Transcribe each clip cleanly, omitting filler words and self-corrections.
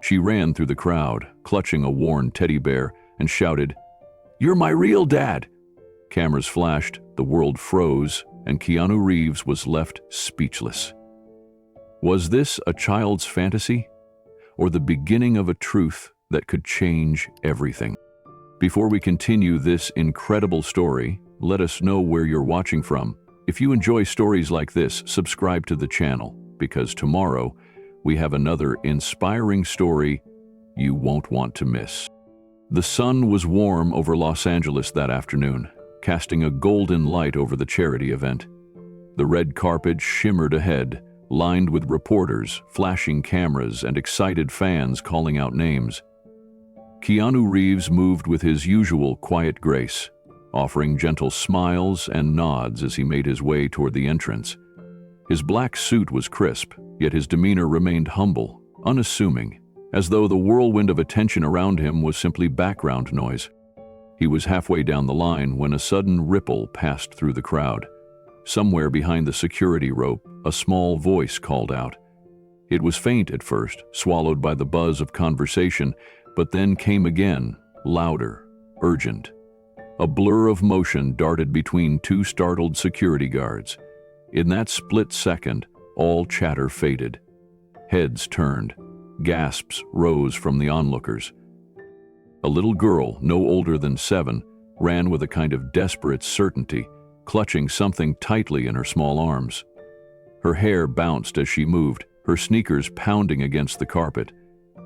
She ran through the crowd, clutching a worn teddy bear, and shouted, "You're my real dad!" Cameras flashed, the world froze, and Keanu Reeves was left speechless. Was this a child's fantasy, or the beginning of a truth that could change everything? Before we continue this incredible story, let us know where you're watching from. If you enjoy stories like this, subscribe to the channel, because tomorrow we have another inspiring story you won't want to miss. The sun was warm over Los Angeles that afternoon, casting a golden light over the charity event. The red carpet shimmered ahead, lined with reporters, flashing cameras, and excited fans calling out names. Keanu Reeves moved with his usual quiet grace, offering gentle smiles and nods as he made his way toward the entrance. His black suit was crisp, yet his demeanor remained humble, unassuming, as though the whirlwind of attention around him was simply background noise. He was halfway down the line when a sudden ripple passed through the crowd. Somewhere behind the security rope, a small voice called out. It was faint at first, swallowed by the buzz of conversation, but then came again, louder, urgent. A blur of motion darted between two startled security guards. In that split second, all chatter faded. Heads turned. Gasps rose from the onlookers. A little girl, no older than 7, ran with a kind of desperate certainty, clutching something tightly in her small arms. Her hair bounced as she moved, her sneakers pounding against the carpet.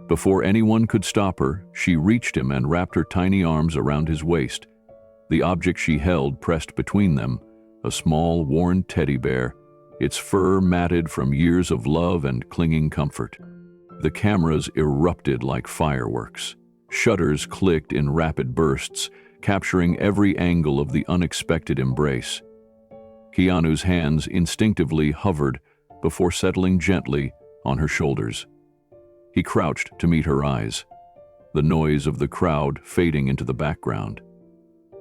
Before anyone could stop her, she reached him and wrapped her tiny arms around his waist. The object she held pressed between them, a small, worn teddy bear, its fur matted from years of love and clinging comfort. The cameras erupted like fireworks. Shutters clicked in rapid bursts, capturing every angle of the unexpected embrace. Keanu's hands instinctively hovered before settling gently on her shoulders. He crouched to meet her eyes, the noise of the crowd fading into the background.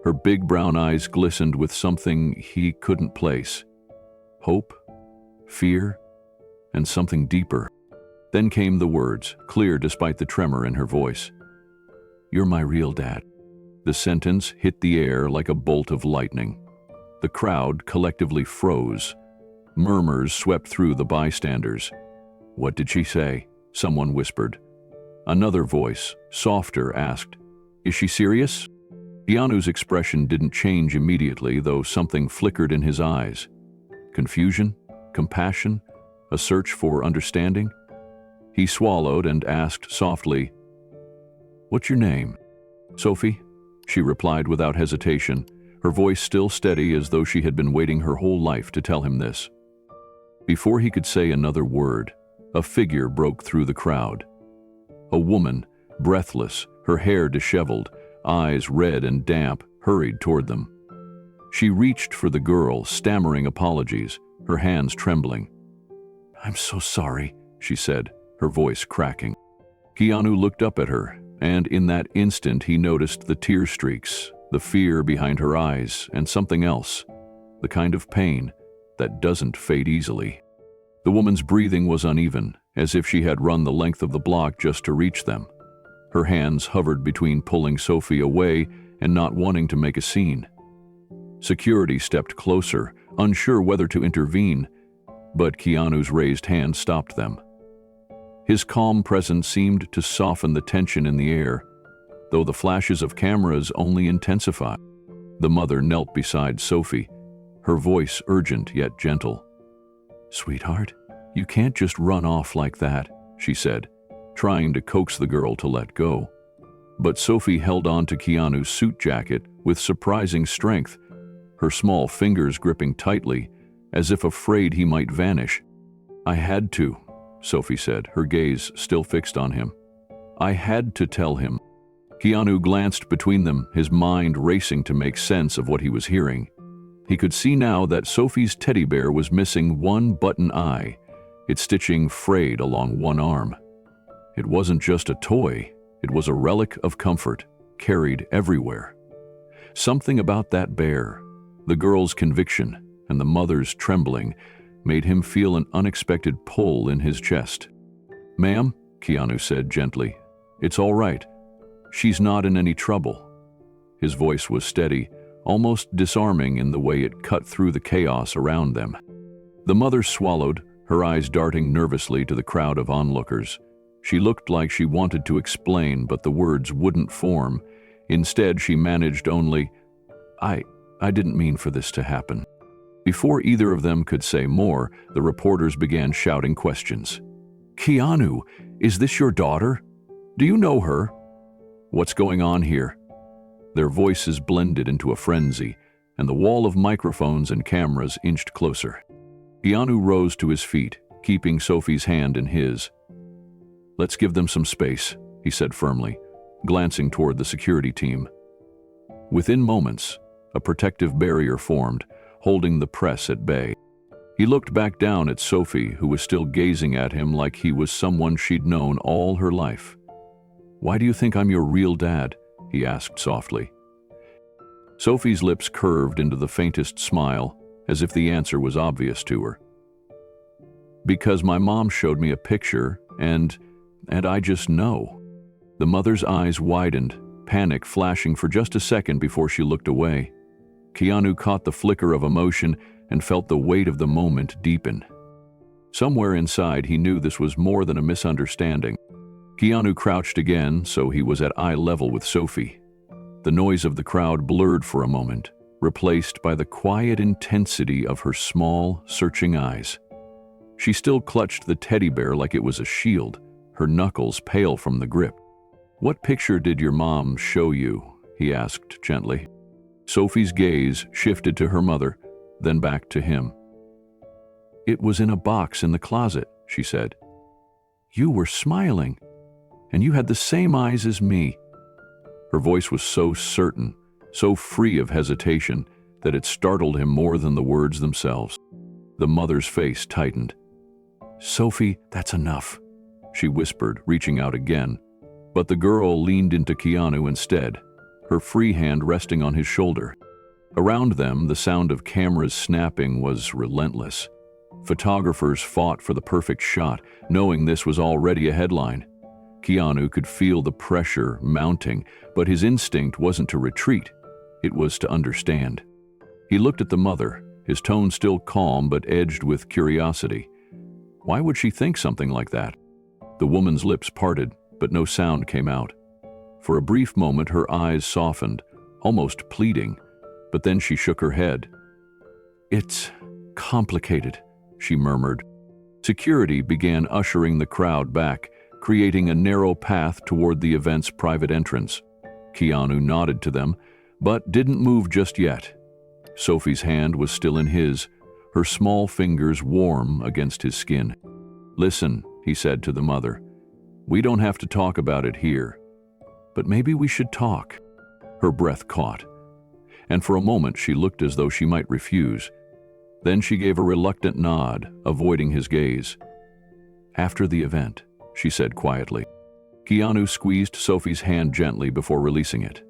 Her big brown eyes glistened with something he couldn't place. Hope, fear, and something deeper. Then came the words, clear despite the tremor in her voice. "You're my real dad." The sentence hit the air like a bolt of lightning. The crowd collectively froze. Murmurs swept through the bystanders. "What did she say?" someone whispered. Another voice, softer, asked, "Is she serious?" Keanu's expression didn't change immediately, though something flickered in his eyes. Confusion? Compassion? A search for understanding? He swallowed and asked softly, "What's your name?" "Sophie," she replied without hesitation, her voice still steady as though she had been waiting her whole life to tell him this. Before he could say another word, a figure broke through the crowd. A woman, breathless, her hair disheveled, eyes red and damp, hurried toward them. She reached for the girl, stammering apologies, her hands trembling. "I'm so sorry," she said, her voice cracking. Keanu looked up at her, and in that instant he noticed the tear streaks, the fear behind her eyes, and something else, the kind of pain that doesn't fade easily. The woman's breathing was uneven, as if she had run the length of the block just to reach them. Her hands hovered between pulling Sophie away and not wanting to make a scene. Security stepped closer, unsure whether to intervene, but Keanu's raised hand stopped them. His calm presence seemed to soften the tension in the air, though the flashes of cameras only intensified. The mother knelt beside Sophie, her voice urgent yet gentle. "Sweetheart, you can't just run off like that," she said, trying to coax the girl to let go. But Sophie held on to Keanu's suit jacket with surprising strength, her small fingers gripping tightly, as if afraid he might vanish. "I had to," Sophie said, her gaze still fixed on him. "I had to tell him." Keanu glanced between them, his mind racing to make sense of what he was hearing. He could see now that Sophie's teddy bear was missing one button eye, its stitching frayed along one arm. It wasn't just a toy, it was a relic of comfort, carried everywhere. Something about that bear, the girl's conviction and the mother's trembling, made him feel an unexpected pull in his chest. "Ma'am?" Keanu said gently. "It's all right. She's not in any trouble." His voice was steady, almost disarming in the way it cut through the chaos around them. The mother swallowed, her eyes darting nervously to the crowd of onlookers. She looked like she wanted to explain, but the words wouldn't form. Instead, she managed only, I didn't mean for this to happen." Before either of them could say more, the reporters began shouting questions. "Keanu, is this your daughter? Do you know her? What's going on here?" Their voices blended into a frenzy, and the wall of microphones and cameras inched closer. Keanu rose to his feet, keeping Sophie's hand in his. "Let's give them some space," he said firmly, glancing toward the security team. Within moments, a protective barrier formed, holding the press at bay. He looked back down at Sophie, who was still gazing at him like he was someone she'd known all her life. "Why do you think I'm your real dad?" he asked softly. Sophie's lips curved into the faintest smile, as if the answer was obvious to her. "Because my mom showed me a picture, and I just know." The mother's eyes widened, panic flashing for just a second before she looked away. Keanu caught the flicker of emotion and felt the weight of the moment deepen. Somewhere inside, he knew this was more than a misunderstanding. Keanu crouched again, so he was at eye level with Sophie. The noise of the crowd blurred for a moment, replaced by the quiet intensity of her small, searching eyes. She still clutched the teddy bear like it was a shield, her knuckles pale from the grip. "What picture did your mom show you?" he asked gently. Sophie's gaze shifted to her mother, then back to him. "It was in a box in the closet," she said. "You were smiling, and you had the same eyes as me." Her voice was so certain, so free of hesitation, that it startled him more than the words themselves. The mother's face tightened. "Sophie, that's enough," she whispered, reaching out again. But the girl leaned into Keanu instead, her free hand resting on his shoulder. Around them, the sound of cameras snapping was relentless. Photographers fought for the perfect shot, knowing this was already a headline. Keanu could feel the pressure mounting, but his instinct wasn't to retreat. It was to understand. He looked at the mother, his tone still calm but edged with curiosity. Why would she think something like that? The woman's lips parted, but no sound came out. For a brief moment, her eyes softened, almost pleading, but then she shook her head. "It's complicated," she murmured. Security began ushering the crowd back, creating a narrow path toward the event's private entrance. Keanu nodded to them, but didn't move just yet. Sophie's hand was still in his, her small fingers warm against his skin. "Listen," he said to the mother. "We don't have to talk about it here. But maybe we should talk." Her breath caught, and for a moment she looked as though she might refuse. Then she gave a reluctant nod, avoiding his gaze. "After the event," she said quietly. Keanu squeezed Sophie's hand gently before releasing it.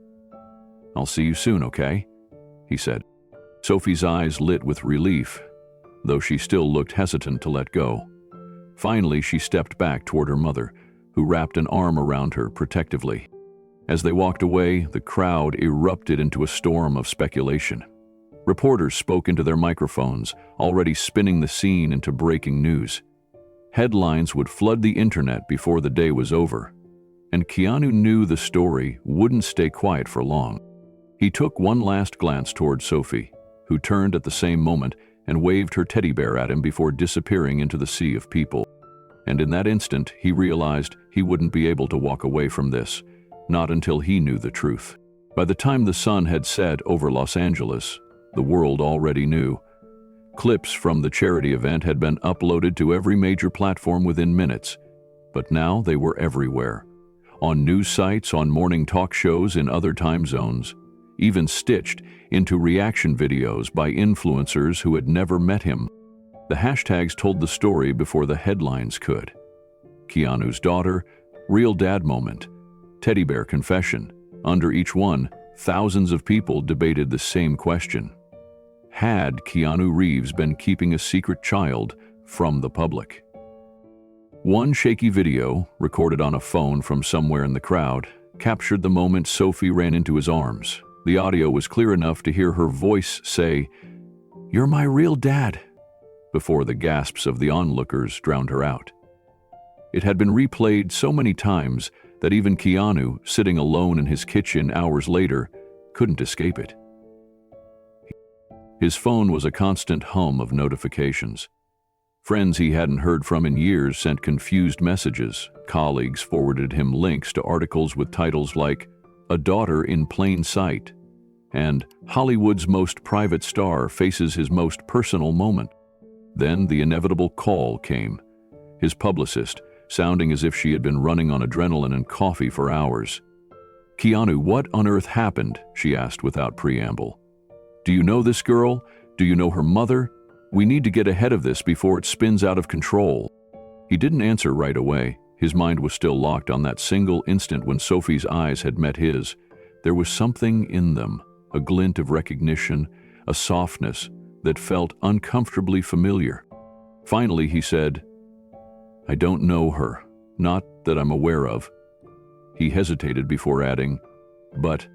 "I'll see you soon, okay?" he said. Sophie's eyes lit with relief, though she still looked hesitant to let go. Finally, she stepped back toward her mother, who wrapped an arm around her protectively. As they walked away, the crowd erupted into a storm of speculation. Reporters spoke into their microphones, already spinning the scene into breaking news. Headlines would flood the internet before the day was over, and Keanu knew the story wouldn't stay quiet for long. He took one last glance toward Sophie, who turned at the same moment and waved her teddy bear at him before disappearing into the sea of people. And in that instant, he realized he wouldn't be able to walk away from this, not until he knew the truth. By the time the sun had set over Los Angeles, the world already knew. Clips from the charity event had been uploaded to every major platform within minutes, but now they were everywhere. On news sites, on morning talk shows in other time zones, even stitched into reaction videos by influencers who had never met him. The hashtags told the story before the headlines could. Keanu's daughter, real dad moment, teddy bear confession. Under each one, thousands of people debated the same question. Had Keanu Reeves been keeping a secret child from the public? One shaky video, recorded on a phone from somewhere in the crowd, captured the moment Sophie ran into his arms. The audio was clear enough to hear her voice say, "You're my real dad," before the gasps of the onlookers drowned her out. It had been replayed so many times that even Keanu, sitting alone in his kitchen hours later, couldn't escape it. His phone was a constant hum of notifications. Friends he hadn't heard from in years sent confused messages. Colleagues forwarded him links to articles with titles like "A Daughter in Plain Sight" and "Hollywood's Most Private Star Faces His Most Personal Moment." Then the inevitable call came. His publicist, sounding as if she had been running on adrenaline and coffee for hours. "Keanu, what on earth happened?" she asked without preamble. "Do you know this girl? Do you know her mother? We need to get ahead of this before it spins out of control." He didn't answer right away. His mind was still locked on that single instant when Sophie's eyes had met his. There was something in them, a glint of recognition, a softness that felt uncomfortably familiar. Finally, he said, "I don't know her, not that I'm aware of." He hesitated before adding, "But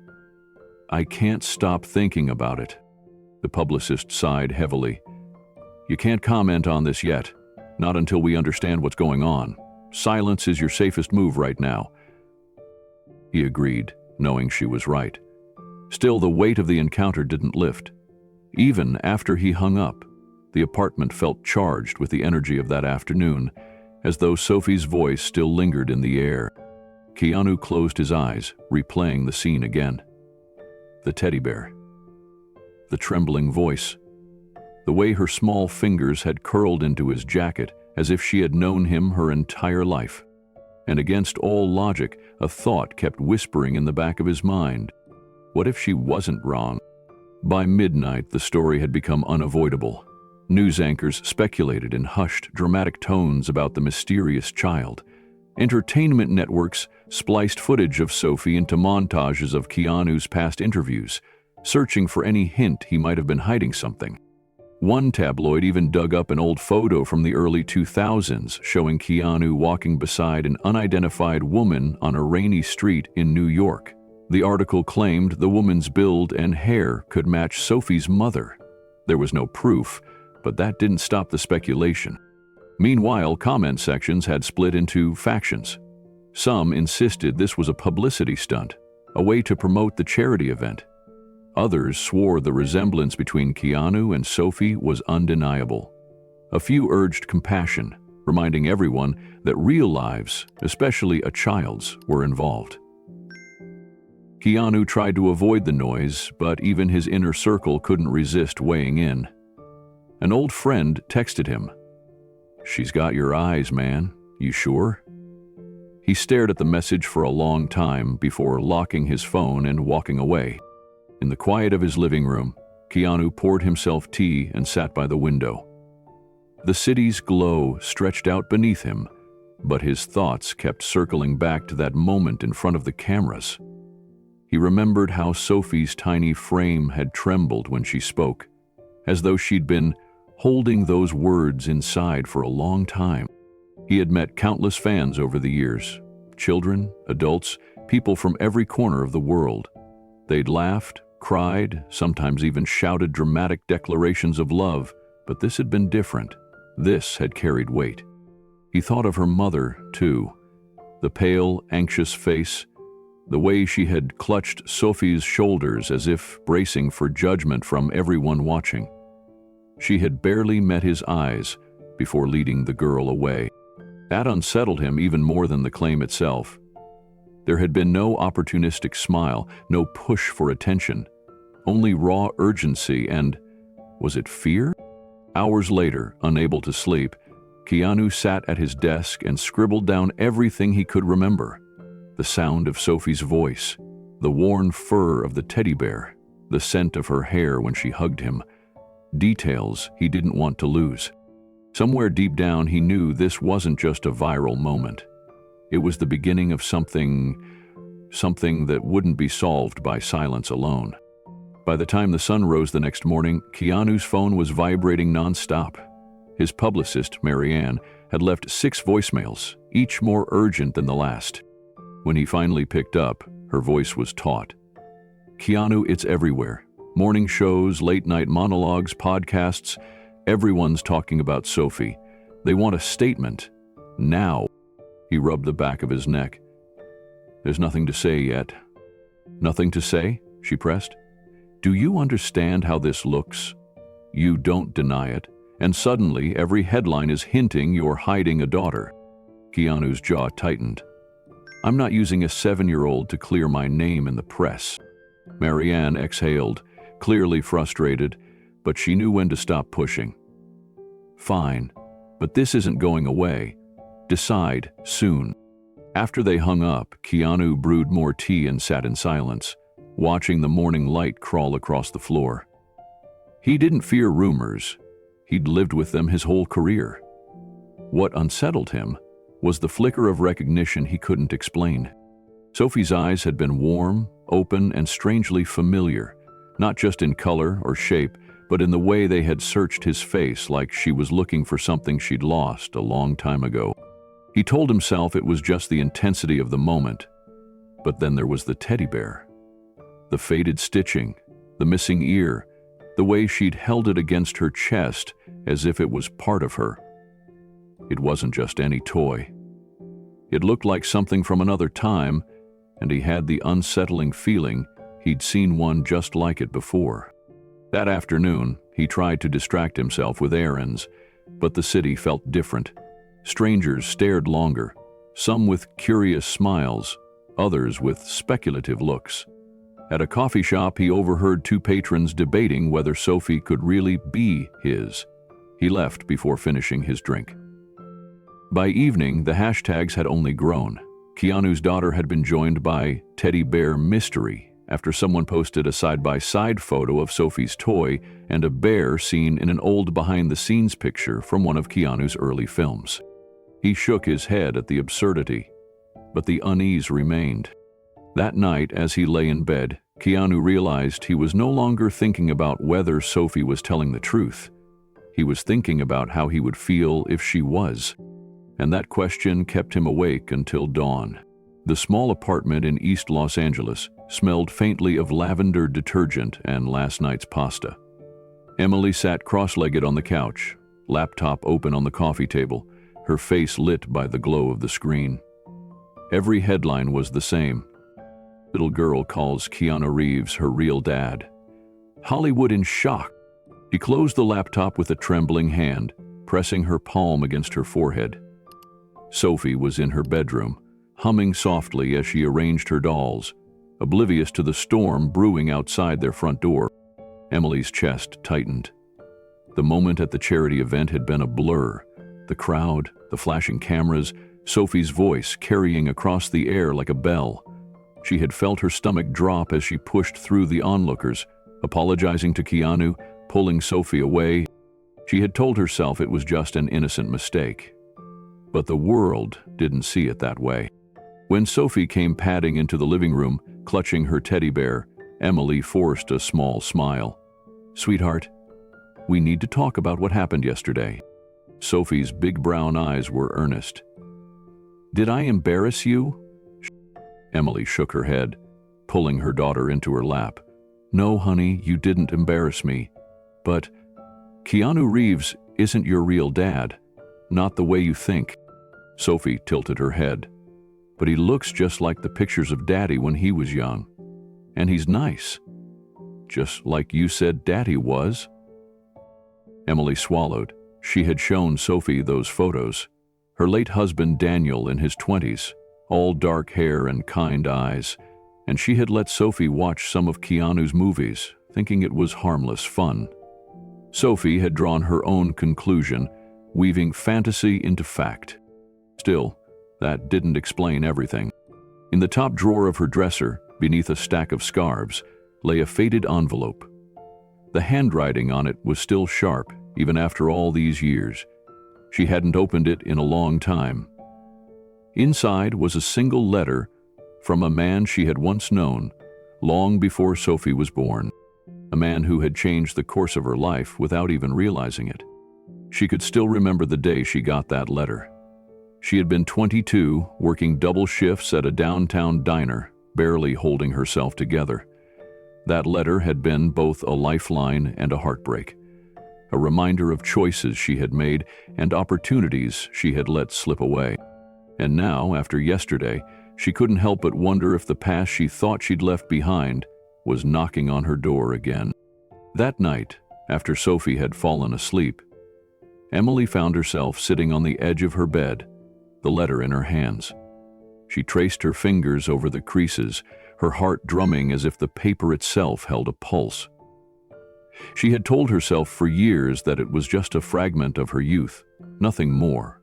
I can't stop thinking about it." The publicist sighed heavily. "You can't comment on this yet, not until we understand what's going on. Silence is your safest move right now." He agreed, knowing she was right. Still, the weight of the encounter didn't lift. Even after he hung up, the apartment felt charged with the energy of that afternoon, as though Sophie's voice still lingered in the air. Keanu closed his eyes, replaying the scene again. The teddy bear. The trembling voice. The way her small fingers had curled into his jacket as if she had known him her entire life. And against all logic, a thought kept whispering in the back of his mind. What if she wasn't wrong? By midnight, the story had become unavoidable. News anchors speculated in hushed, dramatic tones about the mysterious child. Entertainment networks spliced footage of Sophie into montages of Keanu's past interviews, searching for any hint he might have been hiding something. One tabloid even dug up an old photo from the early 2000s showing Keanu walking beside an unidentified woman on a rainy street in New York. The article claimed the woman's build and hair could match Sophie's mother. There was no proof, but that didn't stop the speculation. Meanwhile, comment sections had split into factions. Some insisted this was a publicity stunt, a way to promote the charity event. Others swore the resemblance between Keanu and Sophie was undeniable. A few urged compassion, reminding everyone that real lives, especially a child's, were involved. Keanu tried to avoid the noise, but even his inner circle couldn't resist weighing in. An old friend texted him, "She's got your eyes, man. You sure?" He stared at the message for a long time before locking his phone and walking away. In the quiet of his living room, Keanu poured himself tea and sat by the window. The city's glow stretched out beneath him, but his thoughts kept circling back to that moment in front of the cameras. He remembered how Sophie's tiny frame had trembled when she spoke, as though she'd been holding those words inside for a long time. He had met countless fans over the years, children, adults, people from every corner of the world. They'd laughed, cried, sometimes even shouted dramatic declarations of love, but this had been different. This had carried weight. He thought of her mother, too. The pale, anxious face, the way she had clutched Sophie's shoulders as if bracing for judgment from everyone watching. She had barely met his eyes before leading the girl away. That unsettled him even more than the claim itself. There had been no opportunistic smile, no push for attention, only raw urgency and, was it fear? Hours later, unable to sleep, Keanu sat at his desk and scribbled down everything he could remember. The sound of Sophie's voice, the worn fur of the teddy bear, the scent of her hair when she hugged him. Details he didn't want to lose. Somewhere deep down he knew this wasn't just a viral moment. It was the beginning of something that wouldn't be solved by silence alone. By the time the sun rose the next morning, Keanu's phone was vibrating nonstop. His publicist, Marianne, had left 6 voicemails, each more urgent than the last. When he finally picked up, her voice was taut. "Keanu, it's everywhere. Morning shows, late-night monologues, podcasts. Everyone's talking about Sophie. They want a statement. Now." He rubbed the back of his neck. "There's nothing to say yet." "Nothing to say?" she pressed. "Do you understand how this looks? You don't deny it, and suddenly every headline is hinting you're hiding a daughter." Keanu's jaw tightened. "I'm not using a 7-year-old to clear my name in the press." Marianne exhaled, clearly frustrated, but she knew when to stop pushing. "Fine, but this isn't going away. Decide soon." After they hung up, Keanu brewed more tea and sat in silence, watching the morning light crawl across the floor. He didn't fear rumors. He'd lived with them his whole career. What unsettled him was the flicker of recognition he couldn't explain. Sophie's eyes had been warm, open, and strangely familiar, not just in color or shape, but in the way they had searched his face like she was looking for something she'd lost a long time ago. He told himself it was just the intensity of the moment, but then there was the teddy bear. The faded stitching, the missing ear, the way she'd held it against her chest as if it was part of her. It wasn't just any toy. It looked like something from another time, and he had the unsettling feeling he'd seen one just like it before. That afternoon, he tried to distract himself with errands, but the city felt different. Strangers stared longer, some with curious smiles, others with speculative looks. At a coffee shop, he overheard 2 patrons debating whether Sophie could really be his. He left before finishing his drink. By evening, the hashtags had only grown. Keanu's daughter had been joined by Teddy Bear Mystery after someone posted a side-by-side photo of Sophie's toy and a bear seen in an old behind-the-scenes picture from one of Keanu's early films. He shook his head at the absurdity, but the unease remained. That night, as he lay in bed, Keanu realized he was no longer thinking about whether Sophie was telling the truth. He was thinking about how he would feel if she was. And that question kept him awake until dawn. The small apartment in East Los Angeles smelled faintly of lavender detergent and last night's pasta. Emily sat cross-legged on the couch, laptop open on the coffee table, her face lit by the glow of the screen. Every headline was the same. Little girl calls Keanu Reeves her real dad. Hollywood in shock. She closed the laptop with a trembling hand, pressing her palm against her forehead. Sophie was in her bedroom, humming softly as she arranged her dolls, oblivious to the storm brewing outside their front door. Emily's chest tightened. The moment at the charity event had been a blur. The crowd, the flashing cameras, Sophie's voice carrying across the air like a bell. She had felt her stomach drop as she pushed through the onlookers, apologizing to Keanu, pulling Sophie away. She had told herself it was just an innocent mistake. But the world didn't see it that way. When Sophie came padding into the living room, clutching her teddy bear, Emily forced a small smile. "Sweetheart, we need to talk about what happened yesterday." Sophie's big brown eyes were earnest. "Did I embarrass you?" Emily shook her head, pulling her daughter into her lap. "No, honey, you didn't embarrass me. But Keanu Reeves isn't your real dad. Not the way you think." Sophie tilted her head. "But he looks just like the pictures of Daddy when he was young. And he's nice. Just like you said Daddy was." Emily swallowed. She had shown Sophie those photos. Her late husband Daniel in his 20s, all dark hair and kind eyes, and she had let Sophie watch some of Keanu's movies, thinking it was harmless fun. Sophie had drawn her own conclusion, weaving fantasy into fact. Still, that didn't explain everything. In the top drawer of her dresser, beneath a stack of scarves, lay a faded envelope. The handwriting on it was still sharp, even after all these years. She hadn't opened it in a long time. Inside was a single letter from a man she had once known, long before Sophie was born, a man who had changed the course of her life without even realizing it. She could still remember the day she got that letter. She had been 22, working double shifts at a downtown diner, barely holding herself together. That letter had been both a lifeline and a heartbreak, a reminder of choices she had made and opportunities she had let slip away. And now, after yesterday, she couldn't help but wonder if the past she thought she'd left behind was knocking on her door again. That night, after Sophie had fallen asleep, Emily found herself sitting on the edge of her bed, the letter in her hands. She traced her fingers over the creases, her heart drumming as if the paper itself held a pulse. She had told herself for years that it was just a fragment of her youth, nothing more.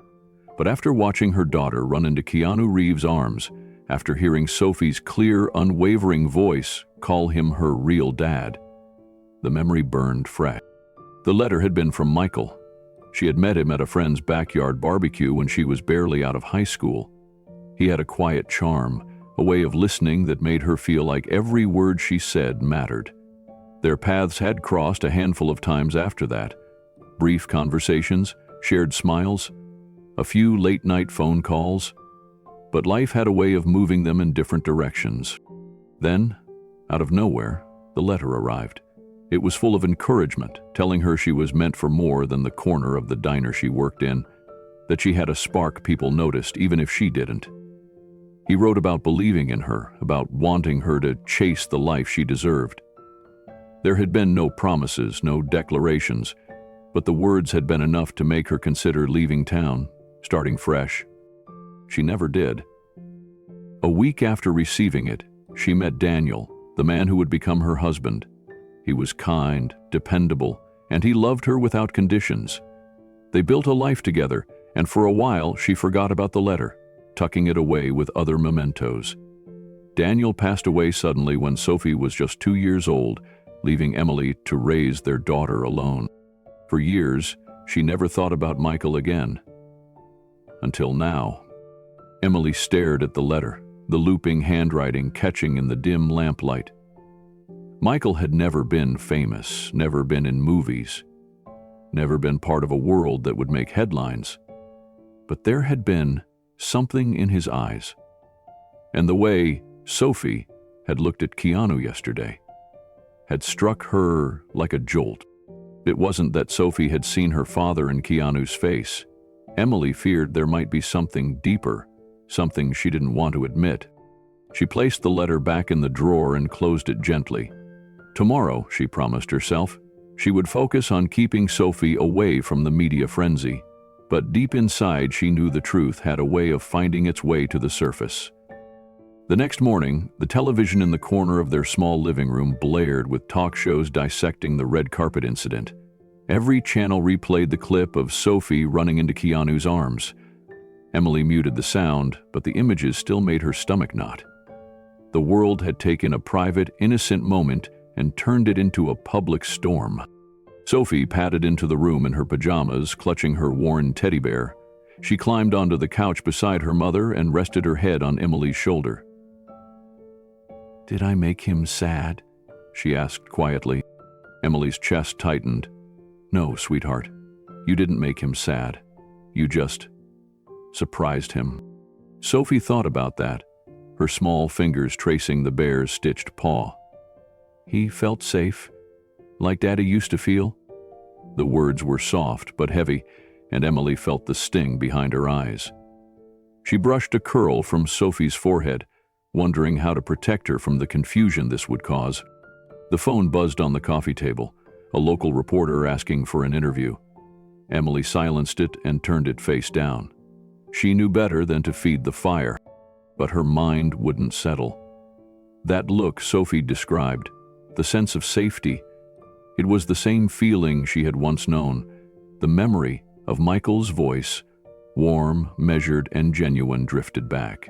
But after watching her daughter run into Keanu Reeves' arms, after hearing Sophie's clear, unwavering voice call him her real dad, the memory burned fresh. The letter had been from Michael. She had met him at a friend's backyard barbecue when she was barely out of high school. He had a quiet charm, a way of listening that made her feel like every word she said mattered. Their paths had crossed a handful of times after that. Brief conversations, shared smiles, a few late-night phone calls. But life had a way of moving them in different directions. Then, out of nowhere, the letter arrived. It was full of encouragement, telling her she was meant for more than the corner of the diner she worked in, that she had a spark people noticed even if she didn't. He wrote about believing in her, about wanting her to chase the life she deserved. There had been no promises, no declarations, but the words had been enough to make her consider leaving town, starting fresh. She never did. A week after receiving it, she met Daniel, the man who would become her husband. He was kind, dependable, and he loved her without conditions. They built a life together, and for a while she forgot about the letter, tucking it away with other mementos. Daniel passed away suddenly when Sophie was just 2 years old, leaving Emily to raise their daughter alone. For years, she never thought about Michael again. Until now. Emily stared at the letter, the looping handwriting catching in the dim lamplight. Michael had never been famous, never been in movies, never been part of a world that would make headlines. But there had been something in his eyes, and the way Sophie had looked at Keanu yesterday had struck her like a jolt. It wasn't that Sophie had seen her father in Keanu's face. Emily feared there might be something deeper, something she didn't want to admit. She placed the letter back in the drawer and closed it gently. Tomorrow, she promised herself, she would focus on keeping Sophie away from the media frenzy. But deep inside, she knew the truth had a way of finding its way to the surface. The next morning, the television in the corner of their small living room blared with talk shows dissecting the red carpet incident. Every channel replayed the clip of Sophie running into Keanu's arms. Emily muted the sound, but the images still made her stomach knot. The world had taken a private, innocent moment and turned it into a public storm. Sophie padded into the room in her pajamas, clutching her worn teddy bear. She climbed onto the couch beside her mother and rested her head on Emily's shoulder. "Did I make him sad?" she asked quietly. Emily's chest tightened. "No, sweetheart. You didn't make him sad. You just surprised him." Sophie thought about that, her small fingers tracing the bear's stitched paw. "He felt safe, like Daddy used to feel?" The words were soft but heavy, and Emily felt the sting behind her eyes. She brushed a curl from Sophie's forehead, wondering how to protect her from the confusion this would cause. The phone buzzed on the coffee table, a local reporter asking for an interview. Emily silenced it and turned it face down. She knew better than to feed the fire, but her mind wouldn't settle. That look Sophie described, the sense of safety, it was the same feeling she had once known, the memory of Michael's voice, warm, measured, and genuine, drifted back.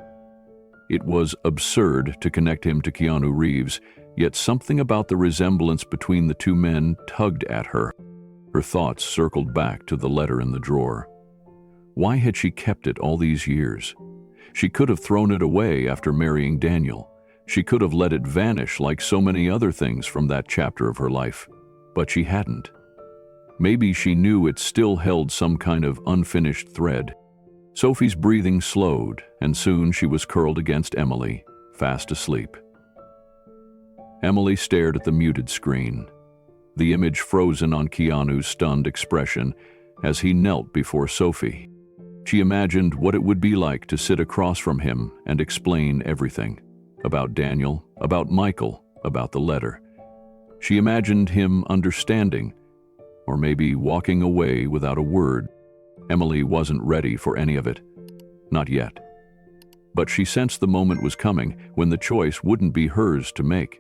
It was absurd to connect him to Keanu Reeves, yet something about the resemblance between the two men tugged at her. Her thoughts circled back to the letter in the drawer. Why had she kept it all these years? She could have thrown it away after marrying Daniel. She could have let it vanish like so many other things from that chapter of her life, but she hadn't. Maybe she knew it still held some kind of unfinished thread. Sophie's breathing slowed, and soon she was curled against Emily, fast asleep. Emily stared at the muted screen, the image frozen on Keanu's stunned expression as he knelt before Sophie. She imagined what it would be like to sit across from him and explain everything. About Daniel, about Michael, about the letter. She imagined him understanding, or maybe walking away without a word. Emily wasn't ready for any of it. Not yet. But she sensed the moment was coming when the choice wouldn't be hers to make.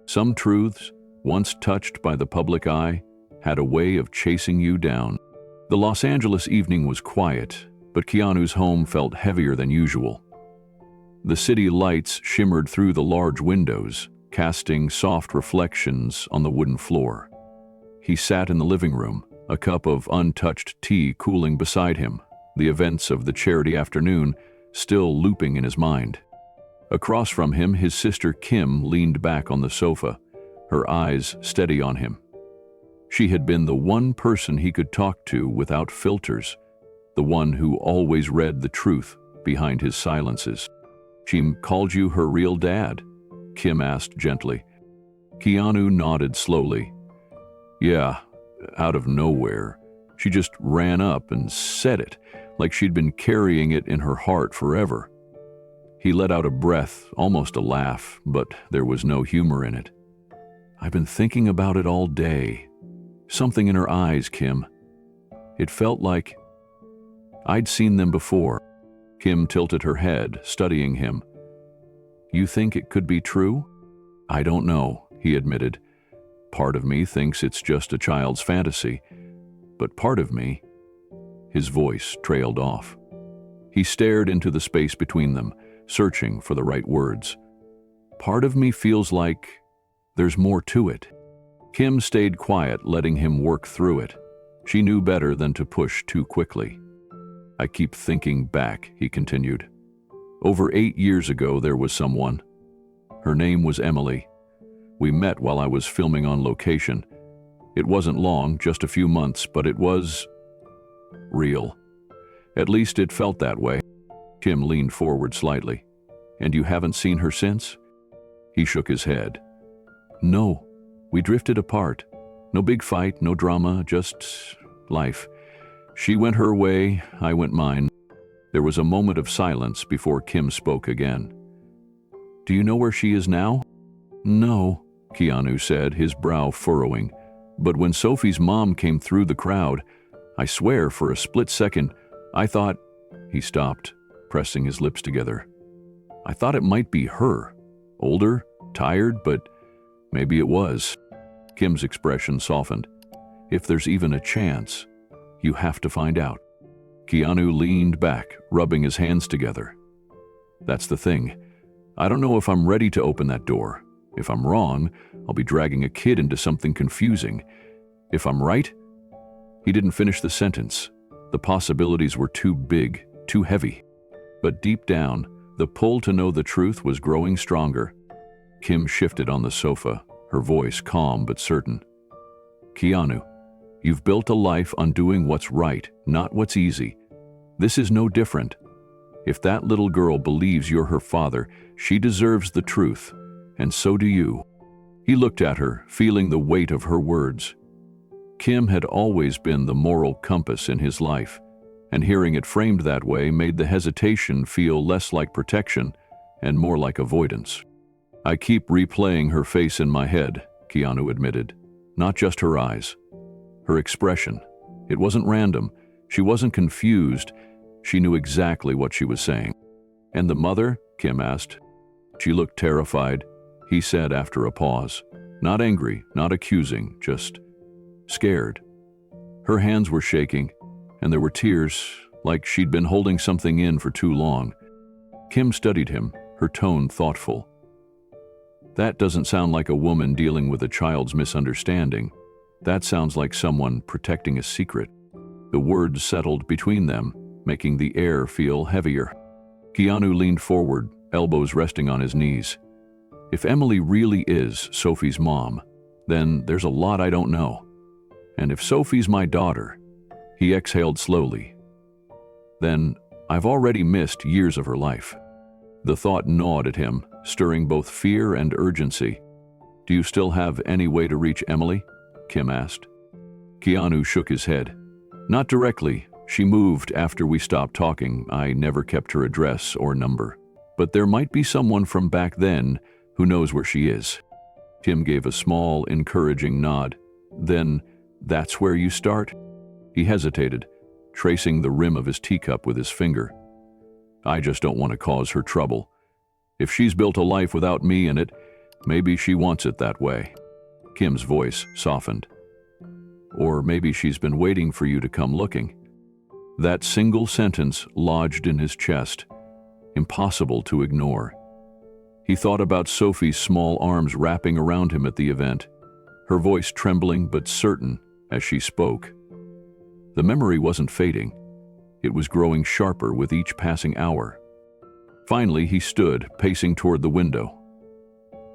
Some truths, once touched by the public eye, had a way of chasing you down. The Los Angeles evening was quiet, but Keanu's home felt heavier than usual. The city lights shimmered through the large windows, casting soft reflections on the wooden floor. He sat in the living room, a cup of untouched tea cooling beside him, the events of the charity afternoon still looping in his mind. Across from him, his sister Kim leaned back on the sofa, her eyes steady on him. She had been the one person he could talk to without filters, the one who always read the truth behind his silences. "She called you her real dad?" Kim asked gently. Keanu nodded slowly. "Yeah, out of nowhere. She just ran up and said it, like she'd been carrying it in her heart forever." He let out a breath, almost a laugh, but there was no humor in it. "I've been thinking about it all day. Something in her eyes, Kim. It felt like I'd seen them before." Kim tilted her head, studying him. "You think it could be true?" "I don't know," he admitted. "Part of me thinks it's just a child's fantasy, but part of me..." His voice trailed off. He stared into the space between them, searching for the right words. "Part of me feels like there's more to it." Kim stayed quiet, letting him work through it. She knew better than to push too quickly. "I keep thinking back," he continued. "Over 8 years ago, there was someone. Her name was Emily. We met while I was filming on location. It wasn't long, just a few months, but it was real. At least it felt that way." Kim leaned forward slightly. "And you haven't seen her since?" He shook his head. "No, we drifted apart. No big fight, no drama, just life. She went her way, I went mine." There was a moment of silence before Kim spoke again. "Do you know where she is now?" "No," Keanu said, his brow furrowing. "But when Sophie's mom came through the crowd, I swear for a split second, I thought..." He stopped, pressing his lips together. "I thought it might be her. Older, tired, but maybe it was." Kim's expression softened. "If there's even a chance, you have to find out." Keanu leaned back, rubbing his hands together. "That's the thing. I don't know if I'm ready to open that door. If I'm wrong, I'll be dragging a kid into something confusing. If I'm right..." He didn't finish the sentence. The possibilities were too big, too heavy. But deep down, the pull to know the truth was growing stronger. Kim shifted on the sofa, her voice calm but certain. "Keanu, you've built a life on doing what's right, not what's easy. This is no different. If that little girl believes you're her father, she deserves the truth, and so do you." He looked at her, feeling the weight of her words. Kim had always been the moral compass in his life, and hearing it framed that way made the hesitation feel less like protection and more like avoidance. "I keep replaying her face in my head," Keanu admitted. "Not just her eyes. Her expression. It wasn't random. She wasn't confused. She knew exactly what she was saying." "And the mother?" Kim asked. "She looked terrified," he said after a pause. "Not angry, not accusing, just scared. Her hands were shaking, and there were tears, like she'd been holding something in for too long." Kim studied him, her tone thoughtful. "That doesn't sound like a woman dealing with a child's misunderstanding. That sounds like someone protecting a secret." The words settled between them, making the air feel heavier. Keanu leaned forward, elbows resting on his knees. "If Emily really is Sophie's mom, then there's a lot I don't know. And if Sophie's my daughter, he exhaled slowly, then I've already missed years of her life. The thought gnawed at him, stirring both fear and urgency. Do you still have any way to reach Emily? Kim asked. Keanu shook his head. Not directly. She moved after we stopped talking. I never kept her address or number. But there might be someone from back then who knows where she is. Kim gave a small, encouraging nod. Then, that's where you start? He hesitated, tracing the rim of his teacup with his finger. I just don't want to cause her trouble. If she's built a life without me in it, maybe she wants it that way. Kim's voice softened. Or maybe she's been waiting for you to come looking. That single sentence lodged in his chest, impossible to ignore. He thought about Sophie's small arms wrapping around him at the event, her voice trembling but certain as she spoke. The memory wasn't fading. It was growing sharper with each passing hour. Finally, he stood, pacing toward the window.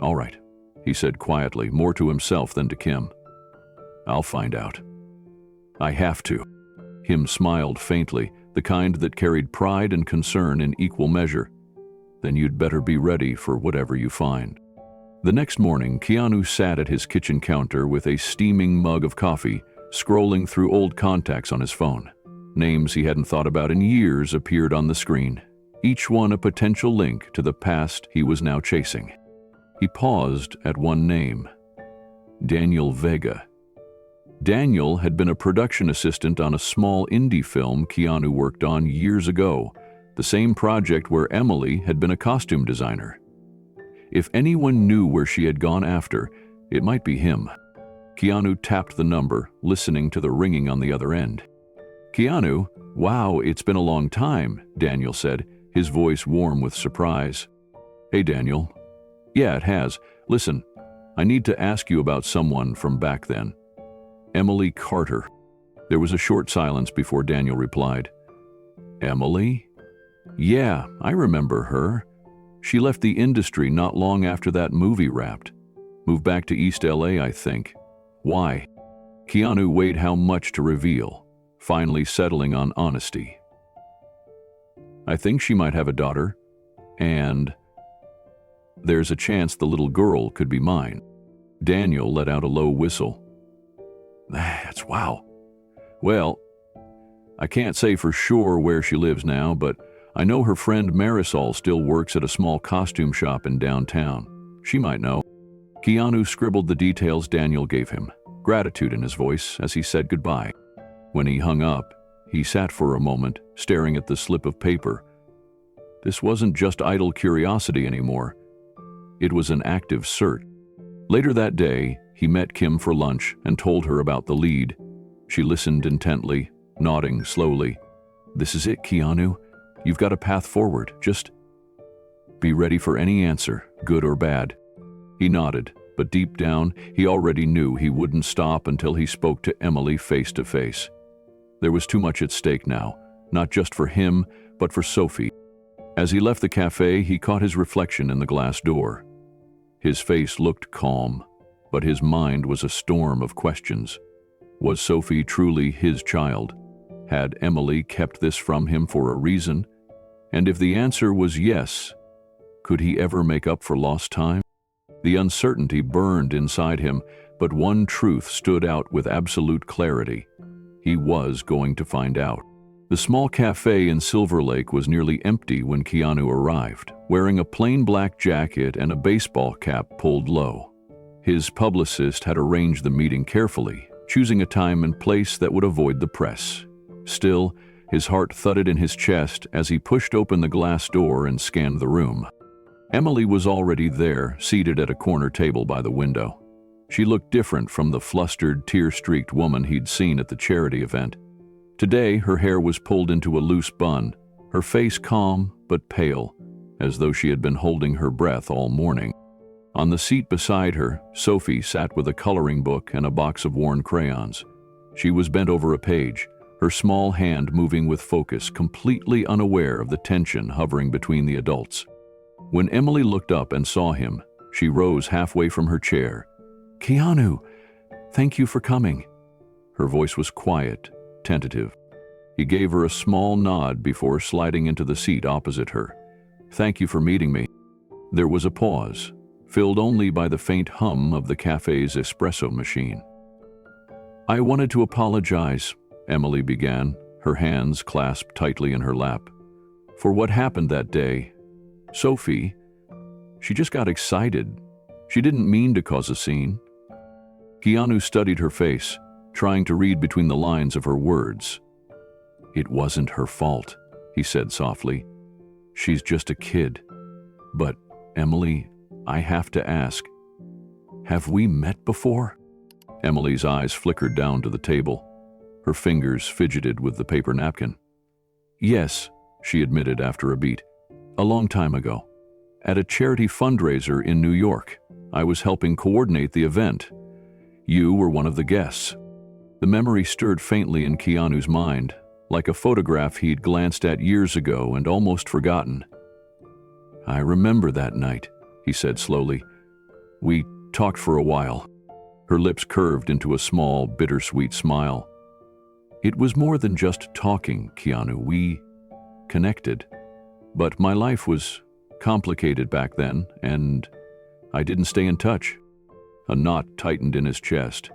All right, he said quietly, more to himself than to Kim. I'll find out. I have to. Kim smiled faintly, the kind that carried pride and concern in equal measure. Then you'd better be ready for whatever you find. The next morning, Keanu sat at his kitchen counter with a steaming mug of coffee, scrolling through old contacts on his phone. Names he hadn't thought about in years appeared on the screen, each one a potential link to the past he was now chasing. He paused at one name, Daniel Vega. Daniel had been a production assistant on a small indie film Keanu worked on years ago, the same project where Emily had been a costume designer. If anyone knew where she had gone after, it might be him. Keanu tapped the number, listening to the ringing on the other end. Keanu, wow, it's been a long time, Daniel said, his voice warm with surprise. Hey, Daniel. Yeah, it has. Listen, I need to ask you about someone from back then. Emily Carter. There was a short silence before Daniel replied. Emily? Yeah, I remember her. She left the industry not long after that movie wrapped. Moved back to East LA, I think. Why? Keanu weighed how much to reveal, finally settling on honesty. I think she might have a daughter, and there's a chance the little girl could be mine. Daniel let out a low whistle. That's wow. Well, I can't say for sure where she lives now, but I know her friend Marisol still works at a small costume shop in downtown. She might know. Keanu scribbled the details Daniel gave him, gratitude in his voice as he said goodbye. When he hung up, he sat for a moment, staring at the slip of paper. This wasn't just idle curiosity anymore. It was an active search. Later that day, he met Kim for lunch and told her about the lead. She listened intently, nodding slowly. This is it, Keanu. You've got a path forward. Just be ready for any answer, good or bad. He nodded, but deep down, he already knew he wouldn't stop until he spoke to Emily face to face. There was too much at stake now, not just for him, but for Sophie. As he left the cafe, he caught his reflection in the glass door. His face looked calm, but his mind was a storm of questions. Was Sophie truly his child? Had Emily kept this from him for a reason? And if the answer was yes, could he ever make up for lost time? The uncertainty burned inside him, but one truth stood out with absolute clarity. He was going to find out. The small cafe in Silver Lake was nearly empty when Keanu arrived, wearing a plain black jacket and a baseball cap pulled low. His publicist had arranged the meeting carefully, choosing a time and place that would avoid the press. Still, his heart thudded in his chest as he pushed open the glass door and scanned the room. Emily was already there, seated at a corner table by the window. She looked different from the flustered, tear-streaked woman he'd seen at the charity event. Today, her hair was pulled into a loose bun, her face calm but pale, as though she had been holding her breath all morning. On the seat beside her, Sophie sat with a coloring book and a box of worn crayons. She was bent over a page, her small hand moving with focus, completely unaware of the tension hovering between the adults. When Emily looked up and saw him, she rose halfway from her chair. "Keanu, thank you for coming." Her voice was quiet, tentative. He gave her a small nod before sliding into the seat opposite her. "Thank you for meeting me." There was a pause, filled only by the faint hum of the cafe's espresso machine. "I wanted to apologize," Emily began, her hands clasped tightly in her lap, "for what happened that day. Sophie, she just got excited. She didn't mean to cause a scene." Keanu studied her face, trying to read between the lines of her words. "It wasn't her fault," he said softly. "She's just a kid. But, Emily, I have to ask, have we met before?" Emily's eyes flickered down to the table. Her fingers fidgeted with the paper napkin. "Yes," she admitted after a beat. "A long time ago. At a charity fundraiser in New York. I was helping coordinate the event. You were one of the guests." The memory stirred faintly in Keanu's mind, like a photograph he'd glanced at years ago and almost forgotten. "I remember that night," he said slowly. "We talked for a while." Her lips curved into a small, bittersweet smile. "It was more than just talking, Keanu. We connected. But my life was complicated back then, and I didn't stay in touch." A knot tightened in his chest.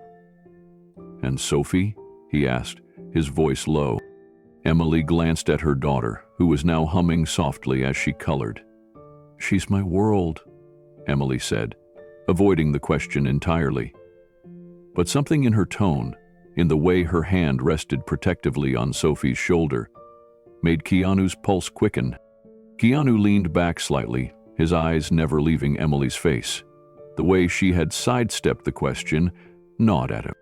"And Sophie?" he asked, his voice low. Emily glanced at her daughter, who was now humming softly as she colored. "She's my world," Emily said, avoiding the question entirely. But something in her tone, in the way her hand rested protectively on Sophie's shoulder, made Keanu's pulse quicken. Keanu leaned back slightly, his eyes never leaving Emily's face. The way she had sidestepped the question gnawed at him.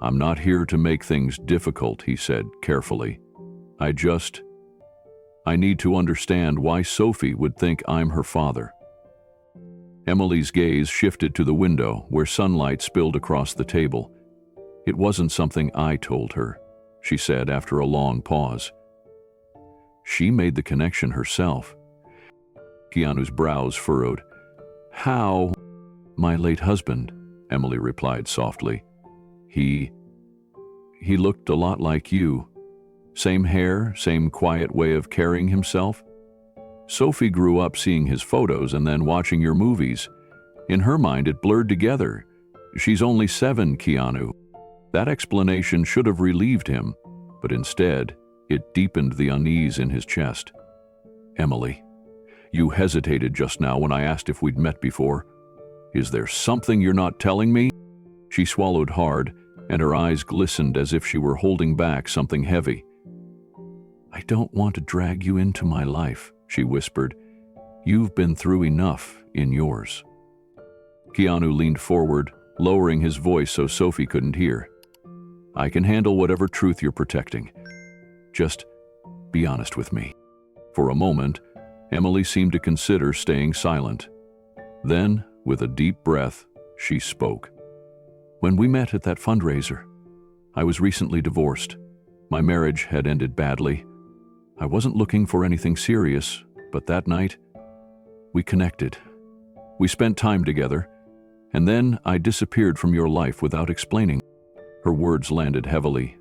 "I'm not here to make things difficult," he said carefully. I need to understand why Sophie would think I'm her father." Emily's gaze shifted to the window where sunlight spilled across the table. "It wasn't something I told her," she said after a long pause. "She made the connection herself." Keanu's brows furrowed. "How?" "My late husband," Emily replied softly. He looked a lot like you. Same hair, same quiet way of carrying himself. Sophie grew up seeing his photos and then watching your movies. In her mind, it blurred together. She's only 7, Keanu. That explanation should have relieved him, but instead, it deepened the unease in his chest. "Emily, you hesitated just now when I asked if we'd met before. Is there something you're not telling me?" She swallowed hard, and her eyes glistened as if she were holding back something heavy. "I don't want to drag you into my life," she whispered. "You've been through enough in yours." Keanu leaned forward, lowering his voice so Sophie couldn't hear. "I can handle whatever truth you're protecting. Just be honest with me." For a moment, Emily seemed to consider staying silent. Then, with a deep breath, she spoke. "When we met at that fundraiser, I was recently divorced. My marriage had ended badly. I wasn't looking for anything serious, but that night, we connected. We spent time together, and then I disappeared from your life without explaining." Her words landed heavily.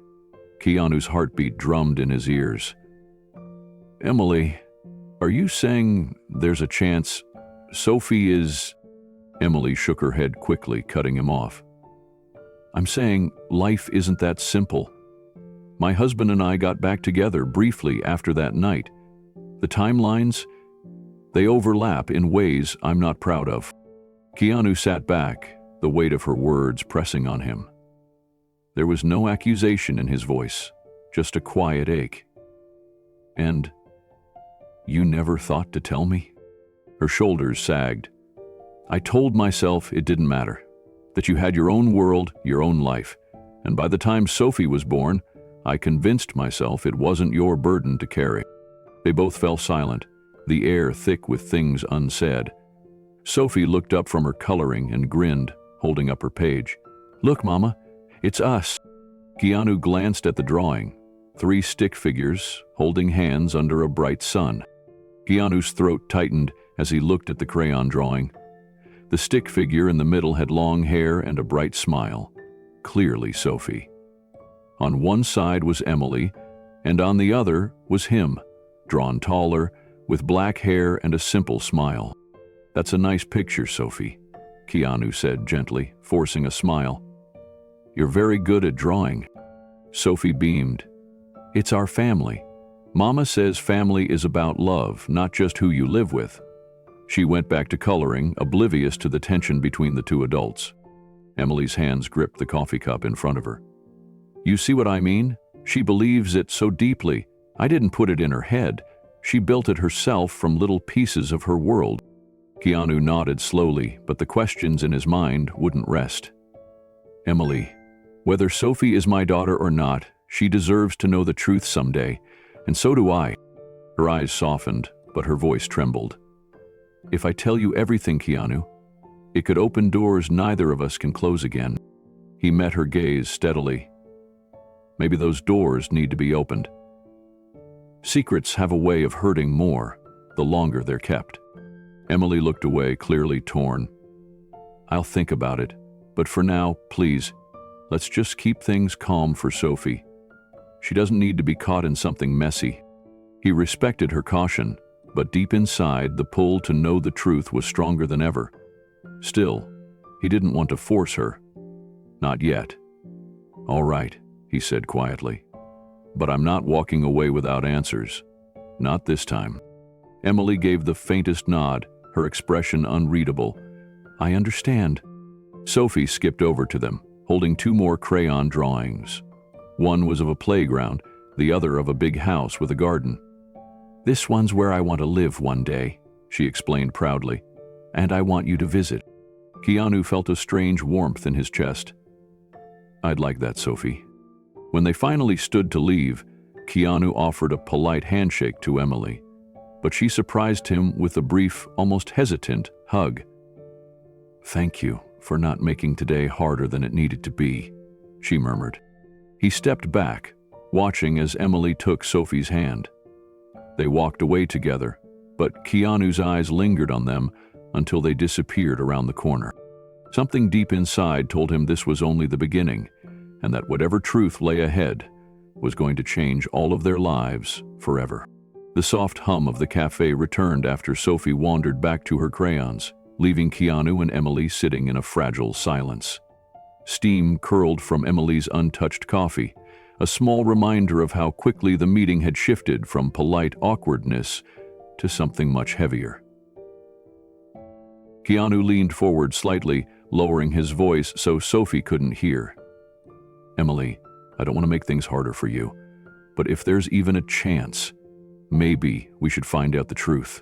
Keanu's heartbeat drummed in his ears. "Emily, are you saying there's a chance Sophie is—" Emily shook her head quickly, cutting him off. "I'm saying life isn't that simple. My husband and I got back together briefly after that night. The timelines, they overlap in ways I'm not proud of." Keanu sat back, the weight of her words pressing on him. There was no accusation in his voice, just a quiet ache. "And you never thought to tell me?" Her shoulders sagged. "I told myself it didn't matter, that you had your own world, your own life, and by the time Sophie was born, I convinced myself it wasn't your burden to carry." They both fell silent, the air thick with things unsaid. Sophie looked up from her coloring and grinned, holding up her page. "Look, Mama, it's us." Keanu glanced at the drawing, 3 stick figures holding hands under a bright sun. Keanu's throat tightened as he looked at the crayon drawing. The stick figure in the middle had long hair and a bright smile. Clearly Sophie. On one side was Emily, and on the other was him, drawn taller, with black hair and a simple smile. "That's a nice picture, Sophie," Keanu said gently, forcing a smile. "You're very good at drawing." Sophie beamed. "It's our family. Mama says family is about love, not just who you live with." She went back to coloring, oblivious to the tension between the two adults. Emily's hands gripped the coffee cup in front of her. "You see what I mean? She believes it so deeply. I didn't put it in her head. She built it herself from little pieces of her world." Keanu nodded slowly, but the questions in his mind wouldn't rest. "Emily, whether Sophie is my daughter or not, she deserves to know the truth someday, and so do I." Her eyes softened, but her voice trembled. "If I tell you everything, Keanu, it could open doors neither of us can close again." He met her gaze steadily. "Maybe those doors need to be opened. Secrets have a way of hurting more the longer they're kept." Emily looked away, clearly torn. "I'll think about it, but for now, please, let's just keep things calm for Sophie. She doesn't need to be caught in something messy." He respected her caution, but deep inside, the pull to know the truth was stronger than ever. Still, he didn't want to force her. Not yet. "All right," he said quietly. "But I'm not walking away without answers. Not this time." Emily gave the faintest nod, her expression unreadable. "I understand." Sophie skipped over to them, holding two more crayon drawings. One was of a playground, the other of a big house with a garden. "This one's where I want to live one day," she explained proudly. "And I want you to visit." Keanu felt a strange warmth in his chest. "I'd like that, Sophie." When they finally stood to leave, Keanu offered a polite handshake to Emily, but she surprised him with a brief, almost hesitant hug. "Thank you for not making today harder than it needed to be," she murmured. He stepped back, watching as Emily took Sophie's hand. They walked away together, but Keanu's eyes lingered on them until they disappeared around the corner. Something deep inside told him this was only the beginning, and that whatever truth lay ahead was going to change all of their lives forever. The soft hum of the cafe returned after Sophie wandered back to her crayons, leaving Keanu and Emily sitting in a fragile silence. Steam curled from Emily's untouched coffee, a small reminder of how quickly the meeting had shifted from polite awkwardness to something much heavier. Keanu leaned forward slightly, lowering his voice so Sophie couldn't hear. "Emily, I don't want to make things harder for you, but if there's even a chance, maybe we should find out the truth."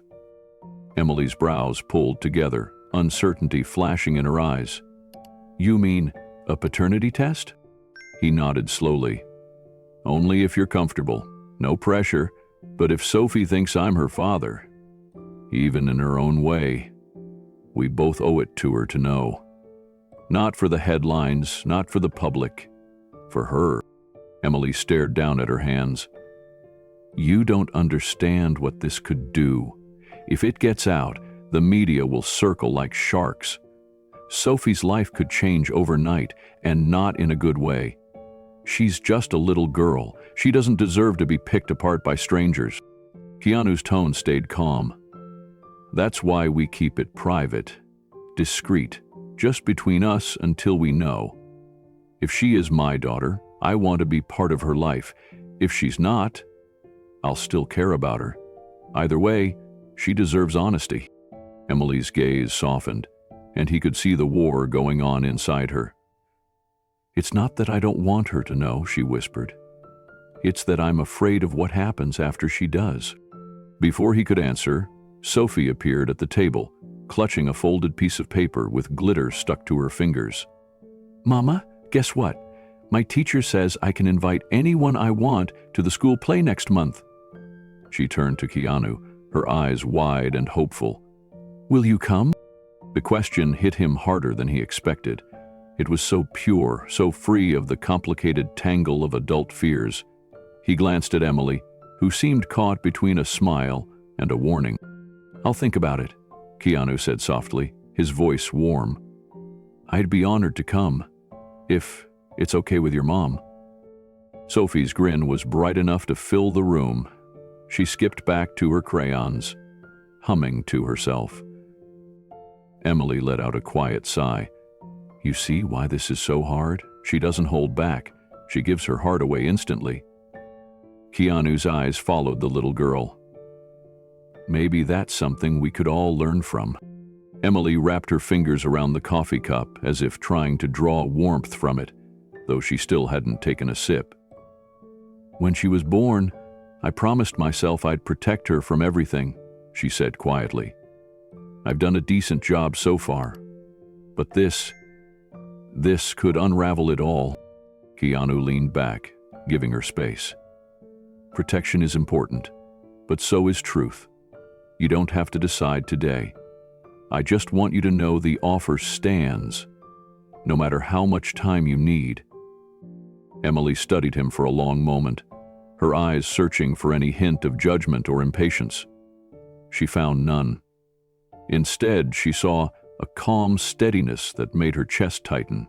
Emily's brows pulled together, uncertainty flashing in her eyes. "You mean a paternity test?" He nodded slowly. "Only if you're comfortable. No pressure, but if Sophie thinks I'm her father, even in her own way, we both owe it to her to know. Not for the headlines, not for the public, for her." Emily stared down at her hands. "You don't understand what this could do. If it gets out, the media will circle like sharks. Sophie's life could change overnight, and not in a good way. She's just a little girl. She doesn't deserve to be picked apart by strangers." Keanu's tone stayed calm. "That's why we keep it private, discreet, just between us until we know. If she is my daughter, I want to be part of her life. If she's not, I'll still care about her. Either way, she deserves honesty." Emily's gaze softened, and he could see the war going on inside her. "It's not that I don't want her to know," she whispered. "It's that I'm afraid of what happens after she does." Before he could answer, Sophie appeared at the table, clutching a folded piece of paper with glitter stuck to her fingers. "Mama, guess what? My teacher says I can invite anyone I want to the school play next month." She turned to Keanu, her eyes wide and hopeful. "Will you come?" The question hit him harder than he expected. It was so pure, so free of the complicated tangle of adult fears. He glanced at Emily, who seemed caught between a smile and a warning. "I'll think about it," Keanu said softly, his voice warm. "I'd be honored to come, if it's okay with your mom." Sophie's grin was bright enough to fill the room. She skipped back to her crayons, humming to herself. Emily let out a quiet sigh. You see why this is so hard? She doesn't hold back. She gives her heart away instantly. Keanu's eyes followed the little girl. Maybe that's something we could all learn from. Emily wrapped her fingers around the coffee cup as if trying to draw warmth from it, though she still hadn't taken a sip. When she was born, I promised myself I'd protect her from everything, she said quietly. I've done a decent job so far, but this could unravel it all. Keanu leaned back, giving her space. Protection is important, but so is truth. You don't have to decide today. I just want you to know the offer stands, no matter how much time you need. Emily studied him for a long moment, her eyes searching for any hint of judgment or impatience. She found none. Instead, she saw a calm steadiness that made her chest tighten.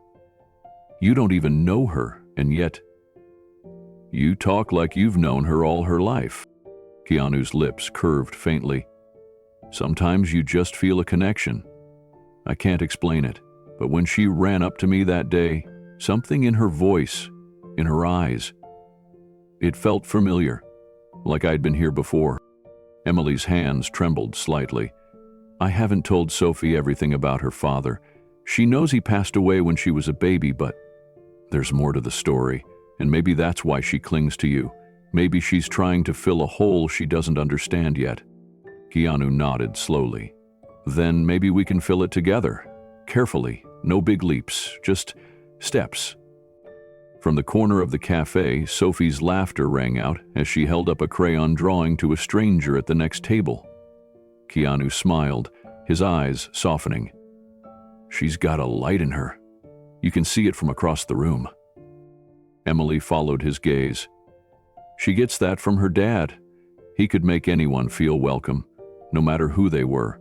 You don't even know her, and yet you talk like you've known her all her life. Keanu's lips curved faintly. Sometimes you just feel a connection. I can't explain it, but when she ran up to me that day, something in her voice, in her eyes, it felt familiar, like I'd been here before. Emily's hands trembled slightly. I haven't told Sophie everything about her father. She knows he passed away when she was a baby, but there's more to the story, and maybe that's why she clings to you. Maybe she's trying to fill a hole she doesn't understand yet. Keanu nodded slowly. Then maybe we can fill it together. Carefully, no big leaps, just steps. From the corner of the cafe, Sophie's laughter rang out as she held up a crayon drawing to a stranger at the next table. Keanu smiled, his eyes softening. She's got a light in her. You can see it from across the room. Emily followed his gaze. She gets that from her dad. He could make anyone feel welcome, no matter who they were.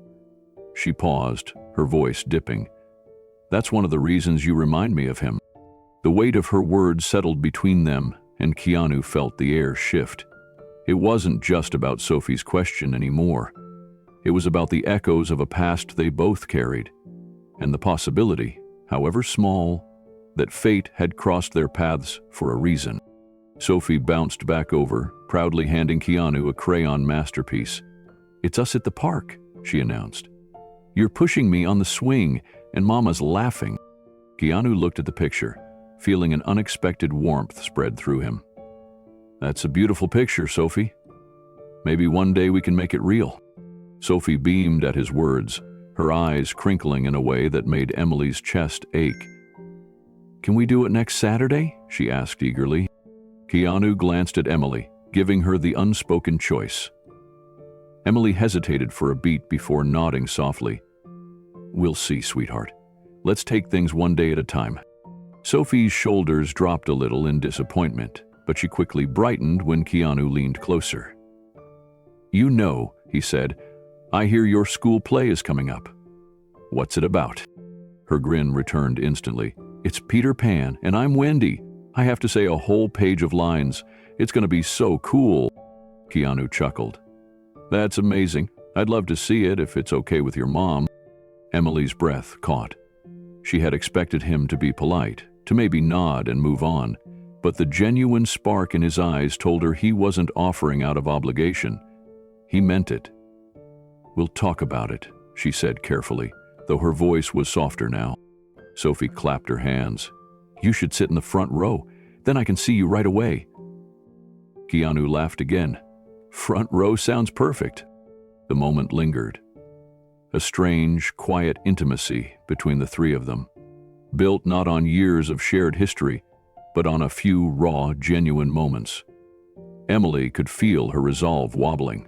She paused, her voice dipping. That's one of the reasons you remind me of him. The weight of her words settled between them, and Keanu felt the air shift. It wasn't just about Sophie's question anymore. It was about the echoes of a past they both carried, and the possibility, however small, that fate had crossed their paths for a reason. Sophie bounced back over, proudly handing Keanu a crayon masterpiece. It's us at the park, she announced. You're pushing me on the swing, and Mama's laughing. Keanu looked at the picture, feeling an unexpected warmth spread through him. That's a beautiful picture, Sophie. Maybe one day we can make it real. Sophie beamed at his words, her eyes crinkling in a way that made Emily's chest ache. Can we do it next Saturday? She asked eagerly. Keanu glanced at Emily, giving her the unspoken choice. Emily hesitated for a beat before nodding softly. We'll see, sweetheart. Let's take things one day at a time. Sophie's shoulders dropped a little in disappointment, but she quickly brightened when Keanu leaned closer. You know, he said, I hear your school play is coming up. What's it about? Her grin returned instantly. It's Peter Pan, and I'm Wendy. I have to say a whole page of lines. It's going to be so cool. Keanu chuckled. That's amazing. I'd love to see it if it's okay with your mom. Emily's breath caught. She had expected him to be polite, to maybe nod and move on, but the genuine spark in his eyes told her he wasn't offering out of obligation. He meant it. We'll talk about it, she said carefully, though her voice was softer now. Sophie clapped her hands. You should sit in the front row. Then I can see you right away. Keanu laughed again. Front row sounds perfect. The moment lingered. A strange, quiet intimacy between the three of them, built not on years of shared history, but on a few raw, genuine moments. Emily could feel her resolve wobbling.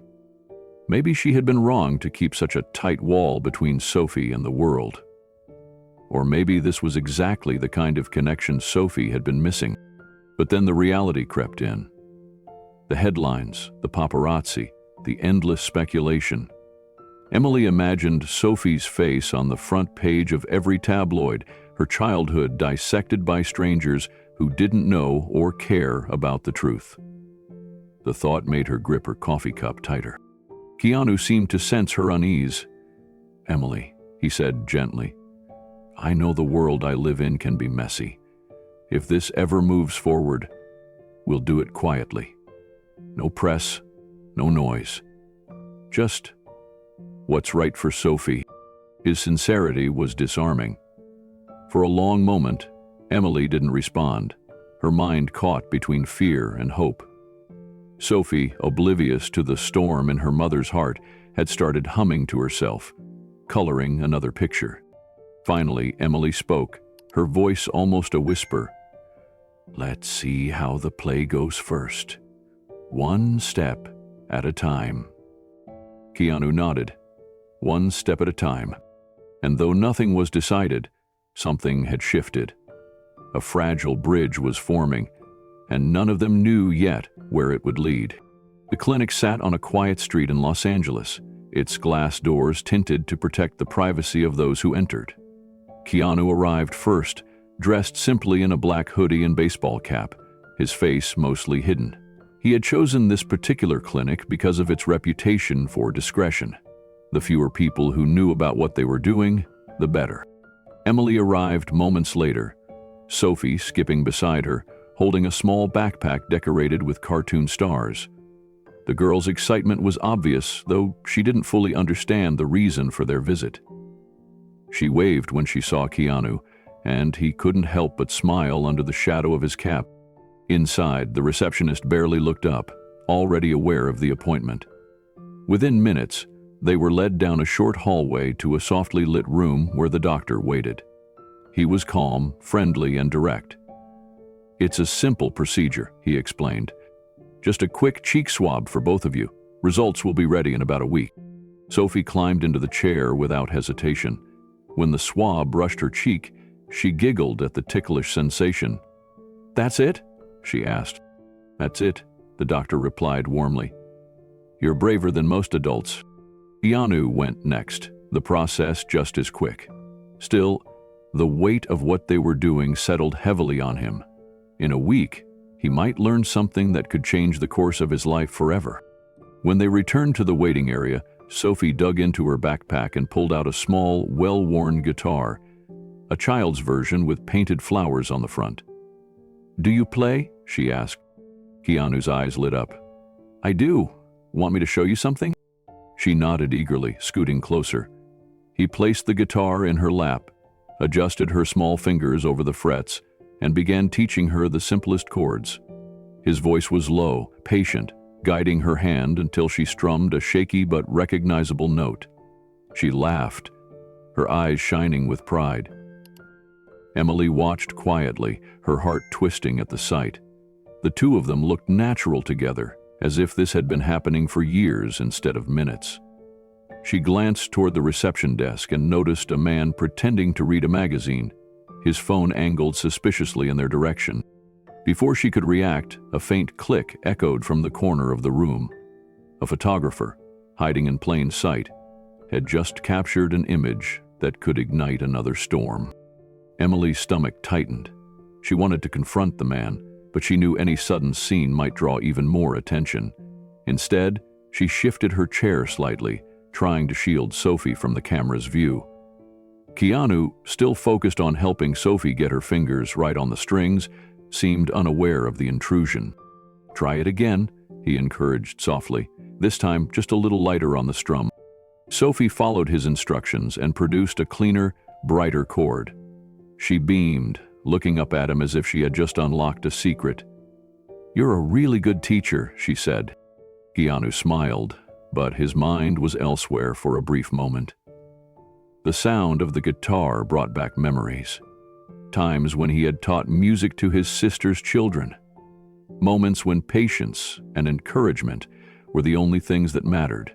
Maybe she had been wrong to keep such a tight wall between Sophie and the world. Or maybe this was exactly the kind of connection Sophie had been missing. But then the reality crept in. The headlines, the paparazzi, the endless speculation. Emily imagined Sophie's face on the front page of every tabloid, her childhood dissected by strangers who didn't know or care about the truth. The thought made her grip her coffee cup tighter. Keanu seemed to sense her unease. "Emily," he said gently, "I know the world I live in can be messy. If this ever moves forward, we'll do it quietly. No press, no noise. Just what's right for Sophie." His sincerity was disarming. For a long moment, Emily didn't respond, her mind caught between fear and hope. Sophie, oblivious to the storm in her mother's heart, had started humming to herself, coloring another picture. Finally, Emily spoke, her voice almost a whisper. "Let's see how the play goes first. One step at a time." Keanu nodded. One step at a time. And though nothing was decided, something had shifted. A fragile bridge was forming, and none of them knew yet where it would lead. The clinic sat on a quiet street in Los Angeles, its glass doors tinted to protect the privacy of those who entered. Keanu arrived first, dressed simply in a black hoodie and baseball cap, his face mostly hidden. He had chosen this particular clinic because of its reputation for discretion. The fewer people who knew about what they were doing, the better. Emily arrived moments later, Sophie skipping beside her, holding a small backpack decorated with cartoon stars. The girl's excitement was obvious, though she didn't fully understand the reason for their visit. She waved when she saw Keanu, and he couldn't help but smile under the shadow of his cap. Inside, the receptionist barely looked up, already aware of the appointment. Within minutes, they were led down a short hallway to a softly lit room where the doctor waited. He was calm, friendly, and direct. "It's a simple procedure," he explained. "Just a quick cheek swab for both of you. Results will be ready in about a week." Sophie climbed into the chair without hesitation. When the swab brushed her cheek, she giggled at the ticklish sensation. "That's it?" she asked. "That's it," the doctor replied warmly. "You're braver than most adults." Keanu went next, the process just as quick. Still, the weight of what they were doing settled heavily on him. In a week, he might learn something that could change the course of his life forever. When they returned to the waiting area, Sophie dug into her backpack and pulled out a small, well-worn guitar, a child's version with painted flowers on the front. "Do you play?" she asked. Keanu's eyes lit up. "I do. Want me to show you something?" She nodded eagerly, scooting closer. He placed the guitar in her lap, adjusted her small fingers over the frets, and began teaching her the simplest chords. His voice was low, patient, guiding her hand until she strummed a shaky but recognizable note. She laughed, her eyes shining with pride. Emily watched quietly, her heart twisting at the sight. The two of them looked natural together, as if this had been happening for years instead of minutes. She glanced toward the reception desk and noticed a man pretending to read a magazine, his phone angled suspiciously in their direction. Before she could react, a faint click echoed from the corner of the room. A photographer, hiding in plain sight, had just captured an image that could ignite another storm. Emily's stomach tightened. She wanted to confront the man, but she knew any sudden scene might draw even more attention. Instead, she shifted her chair slightly, trying to shield Sophie from the camera's view. Keanu, still focused on helping Sophie get her fingers right on the strings, seemed unaware of the intrusion. "Try it again," he encouraged softly, this time just a little lighter on the strum. Sophie followed his instructions and produced a cleaner, brighter chord. She beamed, looking up at him as if she had just unlocked a secret. "You're a really good teacher," she said. Keanu smiled, but his mind was elsewhere for a brief moment. The sound of the guitar brought back memories. Times when he had taught music to his sister's children. Moments when patience and encouragement were the only things that mattered.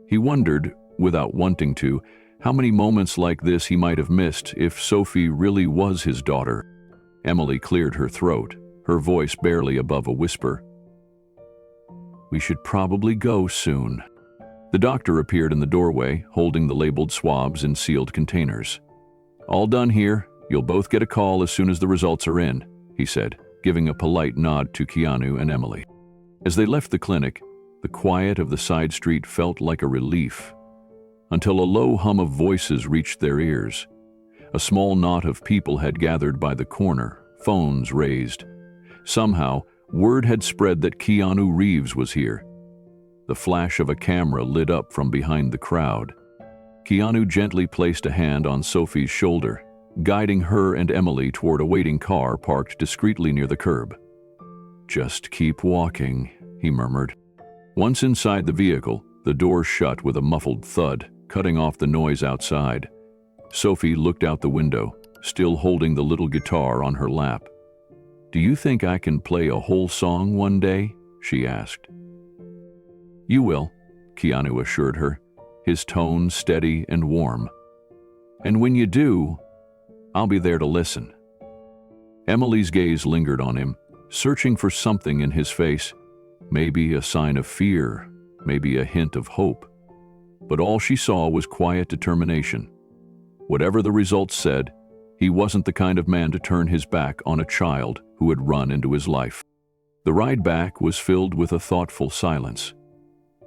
He wondered, without wanting to, how many moments like this he might have missed if Sophie really was his daughter. Emily cleared her throat, her voice barely above a whisper. "We should probably go soon." The doctor appeared in the doorway, holding the labeled swabs in sealed containers. "All done here. You'll both get a call as soon as the results are in." he said, giving a polite nod to Keanu and Emily. As they left the clinic, the quiet of the side street felt like a relief, until a low hum of voices reached their ears. A small knot of people had gathered by the corner, phones raised. Somehow, word had spread that Keanu Reeves was here. The flash of a camera lit up from behind the crowd. Keanu gently placed a hand on Sophie's shoulder, guiding her and Emily toward a waiting car parked discreetly near the curb. "Just keep walking," he murmured. Once inside the vehicle, the door shut with a muffled thud, cutting off the noise outside. Sophie looked out the window, still holding the little guitar on her lap. "Do you think I can play a whole song one day?" she asked. "You will," Keanu assured her, his tone steady and warm. "And when you do, I'll be there to listen." Emily's gaze lingered on him, searching for something in his face, maybe a sign of fear, maybe a hint of hope. But all she saw was quiet determination. Whatever the results said, he wasn't the kind of man to turn his back on a child who had run into his life. The ride back was filled with a thoughtful silence.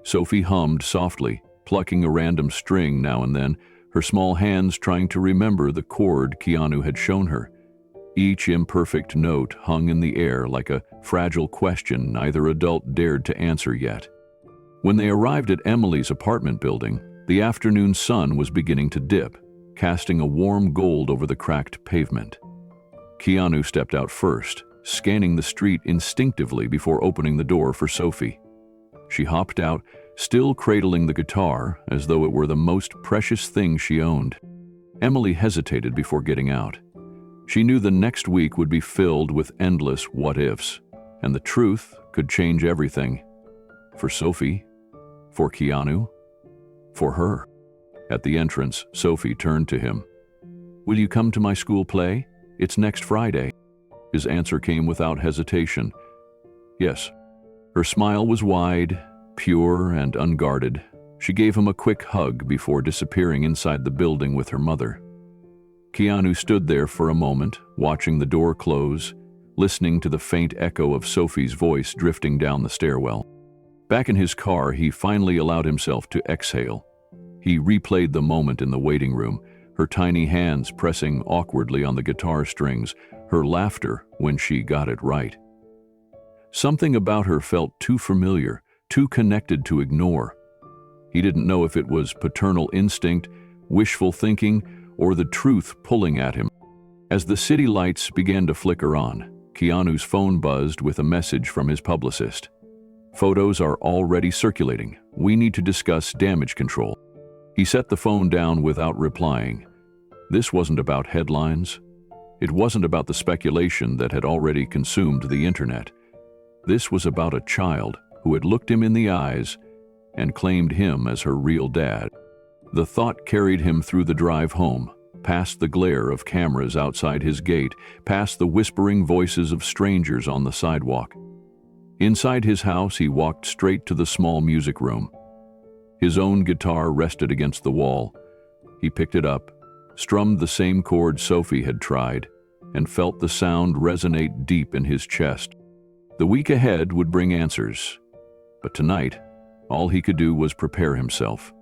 Sophie hummed softly, plucking a random string now and then, her small hands trying to remember the chord Keanu had shown her. Each imperfect note hung in the air like a fragile question neither adult dared to answer yet. When they arrived at Emily's apartment building, the afternoon sun was beginning to dip, casting a warm gold over the cracked pavement. Keanu stepped out first, scanning the street instinctively before opening the door for Sophie. She hopped out, still cradling the guitar as though it were the most precious thing she owned. Emily hesitated before getting out. She knew the next week would be filled with endless what-ifs, and the truth could change everything. For Sophie, for Keanu, for her. At the entrance, Sophie turned to him. "Will you come to my school play? It's next Friday." His answer came without hesitation. "Yes." Her smile was wide, pure and unguarded. She gave him a quick hug before disappearing inside the building with her mother. Keanu stood there for a moment, watching the door close, listening to the faint echo of Sophie's voice drifting down the stairwell. Back in his car, he finally allowed himself to exhale. He replayed the moment in the waiting room, her tiny hands pressing awkwardly on the guitar strings, her laughter when she got it right. Something about her felt too familiar, too connected to ignore. He didn't know if it was paternal instinct, wishful thinking, or the truth pulling at him. As the city lights began to flicker on, Keanu's phone buzzed with a message from his publicist. "Photos are already circulating. We need to discuss damage control." He set the phone down without replying. This wasn't about headlines. It wasn't about the speculation that had already consumed the internet. This was about a child who had looked him in the eyes and claimed him as her real dad. The thought carried him through the drive home, past the glare of cameras outside his gate, past the whispering voices of strangers on the sidewalk. Inside his house, he walked straight to the small music room. His own guitar rested against the wall. He picked it up, strummed the same chord Sophie had tried, and felt the sound resonate deep in his chest. The week ahead would bring answers, but tonight, all he could do was prepare himself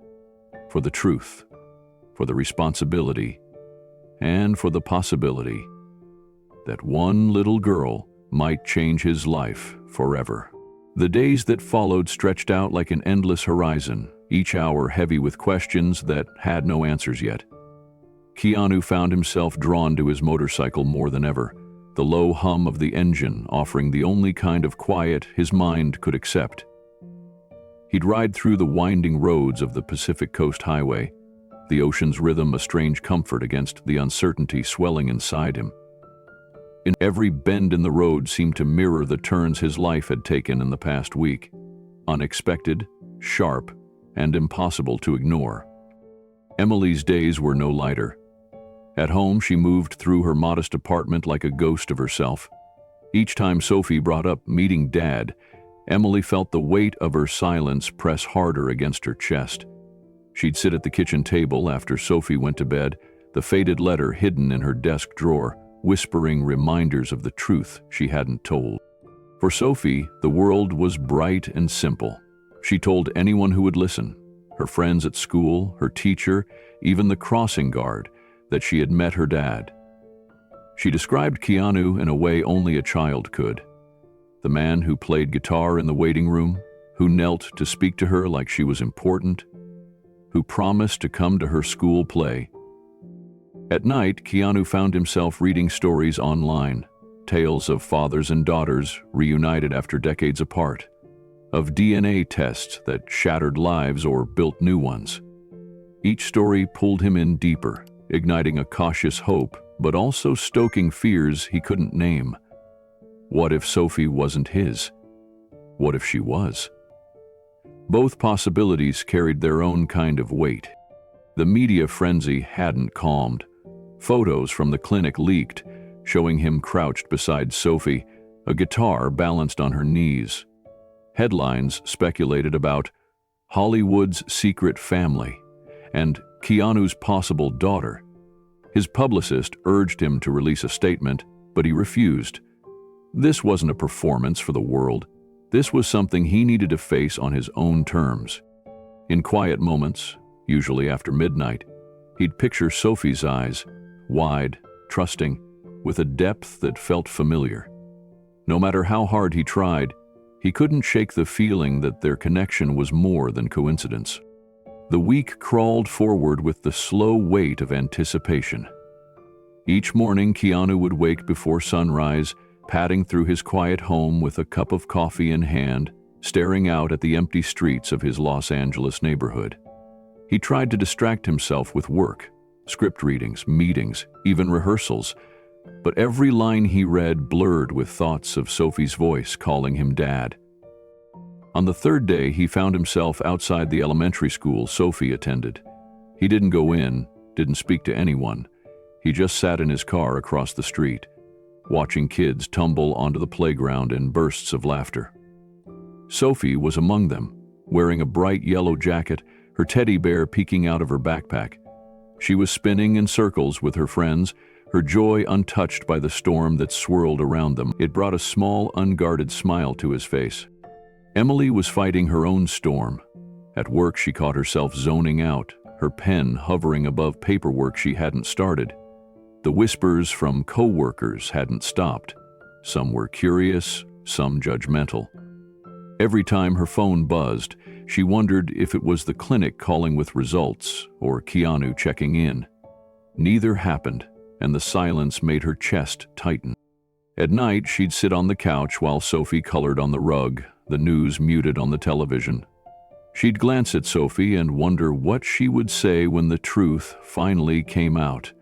for the truth, for the responsibility, and for the possibility that one little girl might change his life forever. The days that followed stretched out like an endless horizon, each hour heavy with questions that had no answers yet. Keanu found himself drawn to his motorcycle more than ever, the low hum of the engine offering the only kind of quiet his mind could accept. He'd ride through the winding roads of the Pacific Coast Highway, the ocean's rhythm a strange comfort against the uncertainty swelling inside him. In every bend in the road seemed to mirror the turns his life had taken in the past week, unexpected, sharp, and impossible to ignore. Emily's days were no lighter. At home, she moved through her modest apartment like a ghost of herself. Each time Sophie brought up meeting Dad, Emily felt the weight of her silence press harder against her chest. She'd sit at the kitchen table after Sophie went to bed, the faded letter hidden in her desk drawer, whispering reminders of the truth she hadn't told. For Sophie, the world was bright and simple. She told anyone who would listen, her friends at school, her teacher, even the crossing guard, that she had met her dad. She described Keanu in a way only a child could. The man who played guitar in the waiting room, who knelt to speak to her like she was important, who promised to come to her school play. At night, Keanu found himself reading stories online, tales of fathers and daughters reunited after decades apart, of DNA tests that shattered lives or built new ones. Each story pulled him in deeper, igniting a cautious hope, but also stoking fears he couldn't name. What if Sophie wasn't his? What if she was? Both possibilities carried their own kind of weight. The media frenzy hadn't calmed. Photos from the clinic leaked, showing him crouched beside Sophie, a guitar balanced on her knees. Headlines speculated about Hollywood's secret family and Keanu's possible daughter. His publicist urged him to release a statement, but he refused. This wasn't a performance for the world. This was something he needed to face on his own terms. In quiet moments, usually after midnight, he'd picture Sophie's eyes, wide, trusting, with a depth that felt familiar. No matter how hard he tried, he couldn't shake the feeling that their connection was more than coincidence. The week crawled forward with the slow weight of anticipation. Each morning, Keanu would wake before sunrise, padding through his quiet home with a cup of coffee in hand, staring out at the empty streets of his Los Angeles neighborhood. He tried to distract himself with work, script readings, meetings, even rehearsals, but every line he read blurred with thoughts of Sophie's voice calling him Dad. On the third day, he found himself outside the elementary school Sophie attended. He didn't go in, didn't speak to anyone. He just sat in his car across the street, watching kids tumble onto the playground in bursts of laughter. Sophie was among them, wearing a bright yellow jacket, her teddy bear peeking out of her backpack. She was spinning in circles with her friends, her joy untouched by the storm that swirled around them. It brought a small, unguarded smile to his face. Emily was fighting her own storm. At work, she caught herself zoning out, her pen hovering above paperwork she hadn't started. The whispers from co-workers hadn't stopped. Some were curious, some judgmental. Every time her phone buzzed, she wondered if it was the clinic calling with results or Keanu checking in. Neither happened, and the silence made her chest tighten. At night, she'd sit on the couch while Sophie colored on the rug, the news muted on the television. She'd glance at Sophie and wonder what she would say when the truth finally came out.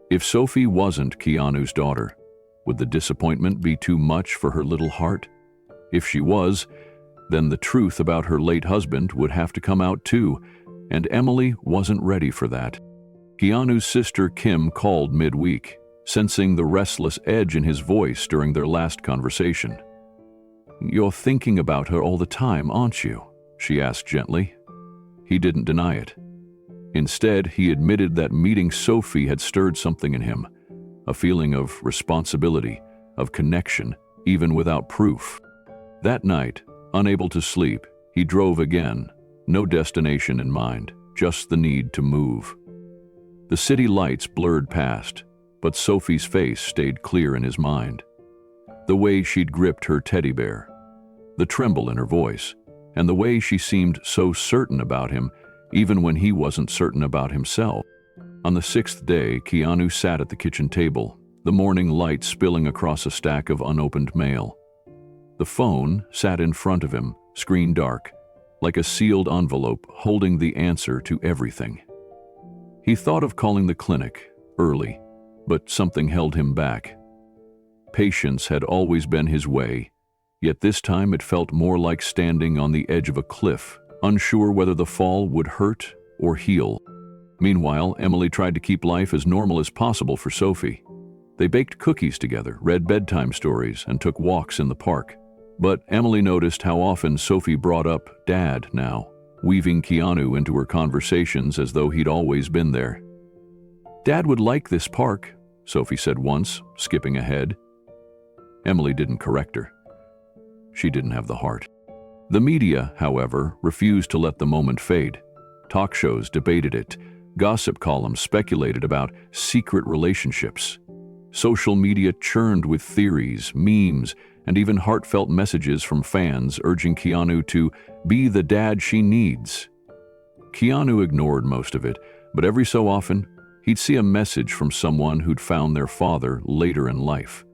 If Sophie wasn't Keanu's daughter, would the disappointment be too much for her little heart? If she was, then the truth about her late husband would have to come out too, and Emily wasn't ready for that. Keanu's sister Kim called midweek, sensing the restless edge in his voice during their last conversation. "You're thinking about her all the time, aren't you?" she asked gently. He didn't deny it. Instead, he admitted that meeting Sophie had stirred something in him, a feeling of responsibility, of connection, even without proof. That night, unable to sleep, he drove again, no destination in mind, just the need to move. The city lights blurred past, but Sophie's face stayed clear in his mind. The way she'd gripped her teddy bear, the tremble in her voice, and the way she seemed so certain about him, even when he wasn't certain about himself. On the sixth day, Keanu sat at the kitchen table, the morning light spilling across a stack of unopened mail. The phone sat in front of him, screen dark, like a sealed envelope holding the answer to everything. He thought of calling the clinic early, but something held him back. Patience had always been his way, yet this time it felt more like standing on the edge of a cliff, unsure whether the fall would hurt or heal. Meanwhile, Emily tried to keep life as normal as possible for Sophie. They baked cookies together, read bedtime stories, and took walks in the park. But Emily noticed how often Sophie brought up Dad now, weaving Keanu into her conversations as though he'd always been there. "Dad would like this park," Sophie said once, skipping ahead. Emily didn't correct her. She didn't have the heart. The media, however, refused to let the moment fade. Talk shows debated it. Gossip columns speculated about secret relationships. Social media churned with theories, memes, and even heartfelt messages from fans urging Keanu to be the dad she needs. Keanu ignored most of it, but every so often, he'd see a message from someone who'd found their father later in life.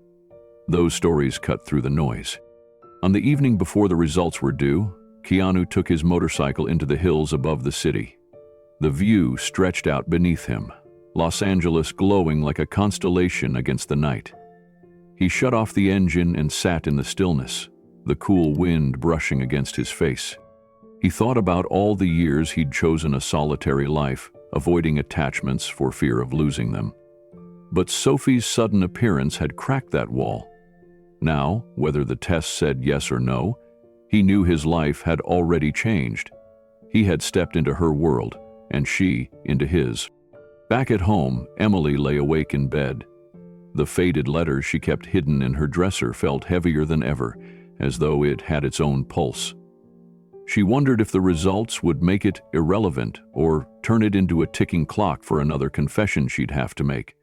Those stories cut through the noise. On the evening before the results were due, Keanu took his motorcycle into the hills above the city. The view stretched out beneath him, Los Angeles glowing like a constellation against the night. He shut off the engine and sat in the stillness, the cool wind brushing against his face. He thought about all the years he'd chosen a solitary life, avoiding attachments for fear of losing them. But Sophie's sudden appearance had cracked that wall. Now, whether the test said yes or no, he knew his life had already changed. He had stepped into her world, and she into his. Back at home, Emily lay awake in bed. The faded letter she kept hidden in her dresser felt heavier than ever, as though it had its own pulse. She wondered if the results would make it irrelevant or turn it into a ticking clock for another confession she'd have to make.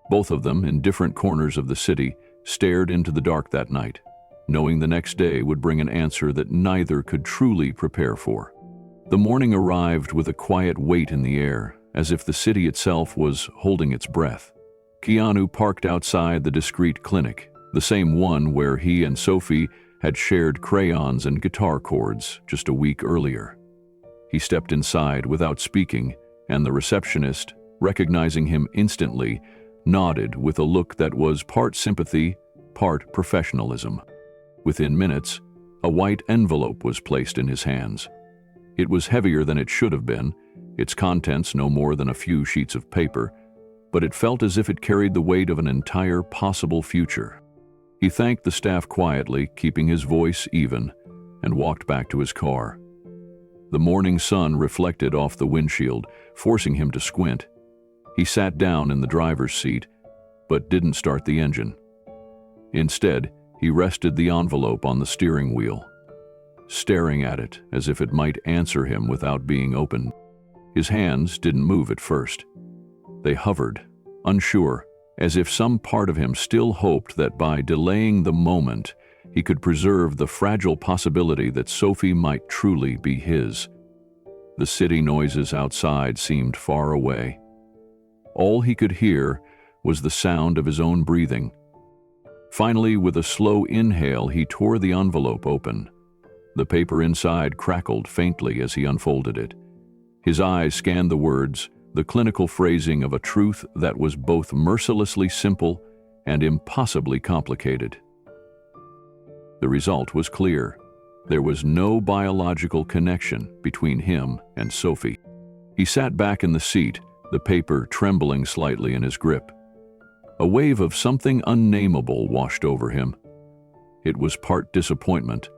Both of them, in different corners of the city, stared into the dark that night, knowing the next day would bring an answer that neither could truly prepare for. The morning arrived with a quiet weight in the air, as if the city itself was holding its breath. Keanu parked outside the discreet clinic, the same one where he and Sophie had shared crayons and guitar chords just a week earlier. He stepped inside without speaking, and the receptionist, recognizing him instantly, nodded with a look that was part sympathy, part professionalism. Within minutes, a white envelope was placed in his hands. It was heavier than it should have been, its contents no more than a few sheets of paper, but it felt as if it carried the weight of an entire possible future. He thanked the staff quietly, keeping his voice even, and walked back to his car. The morning sun reflected off the windshield, forcing him to squint. He sat down in the driver's seat, but didn't start the engine. Instead, he rested the envelope on the steering wheel, staring at it as if it might answer him without being opened. His hands didn't move at first. They hovered, unsure, as if some part of him still hoped that by delaying the moment, he could preserve the fragile possibility that Sophie might truly be his. The city noises outside seemed far away. All he could hear was the sound of his own breathing. Finally, with a slow inhale, he tore the envelope open. The paper inside crackled faintly as he unfolded it. His eyes scanned the words, the clinical phrasing of a truth that was both mercilessly simple and impossibly complicated. The result was clear. There was no biological connection between him and Sophie. He sat back in the seat, the paper trembling slightly in his grip. A wave of something unnameable washed over him. It was part disappointment,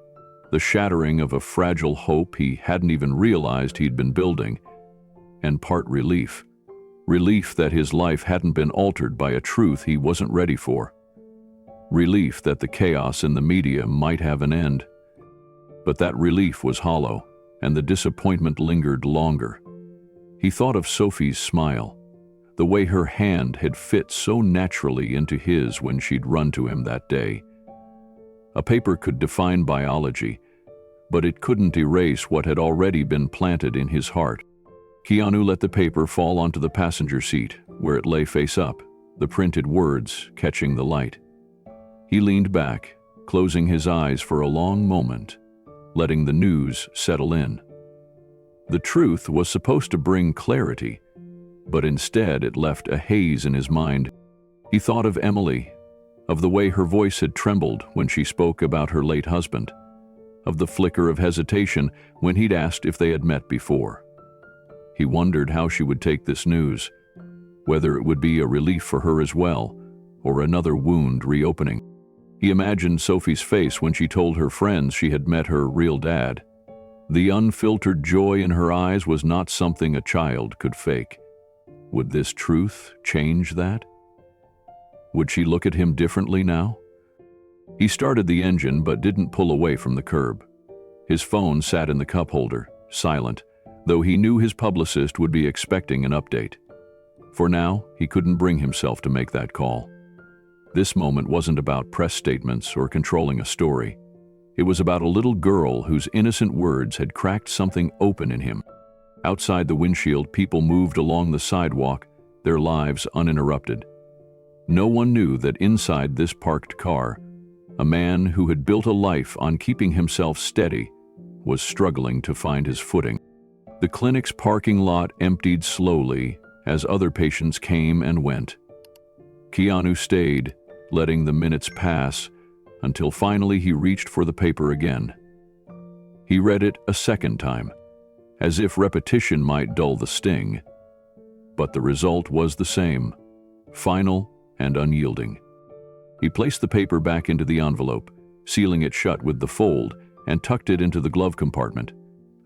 the shattering of a fragile hope he hadn't even realized he'd been building, and part relief. Relief that his life hadn't been altered by a truth he wasn't ready for. Relief that the chaos in the media might have an end. But that relief was hollow, and the disappointment lingered longer. He thought of Sophie's smile, the way her hand had fit so naturally into his when she'd run to him that day. A paper could define biology, but it couldn't erase what had already been planted in his heart. Keanu let the paper fall onto the passenger seat, where it lay face up, the printed words catching the light. He leaned back, closing his eyes for a long moment, letting the news settle in. The truth was supposed to bring clarity, but instead it left a haze in his mind. He thought of Emily, of the way her voice had trembled when she spoke about her late husband, of the flicker of hesitation when he'd asked if they had met before. He wondered how she would take this news, whether it would be a relief for her as well, or another wound reopening. He imagined Sophie's face when she told her friends she had met her real dad. The unfiltered joy in her eyes was not something a child could fake. Would this truth change that? Would she look at him differently now? He started the engine but didn't pull away from the curb. His phone sat in the cup holder, silent, though he knew his publicist would be expecting an update. For now, he couldn't bring himself to make that call. This moment wasn't about press statements or controlling a story. It was about a little girl whose innocent words had cracked something open in him. Outside the windshield, people moved along the sidewalk, their lives uninterrupted. No one knew that inside this parked car, a man who had built a life on keeping himself steady was struggling to find his footing. The clinic's parking lot emptied slowly as other patients came and went. Keanu stayed, letting the minutes pass, until finally he reached for the paper again. He read it a second time, as if repetition might dull the sting. But the result was the same, final and unyielding. He placed the paper back into the envelope, sealing it shut with the fold, and tucked it into the glove compartment.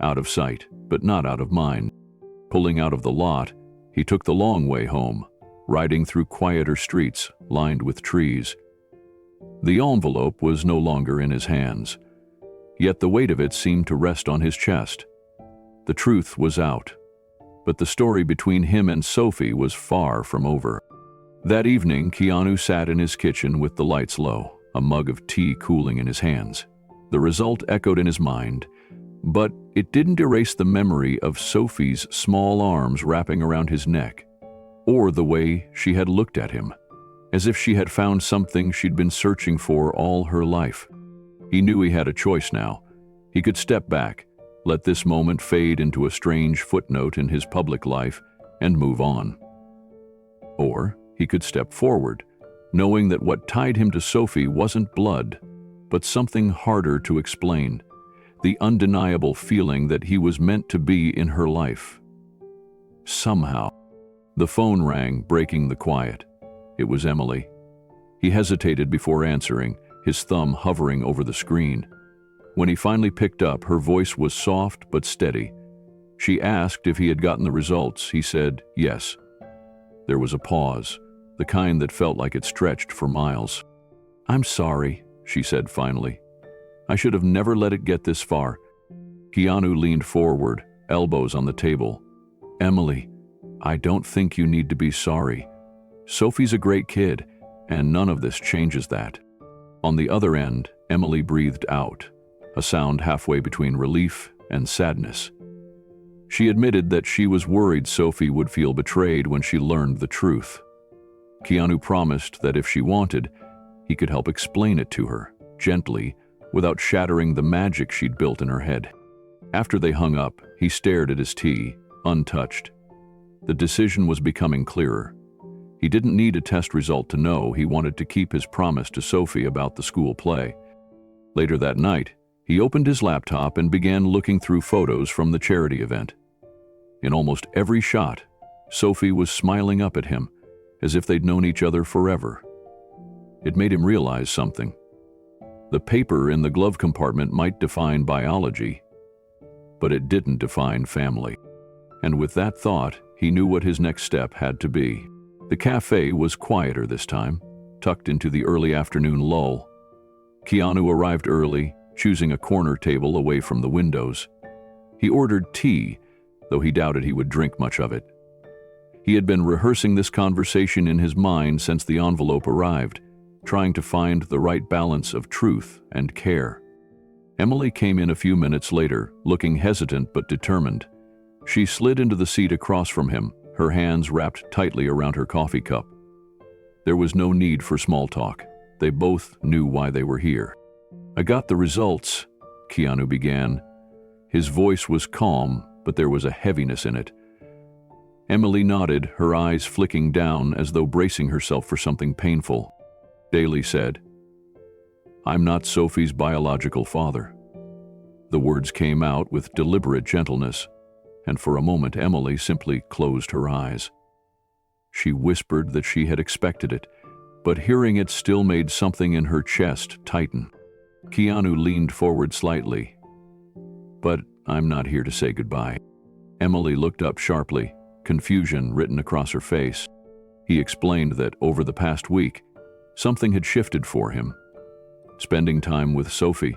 Out of sight, but not out of mind. Pulling out of the lot, he took the long way home, riding through quieter streets lined with trees. The envelope was no longer in his hands, yet the weight of it seemed to rest on his chest. The truth was out, but the story between him and Sophie was far from over. That evening, Keanu sat in his kitchen with the lights low, a mug of tea cooling in his hands. The result echoed in his mind, but it didn't erase the memory of Sophie's small arms wrapping around his neck, or the way she had looked at him, as if she had found something she'd been searching for all her life. He knew he had a choice now. He could step back, let this moment fade into a strange footnote in his public life, and move on. Or he could step forward, knowing that what tied him to Sophie wasn't blood, but something harder to explain, the undeniable feeling that he was meant to be in her life. Somehow. The phone rang, breaking the quiet. It was Emily. He hesitated before answering, his thumb hovering over the screen. When he finally picked up, her voice was soft but steady. She asked if he had gotten the results. He said yes. There was a pause, the kind that felt like it stretched for miles. "I'm sorry," she said finally. "I should have never let it get this far." Keanu leaned forward, elbows on the table. "Emily, I don't think you need to be sorry. Sophie's a great kid, and none of this changes that." On the other end, Emily breathed out, a sound halfway between relief and sadness. She admitted that she was worried Sophie would feel betrayed when she learned the truth. Keanu promised that if she wanted, he could help explain it to her, gently, without shattering the magic she'd built in her head. After they hung up, he stared at his tea, untouched. The decision was becoming clearer. He didn't need a test result to know he wanted to keep his promise to Sophie about the school play. Later that night, he opened his laptop and began looking through photos from the charity event. In almost every shot, Sophie was smiling up at him, as if they'd known each other forever. It made him realize something. The paper in the glove compartment might define biology, but it didn't define family. And with that thought, he knew what his next step had to be. The cafe was quieter this time, tucked into the early afternoon lull. Keanu arrived early, choosing a corner table away from the windows. He ordered tea, though he doubted he would drink much of it. He had been rehearsing this conversation in his mind since the envelope arrived, trying to find the right balance of truth and care. Emily came in a few minutes later, looking hesitant but determined. She slid into the seat across from him, her hands wrapped tightly around her coffee cup. There was no need for small talk. They both knew why they were here. "I got the results," Keanu began. His voice was calm, but there was a heaviness in it. Emily nodded, her eyes flicking down as though bracing herself for something painful. Daly said, "I'm not Sophie's biological father." The words came out with deliberate gentleness, and for a moment Emily simply closed her eyes. She whispered that she had expected it, but hearing it still made something in her chest tighten. Keanu leaned forward slightly. "But I'm not here to say goodbye." Emily looked up sharply, confusion written across her face. He explained that over the past week, Something had shifted for him. Spending time with Sophie,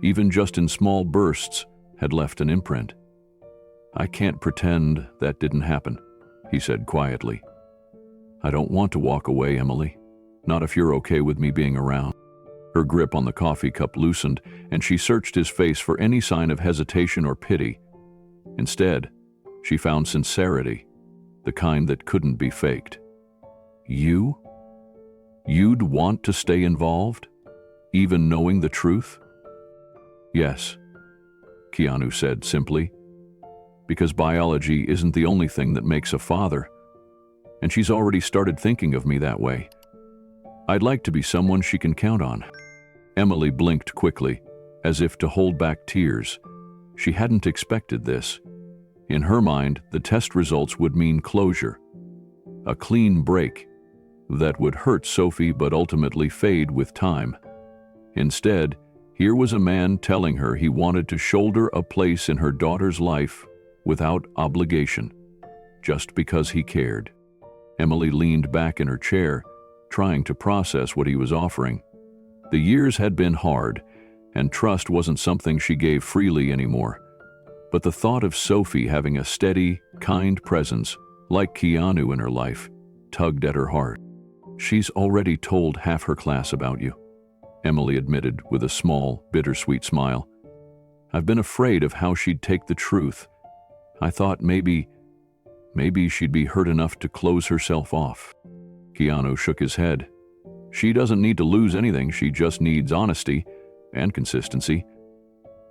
even just in small bursts, had left an imprint. "I can't pretend that didn't happen," he said quietly. "I don't want to walk away, Emily. Not if you're okay with me being around." Her grip on the coffee cup loosened, and she searched his face for any sign of hesitation or pity. Instead, she found sincerity, the kind that couldn't be faked. "You? You'd want to stay involved, even knowing the truth?" "Yes," Keanu said simply, "because biology isn't the only thing that makes a father, and she's already started thinking of me that way. I'd like to be someone she can count on." Emily blinked quickly, as if to hold back tears. She hadn't expected this. In her mind, the test results would mean closure, a clean break that would hurt Sophie but ultimately fade with time. Instead, here was a man telling her he wanted to shoulder a place in her daughter's life without obligation, just because he cared. Emily leaned back in her chair, trying to process what he was offering. The years had been hard, and trust wasn't something she gave freely anymore. But the thought of Sophie having a steady, kind presence, like Keanu in her life, tugged at her heart. "She's already told half her class about you," Emily admitted with a small, bittersweet smile. "I've been afraid of how she'd take the truth. I thought maybe she'd be hurt enough to close herself off." Keanu shook his head. "She doesn't need to lose anything, she just needs honesty and consistency.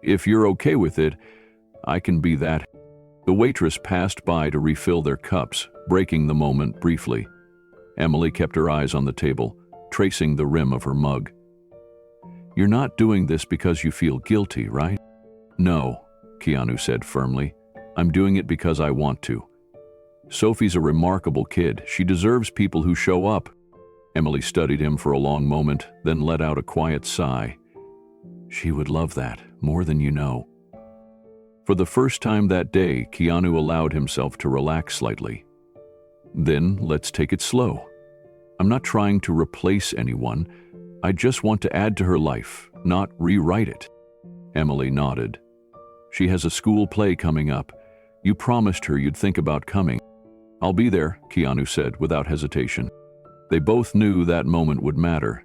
If you're okay with it, I can be that." The waitress passed by to refill their cups, breaking the moment briefly. Emily kept her eyes on the table, tracing the rim of her mug. "You're not doing this because you feel guilty, right?" "No," Keanu said firmly. "I'm doing it because I want to. Sophie's a remarkable kid. She deserves people who show up." Emily studied him for a long moment, then let out a quiet sigh. "She would love that, more than you know." For the first time that day, Keanu allowed himself to relax slightly. "Then let's take it slow. I'm not trying to replace anyone. I just want to add to her life, not rewrite it." Emily nodded. "She has a school play coming up. You promised her you'd think about coming." "I'll be there," Keanu said without hesitation. They both knew that moment would matter,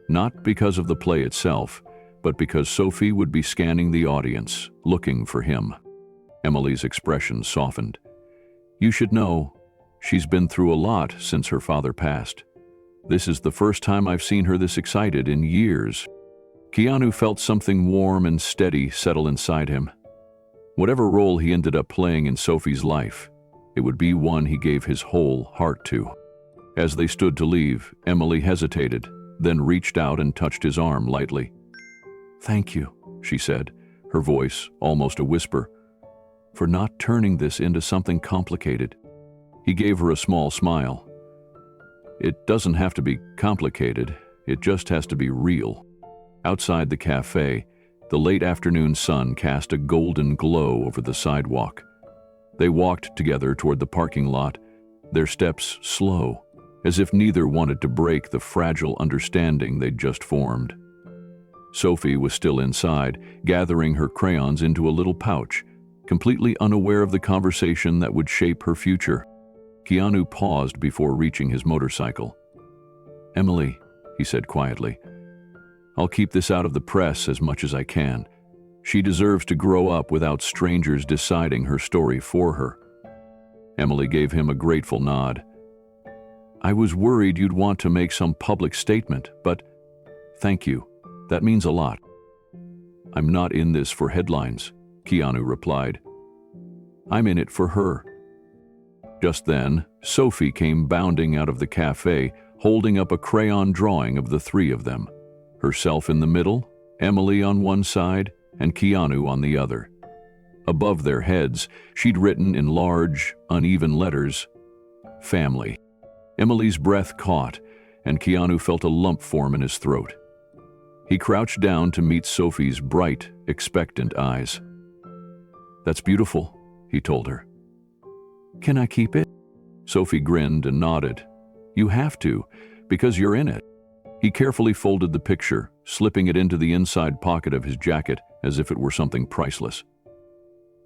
not because of the play itself, but because Sophie would be scanning the audience, looking for him. Emily's expression softened. "You should know, she's been through a lot since her father passed. This is the first time I've seen her this excited in years." Keanu felt something warm and steady settle inside him. Whatever role he ended up playing in Sophie's life, it would be one he gave his whole heart to. As they stood to leave, Emily hesitated, then reached out and touched his arm lightly. "Thank you," she said, her voice almost a whisper, "for not turning this into something complicated." He gave her a small smile. "It doesn't have to be complicated, it just has to be real." Outside the cafe, the late afternoon sun cast a golden glow over the sidewalk. They walked together toward the parking lot, their steps slow, as if neither wanted to break the fragile understanding they'd just formed. Sophie was still inside, gathering her crayons into a little pouch, completely unaware of the conversation that would shape her future. Keanu paused before reaching his motorcycle. "Emily," he said quietly, "I'll keep this out of the press as much as I can. She deserves to grow up without strangers deciding her story for her." Emily gave him a grateful nod. "I was worried you'd want to make some public statement, but thank you. That means a lot." "I'm not in this for headlines," Keanu replied. "I'm in it for her." Just then, Sophie came bounding out of the cafe, holding up a crayon drawing of the three of them, herself in the middle, Emily on one side, and Keanu on the other. Above their heads, she'd written in large, uneven letters, "Family." Emily's breath caught, and Keanu felt a lump form in his throat. He crouched down to meet Sophie's bright, expectant eyes. "That's beautiful," he told her. "Can I keep it?" Sophie grinned and nodded. "You have to, because you're in it." He carefully folded the picture, slipping it into the inside pocket of his jacket as if it were something priceless.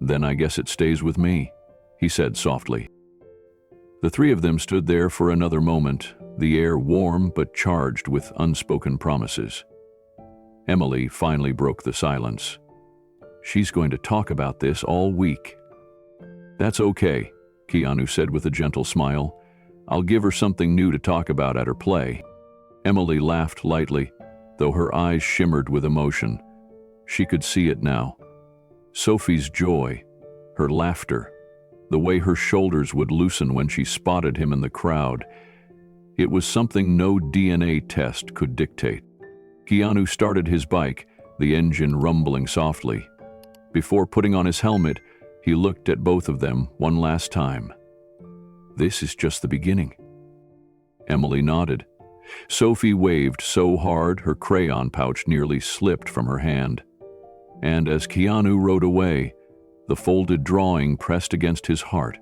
"Then I guess it stays with me," he said softly. The three of them stood there for another moment, the air warm but charged with unspoken promises. Emily finally broke the silence. "She's going to talk about this all week." "That's okay," Keanu said with a gentle smile. "I'll give her something new to talk about at her play." Emily laughed lightly, though her eyes shimmered with emotion. She could see it now. Sophie's joy, her laughter, the way her shoulders would loosen when she spotted him in the crowd. It was something no DNA test could dictate. Keanu started his bike, the engine rumbling softly. Before putting on his helmet, he looked at both of them one last time. "This is just the beginning." Emily nodded. Sophie waved so hard her crayon pouch nearly slipped from her hand. And as Keanu rode away, the folded drawing pressed against his heart.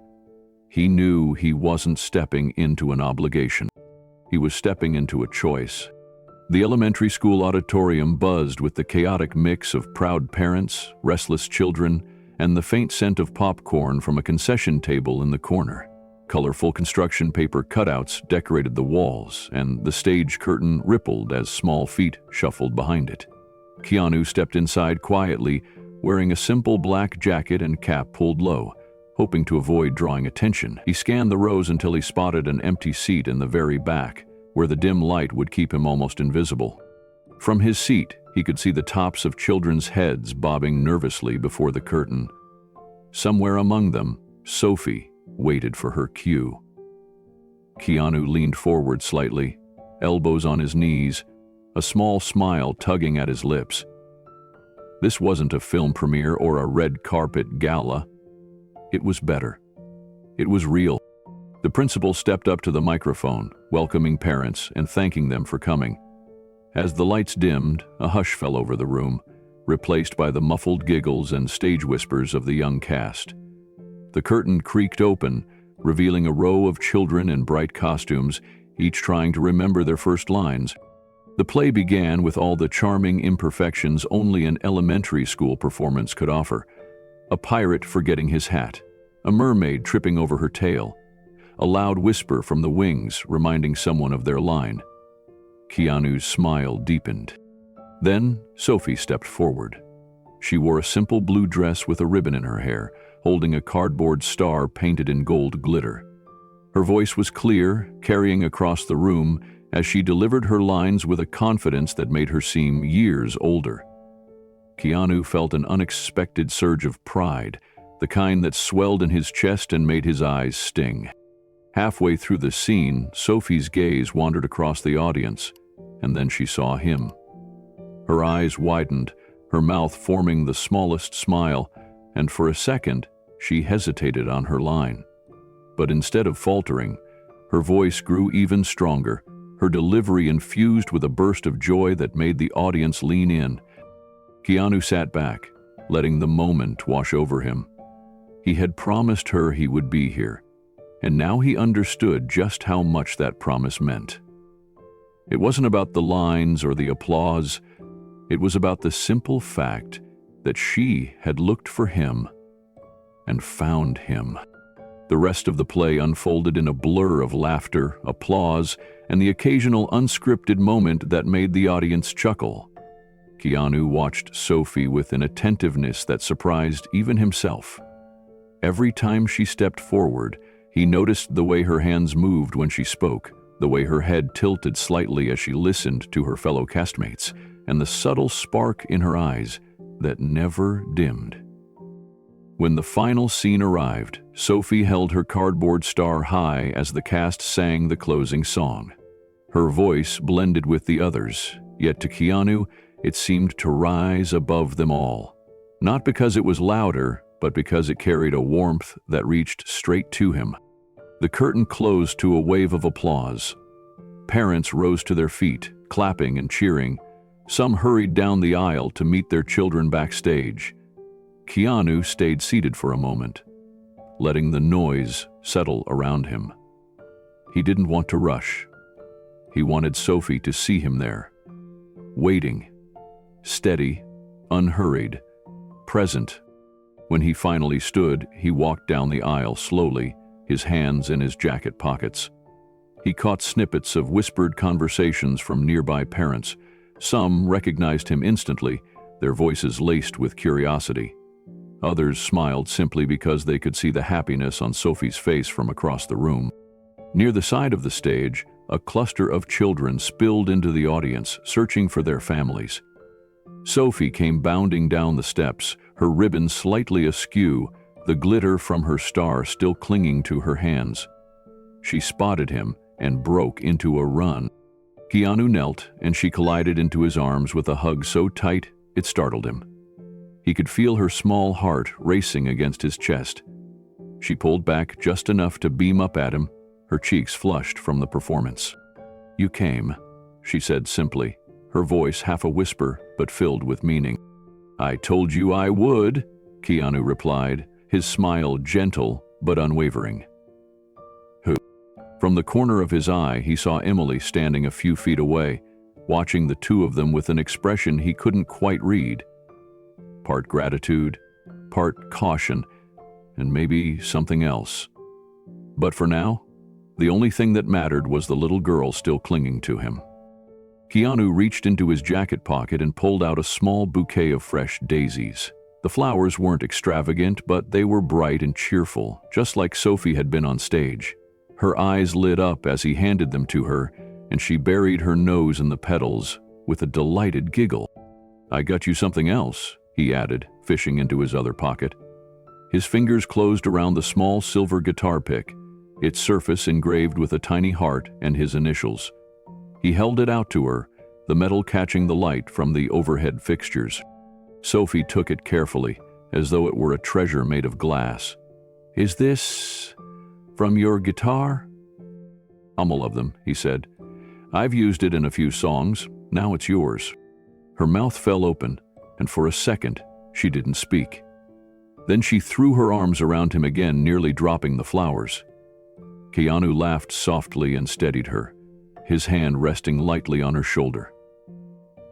He knew he wasn't stepping into an obligation. He was stepping into a choice. The elementary school auditorium buzzed with the chaotic mix of proud parents, restless children, and the faint scent of popcorn from a concession table in the corner. Colorful construction paper cutouts decorated the walls, and the stage curtain rippled as small feet shuffled behind it. Keanu stepped inside quietly, wearing a simple black jacket and cap pulled low, hoping to avoid drawing attention. He scanned the rows until he spotted an empty seat in the very back, where the dim light would keep him almost invisible. From his seat, he could see the tops of children's heads bobbing nervously before the curtain. Somewhere among them, Sophie waited for her cue. Keanu leaned forward slightly, elbows on his knees, a small smile tugging at his lips. This wasn't a film premiere or a red carpet gala. It was better. It was real. The principal stepped up to the microphone, welcoming parents and thanking them for coming. As the lights dimmed, a hush fell over the room, replaced by the muffled giggles and stage whispers of the young cast. The curtain creaked open, revealing a row of children in bright costumes, each trying to remember their first lines. The play began with all the charming imperfections only an elementary school performance could offer. A pirate forgetting his hat, a mermaid tripping over her tail, a loud whisper from the wings reminding someone of their line. Keanu's smile deepened. Then Sophie stepped forward. She wore a simple blue dress with a ribbon in her hair, holding a cardboard star painted in gold glitter. Her voice was clear, carrying across the room as she delivered her lines with a confidence that made her seem years older. Keanu felt an unexpected surge of pride, the kind that swelled in his chest and made his eyes sting. Halfway through the scene, Sophie's gaze wandered across the audience, and then she saw him. Her eyes widened, her mouth forming the smallest smile, and for a second, she hesitated on her line. But instead of faltering, her voice grew even stronger, her delivery infused with a burst of joy that made the audience lean in. Keanu sat back, letting the moment wash over him. He had promised her he would be here, and now he understood just how much that promise meant. It wasn't about the lines or the applause. It was about the simple fact that she had looked for him and found him. The rest of the play unfolded in a blur of laughter, applause, and the occasional unscripted moment that made the audience chuckle. Keanu watched Sophie with an attentiveness that surprised even himself. Every time she stepped forward, he noticed the way her hands moved when she spoke, the way her head tilted slightly as she listened to her fellow castmates, and the subtle spark in her eyes that never dimmed. When the final scene arrived, Sophie held her cardboard star high as the cast sang the closing song. Her voice blended with the others, yet to Keanu, it seemed to rise above them all. Not because it was louder, but because it carried a warmth that reached straight to him. The curtain closed to a wave of applause. Parents rose to their feet, clapping and cheering. Some hurried down the aisle to meet their children backstage. Keanu stayed seated for a moment, letting the noise settle around him. He didn't want to rush. He wanted Sophie to see him there, waiting, steady, unhurried, present. When he finally stood, he walked down the aisle slowly, his hands in his jacket pockets. He caught snippets of whispered conversations from nearby parents. Some recognized him instantly, their voices laced with curiosity. Others smiled simply because they could see the happiness on Sophie's face from across the room. Near the side of the stage, a cluster of children spilled into the audience, searching for their families. Sophie came bounding down the steps, her ribbon slightly askew, the glitter from her star still clinging to her hands. She spotted him and broke into a run. Keanu knelt, and she collided into his arms with a hug so tight it startled him. He could feel her small heart racing against his chest. She pulled back just enough to beam up at him, her cheeks flushed from the performance. "You came," she said simply, her voice half a whisper but filled with meaning. "I told you I would," Keanu replied, his smile gentle but unwavering. "Who?" From the corner of his eye, he saw Emily standing a few feet away, watching the two of them with an expression he couldn't quite read. Part gratitude, part caution, and maybe something else. But for now, the only thing that mattered was the little girl still clinging to him. Keanu reached into his jacket pocket and pulled out a small bouquet of fresh daisies. The flowers weren't extravagant, but they were bright and cheerful, just like Sophie had been on stage. Her eyes lit up as he handed them to her, and she buried her nose in the petals with a delighted giggle. "I got you something else," he added, fishing into his other pocket. His fingers closed around the small silver guitar pick, its surface engraved with a tiny heart and his initials. He held it out to her, the metal catching the light from the overhead fixtures. Sophie took it carefully, as though it were a treasure made of glass. "Is this from your guitar?" "All of them," he said. "I've used it in a few songs. Now it's yours." Her mouth fell open, and for a second, she didn't speak. Then she threw her arms around him again, nearly dropping the flowers. Keanu laughed softly and steadied her, his hand resting lightly on her shoulder.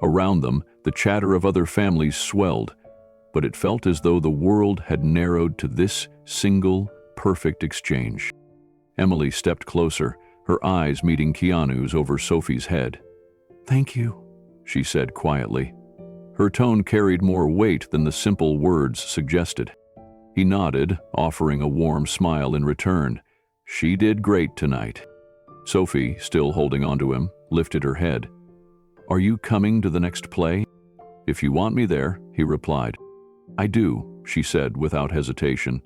Around them, the chatter of other families swelled, but it felt as though the world had narrowed to this single, perfect exchange. Emily stepped closer, her eyes meeting Keanu's over Sophie's head. "Thank you," she said quietly. Her tone carried more weight than the simple words suggested. He nodded, offering a warm smile in return. She did great tonight. Sophie, still holding onto him, lifted her head. "Are you coming to the next play?" "If you want me there," he replied. "I do," she said without hesitation.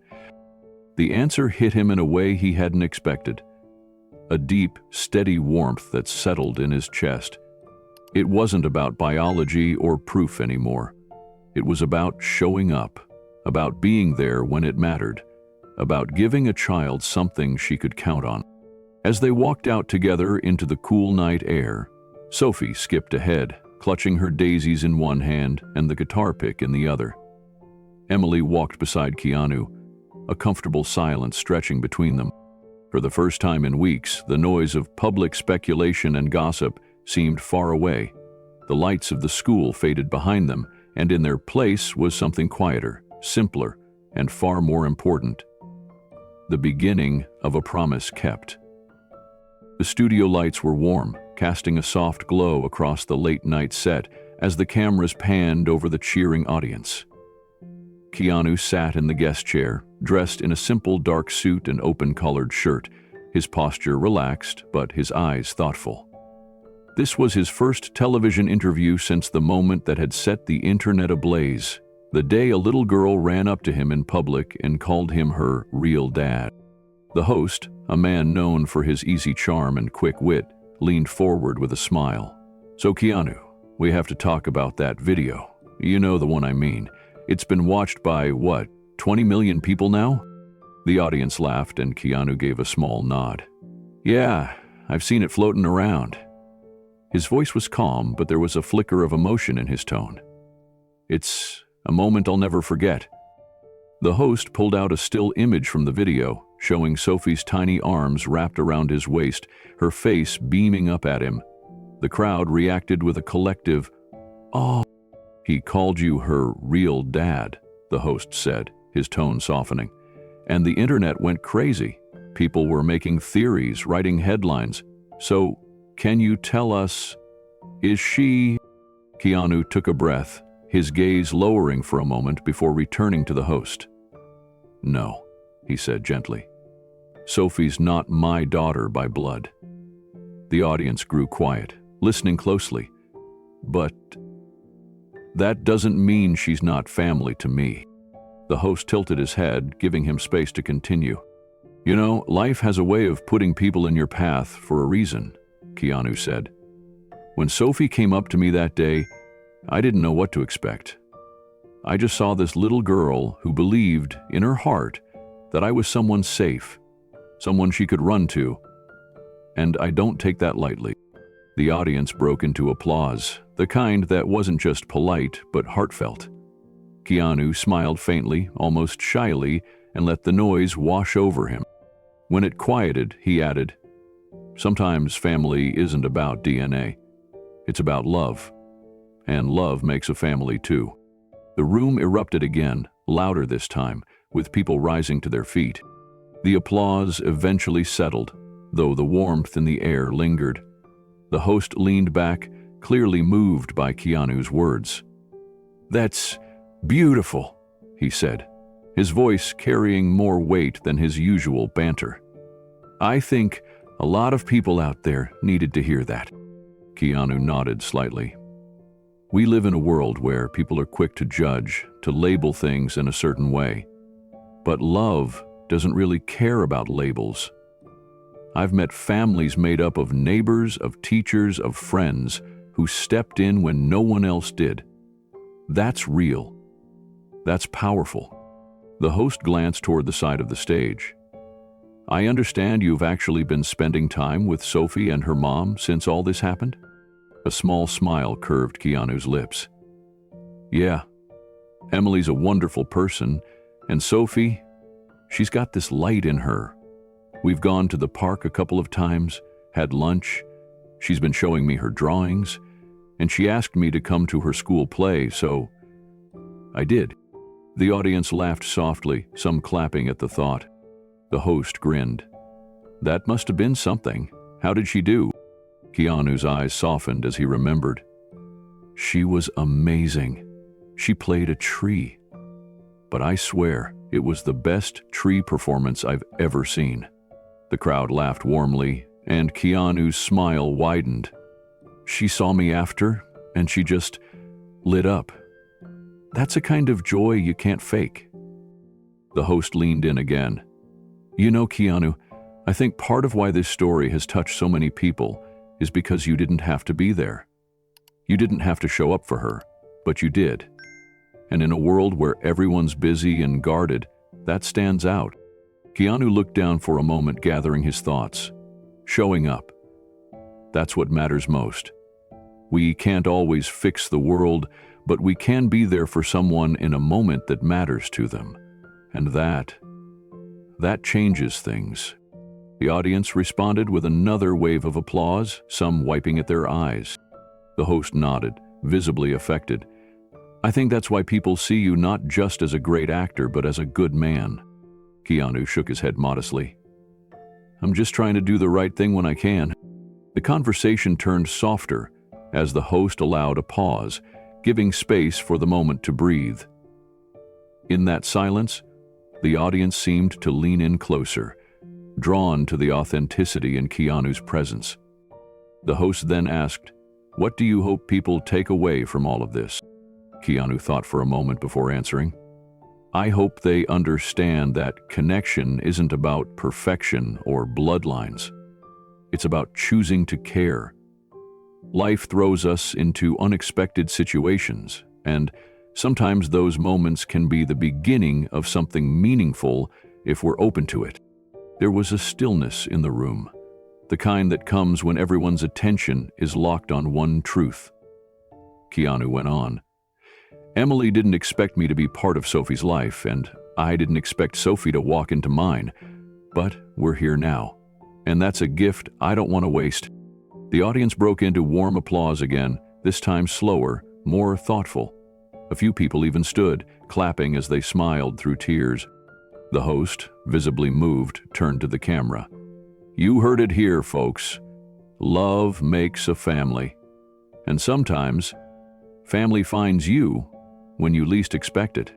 The answer hit him in a way he hadn't expected. A deep, steady warmth that settled in his chest. It wasn't about biology or proof anymore. It was about showing up, about being there when it mattered, about giving a child something she could count on. As they walked out together into the cool night air, Sophie skipped ahead, clutching her daisies in one hand and the guitar pick in the other. Emily walked beside Keanu, a comfortable silence stretching between them. For the first time in weeks, the noise of public speculation and gossip seemed far away. The lights of the school faded behind them, and in their place was something quieter, simpler, and far more important. The beginning of a promise kept. The studio lights were warm, casting a soft glow across the late-night set as the cameras panned over the cheering audience. Keanu sat in the guest chair, dressed in a simple dark suit and open-colored shirt, his posture relaxed but his eyes thoughtful. This was his first television interview since the moment that had set the internet ablaze, the day a little girl ran up to him in public and called him her real dad. The host, a man known for his easy charm and quick wit, leaned forward with a smile. "So Keanu, we have to talk about that video. You know the one I mean. It's been watched by, 20 million people now?" The audience laughed and Keanu gave a small nod. "Yeah, I've seen it floating around." His voice was calm, but there was a flicker of emotion in his tone. "It's a moment I'll never forget." The host pulled out a still image from the video, showing Sophie's tiny arms wrapped around his waist, her face beaming up at him. The crowd reacted with a collective, "Oh." "He called you her real dad," the host said, his tone softening. And the internet went crazy. People were making theories, writing headlines. "So, can you tell us, is she—" Keanu took a breath, his gaze lowering for a moment before returning to the host. "No," he said gently. "Sophie's not my daughter by blood." The audience grew quiet, listening closely. "But that doesn't mean she's not family to me." The host tilted his head, giving him space to continue. "You know, life has a way of putting people in your path for a reason," Keanu said. "When Sophie came up to me that day, I didn't know what to expect. I just saw this little girl who believed, in her heart, that I was someone safe, someone she could run to. And I don't take that lightly." The audience broke into applause, the kind that wasn't just polite, but heartfelt. Keanu smiled faintly, almost shyly, and let the noise wash over him. When it quieted, he added, "Sometimes family isn't about DNA. It's about love. And love makes a family too." The room erupted again, louder this time, with people rising to their feet. The applause eventually settled, though the warmth in the air lingered. The host leaned back, clearly moved by Keanu's words. "That's beautiful," he said, his voice carrying more weight than his usual banter. "I think a lot of people out there needed to hear that." Keanu nodded slightly. "We live in a world where people are quick to judge, to label things in a certain way. But love doesn't really care about labels. I've met families made up of neighbors, of teachers, of friends who stepped in when no one else did. That's real. That's powerful." The host glanced toward the side of the stage. "I understand you've actually been spending time with Sophie and her mom since all this happened?" A small smile curved Keanu's lips. "Yeah. Emily's a wonderful person, and Sophie, she's got this light in her. We've gone to the park a couple of times, had lunch. She's been showing me her drawings, and she asked me to come to her school play, so I did." The audience laughed softly, some clapping at the thought. The host grinned. "That must have been something. How did she do?" Keanu's eyes softened as he remembered. "She was amazing. She played a tree. But I swear, it was the best tree performance I've ever seen." The crowd laughed warmly, and Keanu's smile widened. "She saw me after, and she just lit up. That's a kind of joy you can't fake." The host leaned in again. "You know, Keanu, I think part of why this story has touched so many people is because you didn't have to be there. You didn't have to show up for her, but you did. And in a world where everyone's busy and guarded, that stands out." Keanu looked down for a moment, gathering his thoughts. Showing up. That's what matters most. We can't always fix the world, but we can be there for someone in a moment that matters to them. And that changes things. The audience responded with another wave of applause, some wiping at their eyes. The host nodded, visibly affected. "I think that's why people see you not just as a great actor, but as a good man." Keanu shook his head modestly. "I'm just trying to do the right thing when I can." The conversation turned softer as the host allowed a pause, giving space for the moment to breathe. In that silence, the audience seemed to lean in closer, drawn to the authenticity in Keanu's presence. The host then asked, "What do you hope people take away from all of this?" Keanu thought for a moment before answering. "I hope they understand that connection isn't about perfection or bloodlines. It's about choosing to care. Life throws us into unexpected situations, and sometimes those moments can be the beginning of something meaningful if we're open to it." There was a stillness in the room, the kind that comes when everyone's attention is locked on one truth. Keanu went on. "Emily didn't expect me to be part of Sophie's life, and I didn't expect Sophie to walk into mine. But we're here now, and that's a gift I don't want to waste." The audience broke into warm applause again, this time slower, more thoughtful. A few people even stood, clapping as they smiled through tears. The host, visibly moved, turned to the camera. "You heard it here, folks. Love makes a family. And sometimes, family finds you when you least expect it."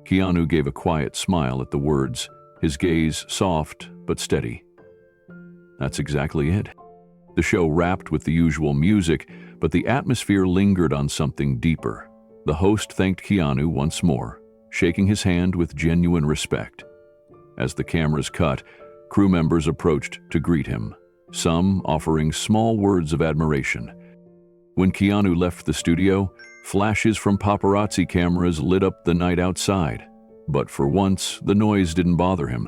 Keanu gave a quiet smile at the words, his gaze soft but steady. That's exactly it. The show wrapped with the usual music, but the atmosphere lingered on something deeper. The host thanked Keanu once more, shaking his hand with genuine respect. As the cameras cut, crew members approached to greet him, some offering small words of admiration. When Keanu left the studio, flashes from paparazzi cameras lit up the night outside. But for once, the noise didn't bother him.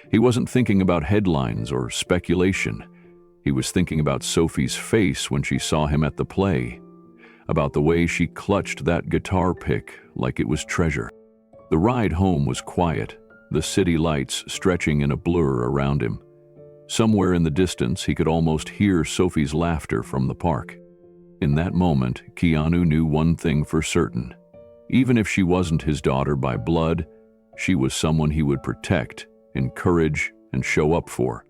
He wasn't thinking about headlines or speculation. He was thinking about Sophie's face when she saw him at the play, about the way she clutched that guitar pick like it was treasure. The ride home was quiet, the city lights stretching in a blur around him. Somewhere in the distance, he could almost hear Sophie's laughter from the park. In that moment, Keanu knew one thing for certain. Even if she wasn't his daughter by blood, she was someone he would protect, encourage, and show up for.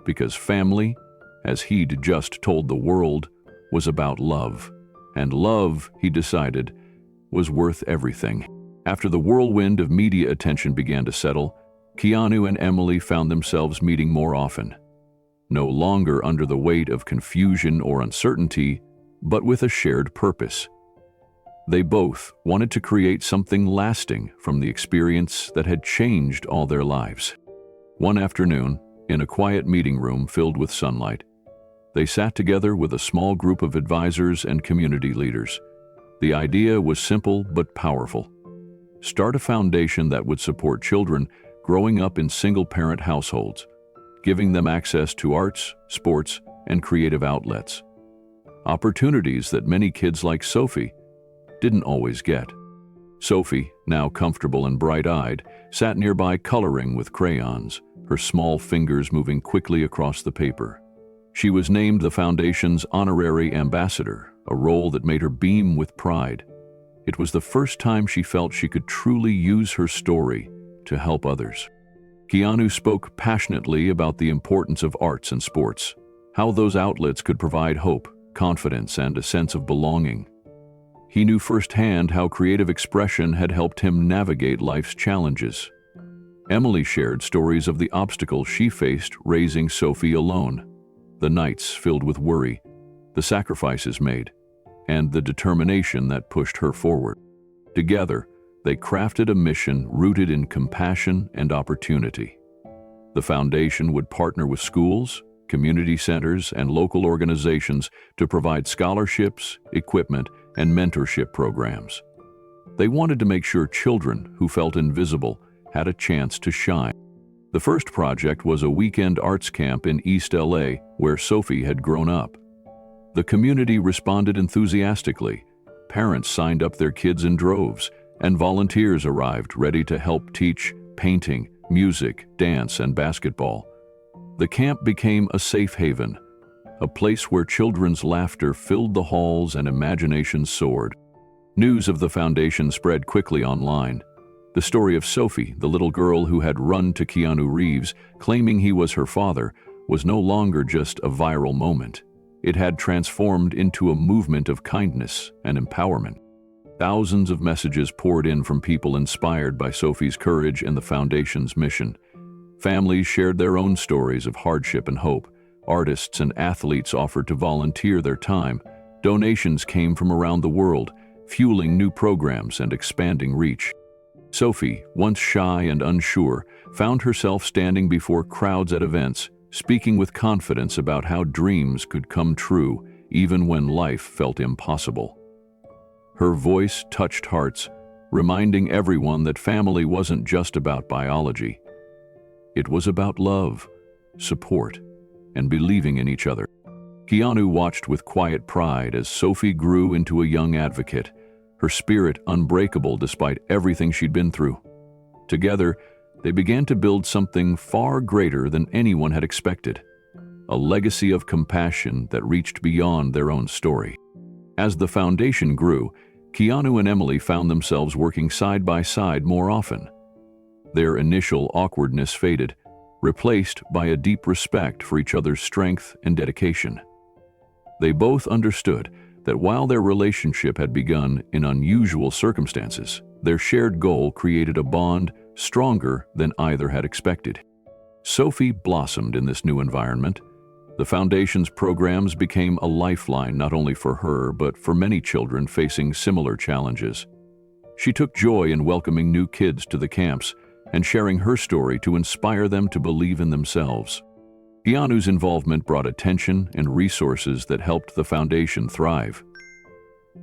Because family, as he'd just told the world, was about love. And love, he decided, was worth everything. After the whirlwind of media attention began to settle, Keanu and Emily found themselves meeting more often. No longer under the weight of confusion or uncertainty, but with a shared purpose. They both wanted to create something lasting from the experience that had changed all their lives. One afternoon, in a quiet meeting room filled with sunlight, they sat together with a small group of advisors and community leaders. The idea was simple but powerful. Start a foundation that would support children growing up in single-parent households, giving them access to arts, sports, and creative outlets. Opportunities that many kids like Sophie didn't always get. Sophie, now comfortable and bright-eyed, sat nearby coloring with crayons, her small fingers moving quickly across the paper. She was named the Foundation's honorary ambassador, a role that made her beam with pride. It was the first time she felt she could truly use her story to help others. Keanu spoke passionately about the importance of arts and sports, how those outlets could provide hope, confidence, and a sense of belonging. He knew firsthand how creative expression had helped him navigate life's challenges. Emily shared stories of the obstacles she faced raising Sophie alone, the nights filled with worry, the sacrifices made, and the determination that pushed her forward. Together, they crafted a mission rooted in compassion and opportunity. The foundation would partner with schools, community centers, and local organizations to provide scholarships, equipment, and mentorship programs. They wanted to make sure children who felt invisible had a chance to shine. The first project was a weekend arts camp in East LA, where Sophie had grown up. The community responded enthusiastically. Parents signed up their kids in droves, and volunteers arrived ready to help teach painting, music, dance, and basketball. The camp became a safe haven, a place where children's laughter filled the halls and imagination soared. News of the foundation spread quickly online. The story of Sophie, the little girl who had run to Keanu Reeves, claiming he was her father, was no longer just a viral moment. It had transformed into a movement of kindness and empowerment. Thousands of messages poured in from people inspired by Sophie's courage and the foundation's mission. Families shared their own stories of hardship and hope. Artists and athletes offered to volunteer their time. Donations came from around the world, fueling new programs and expanding reach. Sophie, once shy and unsure, found herself standing before crowds at events, speaking with confidence about how dreams could come true even when life felt impossible. Her voice touched hearts, reminding everyone that family wasn't just about biology. It was about love, support, and believing in each other. Keanu watched with quiet pride as Sophie grew into a young advocate, her spirit unbreakable despite everything she'd been through. Together, they began to build something far greater than anyone had expected, a legacy of compassion that reached beyond their own story. As the foundation grew, Keanu and Emily found themselves working side by side more often. Their initial awkwardness faded, replaced by a deep respect for each other's strength and dedication. They both understood that while their relationship had begun in unusual circumstances, their shared goal created a bond stronger than either had expected. Sophie blossomed in this new environment. The Foundation's programs became a lifeline not only for her, but for many children facing similar challenges. She took joy in welcoming new kids to the camps and sharing her story to inspire them to believe in themselves. Keanu's involvement brought attention and resources that helped the Foundation thrive.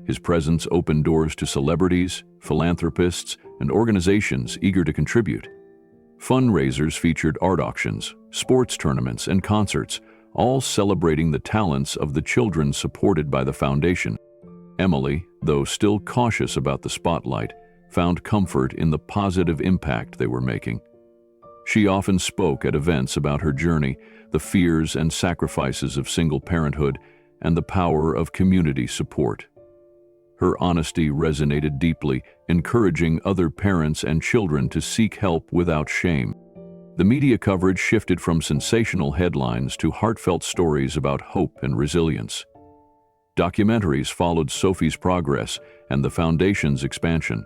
His presence opened doors to celebrities, philanthropists, and organizations eager to contribute. Fundraisers featured art auctions, sports tournaments, and concerts, all celebrating the talents of the children supported by the Foundation. Emily, though still cautious about the spotlight, found comfort in the positive impact they were making. She often spoke at events about her journey, the fears and sacrifices of single parenthood, and the power of community support. Her honesty resonated deeply, encouraging other parents and children to seek help without shame. The media coverage shifted from sensational headlines to heartfelt stories about hope and resilience. Documentaries followed Sophie's progress and the Foundation's expansion,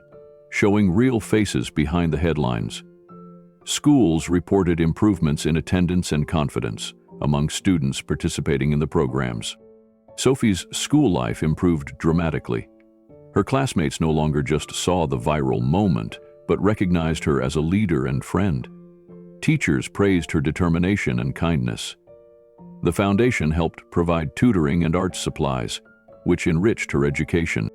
showing real faces behind the headlines. Schools reported improvements in attendance and confidence among students participating in the programs. Sophie's school life improved dramatically. Her classmates no longer just saw the viral moment, but recognized her as a leader and friend. Teachers praised her determination and kindness. The Foundation helped provide tutoring and art supplies, which enriched her education.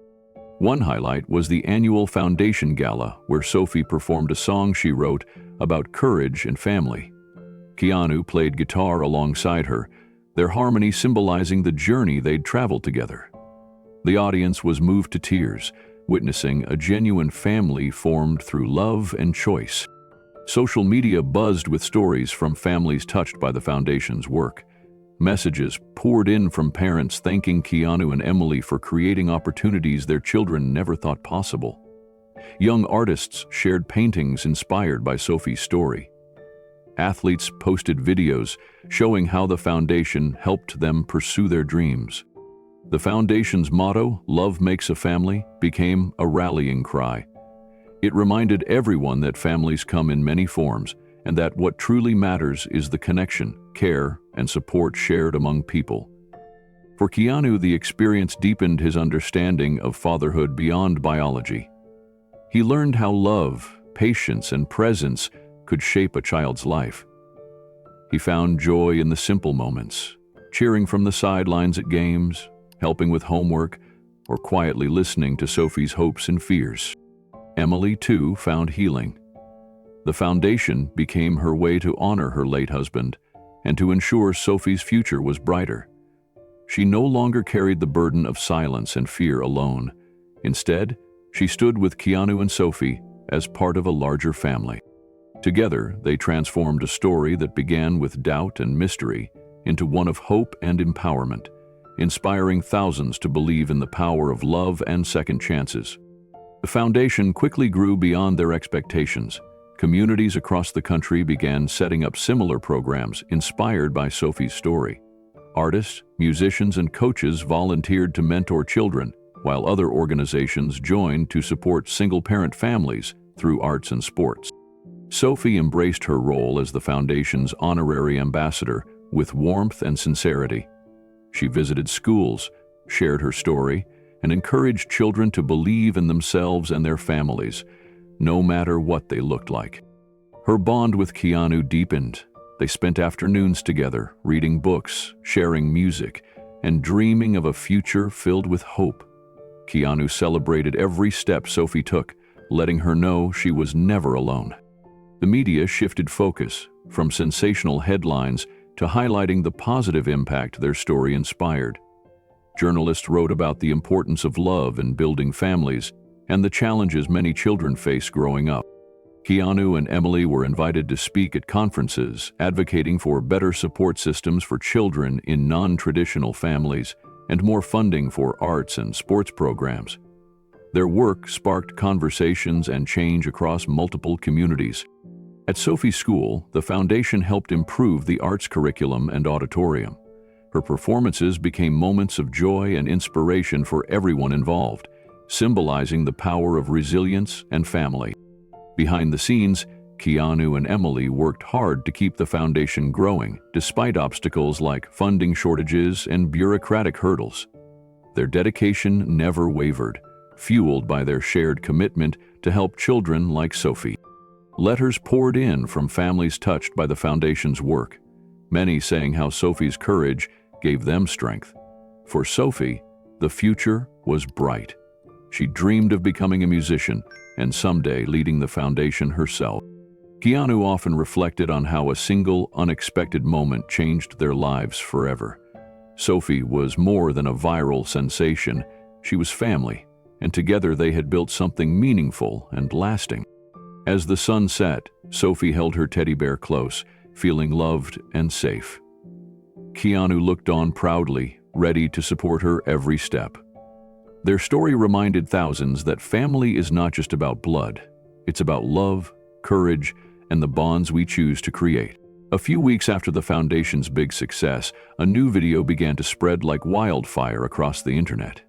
One highlight was the annual Foundation Gala, where Sophie performed a song she wrote about courage and family. Keanu played guitar alongside her, their harmony symbolizing the journey they'd traveled together. The audience was moved to tears, witnessing a genuine family formed through love and choice. Social media buzzed with stories from families touched by the Foundation's work. Messages poured in from parents thanking Keanu and Emily for creating opportunities their children never thought possible. Young artists shared paintings inspired by Sophie's story. Athletes posted videos showing how the Foundation helped them pursue their dreams. The Foundation's motto, "Love makes a family," became a rallying cry. It reminded everyone that families come in many forms and that what truly matters is the connection, care, and support shared among people. For Keanu, the experience deepened his understanding of fatherhood beyond biology. He learned how love, patience, and presence could shape a child's life. He found joy in the simple moments, cheering from the sidelines at games, helping with homework, or quietly listening to Sophie's hopes and fears. Emily, too, found healing. The Foundation became her way to honor her late husband and to ensure Sophie's future was brighter. She no longer carried the burden of silence and fear alone. Instead, she stood with Keanu and Sophie as part of a larger family. Together, they transformed a story that began with doubt and mystery into one of hope and empowerment, inspiring thousands to believe in the power of love and second chances. The Foundation quickly grew beyond their expectations. Communities across the country began setting up similar programs inspired by Sophie's story. Artists, musicians, and coaches volunteered to mentor children, while other organizations joined to support single-parent families through arts and sports. Sophie embraced her role as the Foundation's honorary ambassador with warmth and sincerity. She visited schools, shared her story, and encouraged children to believe in themselves and their families, no matter what they looked like. Her bond with Keanu deepened. They spent afternoons together, reading books, sharing music, and dreaming of a future filled with hope. Keanu celebrated every step Sophie took, letting her know she was never alone. The media shifted focus from sensational headlines to highlighting the positive impact their story inspired. Journalists wrote about the importance of love and building families and the challenges many children face growing up. Keanu and Emily were invited to speak at conferences, advocating for better support systems for children in non-traditional families and more funding for arts and sports programs. Their work sparked conversations and change across multiple communities. At Sophie's school, the foundation helped improve the arts curriculum and auditorium. Her performances became moments of joy and inspiration for everyone involved, symbolizing the power of resilience and family. Behind the scenes, Keanu and Emily worked hard to keep the foundation growing, despite obstacles like funding shortages and bureaucratic hurdles. Their dedication never wavered, fueled by their shared commitment to help children like Sophie. Letters poured in from families touched by the foundation's work, many saying how Sophie's courage gave them strength. For Sophie, the future was bright. She dreamed of becoming a musician and someday leading the foundation herself. Keanu often reflected on how a single, unexpected moment changed their lives forever. Sophie was more than a viral sensation. She was family, and together they had built something meaningful and lasting. As the sun set, Sophie held her teddy bear close, feeling loved and safe. Keanu looked on proudly, ready to support her every step. Their story reminded thousands that family is not just about blood. It's about love, courage, and the bonds we choose to create. A few weeks after the foundation's big success, a new video began to spread like wildfire across the internet.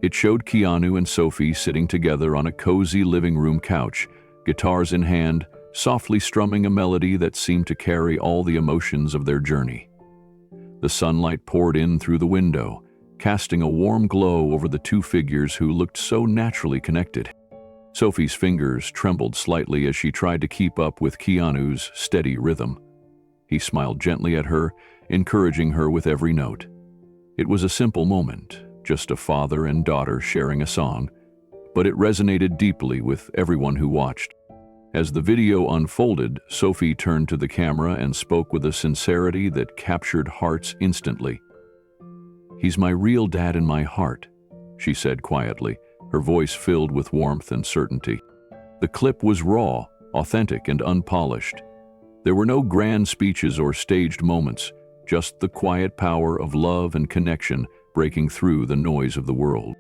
It showed Keanu and Sophie sitting together on a cozy living room couch, guitars in hand, softly strumming a melody that seemed to carry all the emotions of their journey. The sunlight poured in through the window, casting a warm glow over the two figures who looked so naturally connected. Sophie's fingers trembled slightly as she tried to keep up with Keanu's steady rhythm. He smiled gently at her, encouraging her with every note. It was a simple moment, just a father and daughter sharing a song, but it resonated deeply with everyone who watched. As the video unfolded, Sophie turned to the camera and spoke with a sincerity that captured hearts instantly. "He's my real dad in my heart," she said quietly, her voice filled with warmth and certainty. The clip was raw, authentic, and unpolished. There were no grand speeches or staged moments, just the quiet power of love and connection breaking through the noise of the world.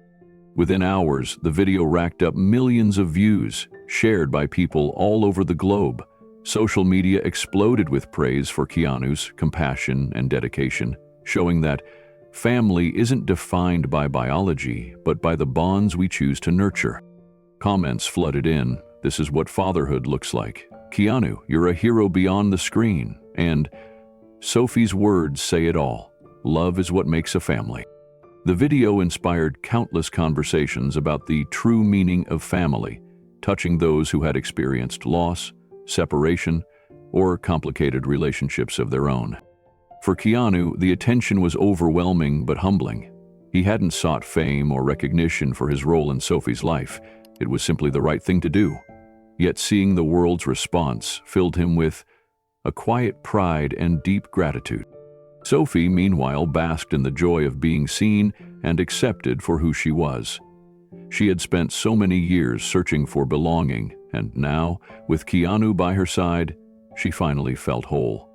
Within hours, the video racked up millions of views, shared by people all over the globe. Social media exploded with praise for Keanu's compassion and dedication, showing that family isn't defined by biology, but by the bonds we choose to nurture. Comments flooded in. "This is what fatherhood looks like." "Keanu, you're a hero beyond the screen." And "Sophie's words say it all. Love is what makes a family." The video inspired countless conversations about the true meaning of family, touching those who had experienced loss, separation, or complicated relationships of their own. For Keanu, the attention was overwhelming but humbling. He hadn't sought fame or recognition for his role in Sophie's life. It was simply the right thing to do. Yet seeing the world's response filled him with a quiet pride and deep gratitude. Sophie, meanwhile, basked in the joy of being seen and accepted for who she was. She had spent so many years searching for belonging, and now, with Keanu by her side, she finally felt whole.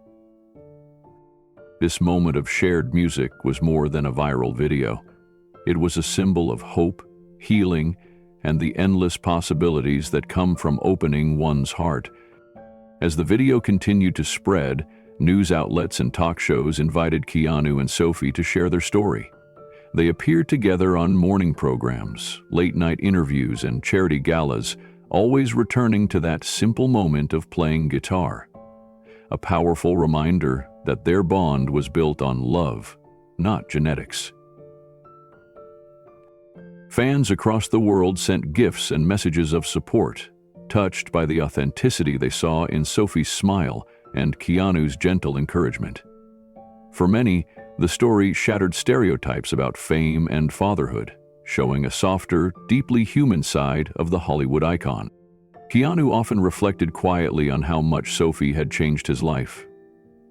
This moment of shared music was more than a viral video. It was a symbol of hope, healing, and the endless possibilities that come from opening one's heart. As the video continued to spread, news outlets and talk shows invited Keanu and Sophie to share their story. They appeared together on morning programs, late-night interviews, and charity galas, always returning to that simple moment of playing guitar. A powerful reminder that their bond was built on love, not genetics. Fans across the world sent gifts and messages of support, touched by the authenticity they saw in Sophie's smile and Keanu's gentle encouragement. For many, the story shattered stereotypes about fame and fatherhood, showing a softer, deeply human side of the Hollywood icon. Keanu often reflected quietly on how much Sophie had changed his life.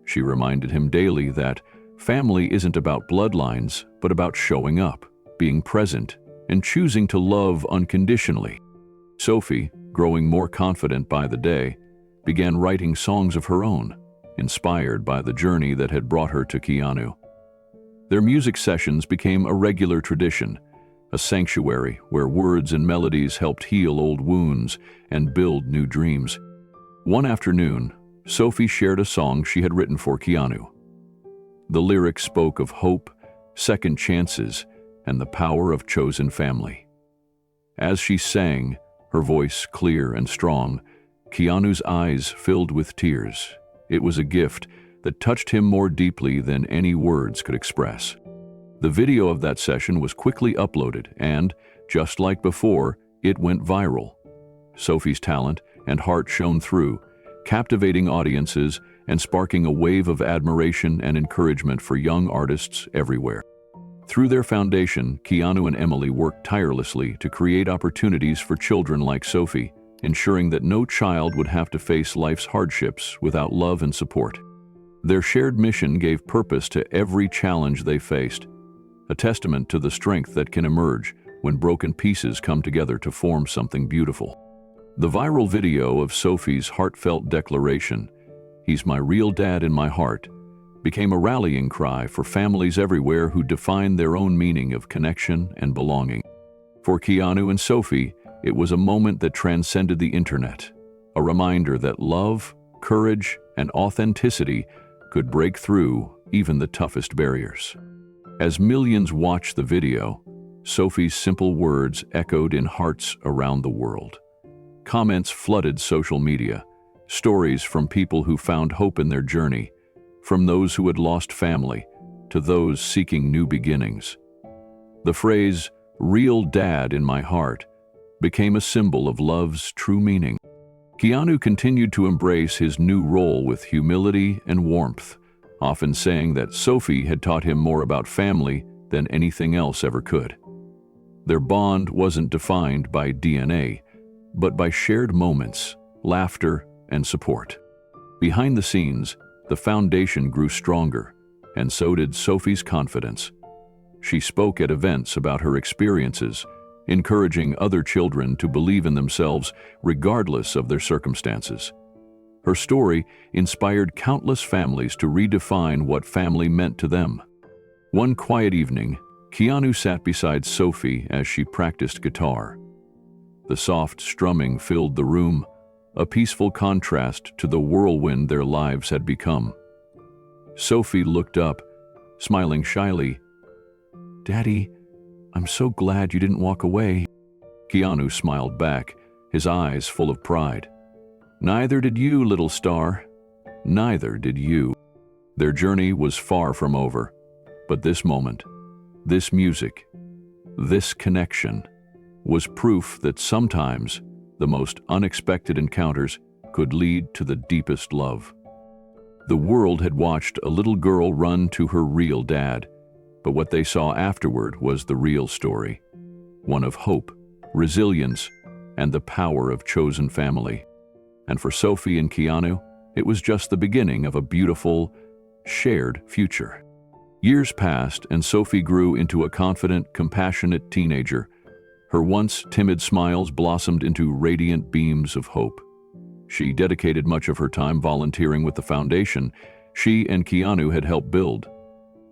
She reminded him daily that family isn't about bloodlines, but about showing up, being present, and choosing to love unconditionally. Sophie, growing more confident by the day, began writing songs of her own, inspired by the journey that had brought her to Keanu. Their music sessions became a regular tradition, a sanctuary where words and melodies helped heal old wounds and build new dreams. One afternoon, Sophie shared a song she had written for Keanu. The lyrics spoke of hope, second chances, and the power of chosen family. As she sang, her voice clear and strong, Keanu's eyes filled with tears. It was a gift that touched him more deeply than any words could express. The video of that session was quickly uploaded and, just like before, it went viral. Sophie's talent and heart shone through, captivating audiences and sparking a wave of admiration and encouragement for young artists everywhere. Through their foundation, Keanu and Emily worked tirelessly to create opportunities for children like Sophie, ensuring that no child would have to face life's hardships without love and support. Their shared mission gave purpose to every challenge they faced, a testament to the strength that can emerge when broken pieces come together to form something beautiful. The viral video of Sophie's heartfelt declaration, "He's my real dad in my heart," became a rallying cry for families everywhere who define their own meaning of connection and belonging. For Keanu and Sophie, it was a moment that transcended the internet, a reminder that love, courage, and authenticity could break through even the toughest barriers. As millions watched the video, Sophie's simple words echoed in hearts around the world. Comments flooded social media, stories from people who found hope in their journey, from those who had lost family to those seeking new beginnings. The phrase, "real dad in my heart," became a symbol of love's true meaning. Keanu continued to embrace his new role with humility and warmth, often saying that Sophie had taught him more about family than anything else ever could. Their bond wasn't defined by DNA, but by shared moments, laughter, and support. Behind the scenes, the foundation grew stronger, and so did Sophie's confidence. She spoke at events about her experiences, encouraging other children to believe in themselves regardless of their circumstances. Her story inspired countless families to redefine what family meant to them. One quiet evening, Keanu sat beside Sophie as she practiced guitar. The soft strumming filled the room, a peaceful contrast to the whirlwind their lives had become. Sophie looked up, smiling shyly. "Daddy, I'm so glad you didn't walk away." Keanu smiled back, his eyes full of pride. "Neither did you, little star. Neither did you." Their journey was far from over, but this moment, this music, this connection, was proof that sometimes the most unexpected encounters could lead to the deepest love. The world had watched a little girl run to her real dad, but what they saw afterward was the real story, one of hope, resilience, and the power of chosen family. And for Sophie and Keanu, it was just the beginning of a beautiful, shared future. Years passed, and Sophie grew into a confident, compassionate teenager. Her once timid smiles blossomed into radiant beams of hope. She dedicated much of her time volunteering with the foundation she and Keanu had helped build.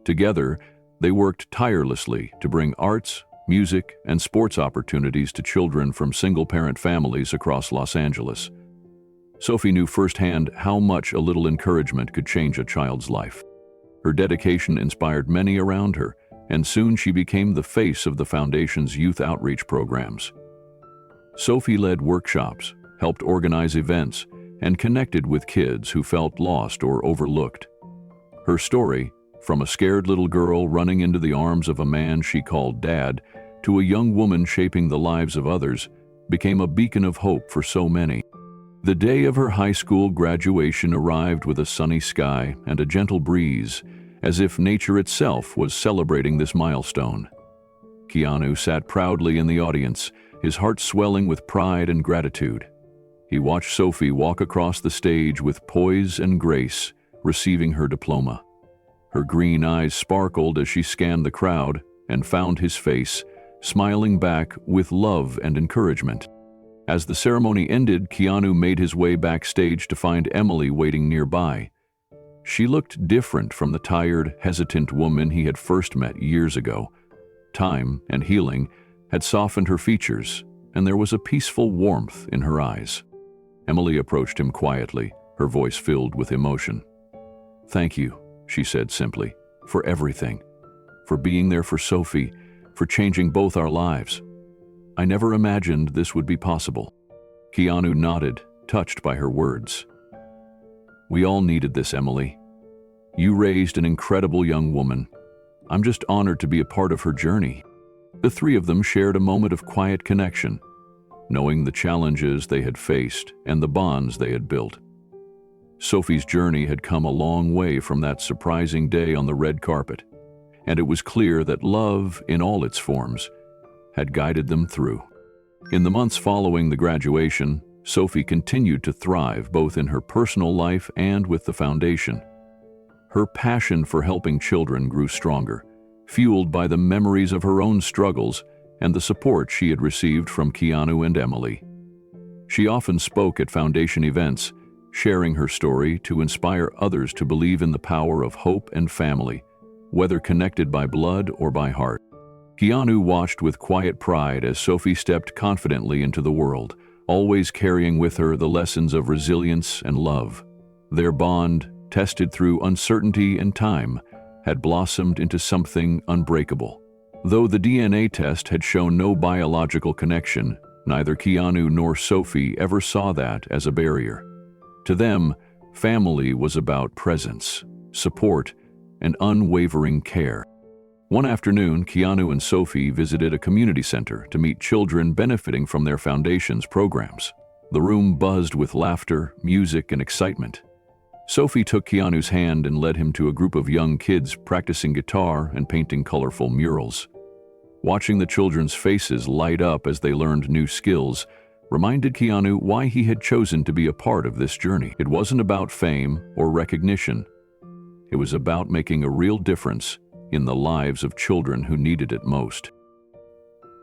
Together, they worked tirelessly to bring arts, music, and sports opportunities to children from single-parent families across Los Angeles. Sophie knew firsthand how much a little encouragement could change a child's life. Her dedication inspired many around her, and soon she became the face of the Foundation's youth outreach programs. Sophie led workshops, helped organize events, and connected with kids who felt lost or overlooked. Her story, from a scared little girl running into the arms of a man she called Dad, to a young woman shaping the lives of others, became a beacon of hope for so many. The day of her high school graduation arrived with a sunny sky and a gentle breeze, as if nature itself was celebrating this milestone. Keanu sat proudly in the audience, his heart swelling with pride and gratitude. He watched Sophie walk across the stage with poise and grace, receiving her diploma. Her green eyes sparkled as she scanned the crowd and found his face, smiling back with love and encouragement. As the ceremony ended, Keanu made his way backstage to find Emily waiting nearby. She looked different from the tired, hesitant woman he had first met years ago. Time and healing had softened her features, and there was a peaceful warmth in her eyes. Emily approached him quietly, her voice filled with emotion. "Thank you," she said simply, "for everything. For being there for Sophie, for changing both our lives. I never imagined this would be possible." Keanu nodded, touched by her words. "We all needed this, Emily. You raised an incredible young woman. I'm just honored to be a part of her journey." The three of them shared a moment of quiet connection, knowing the challenges they had faced and the bonds they had built. Sophie's journey had come a long way from that surprising day on the red carpet, and it was clear that love, in all its forms, had guided them through. In the months following the graduation, Sophie continued to thrive both in her personal life and with the foundation. Her passion for helping children grew stronger, fueled by the memories of her own struggles and the support she had received from Keanu and Emily. She often spoke at foundation events, sharing her story to inspire others to believe in the power of hope and family, whether connected by blood or by heart. Keanu watched with quiet pride as Sophie stepped confidently into the world, always carrying with her the lessons of resilience and love. Their bond, tested through uncertainty and time, had blossomed into something unbreakable. Though the DNA test had shown no biological connection, neither Keanu nor Sophie ever saw that as a barrier. To them, family was about presence, support, and unwavering care. One afternoon, Keanu and Sophie visited a community center to meet children benefiting from their foundation's programs. The room buzzed with laughter, music, and excitement. Sophie took Keanu's hand and led him to a group of young kids practicing guitar and painting colorful murals. Watching the children's faces light up as they learned new skills reminded Keanu why he had chosen to be a part of this journey. It wasn't about fame or recognition. It was about making a real difference in the lives of children who needed it most.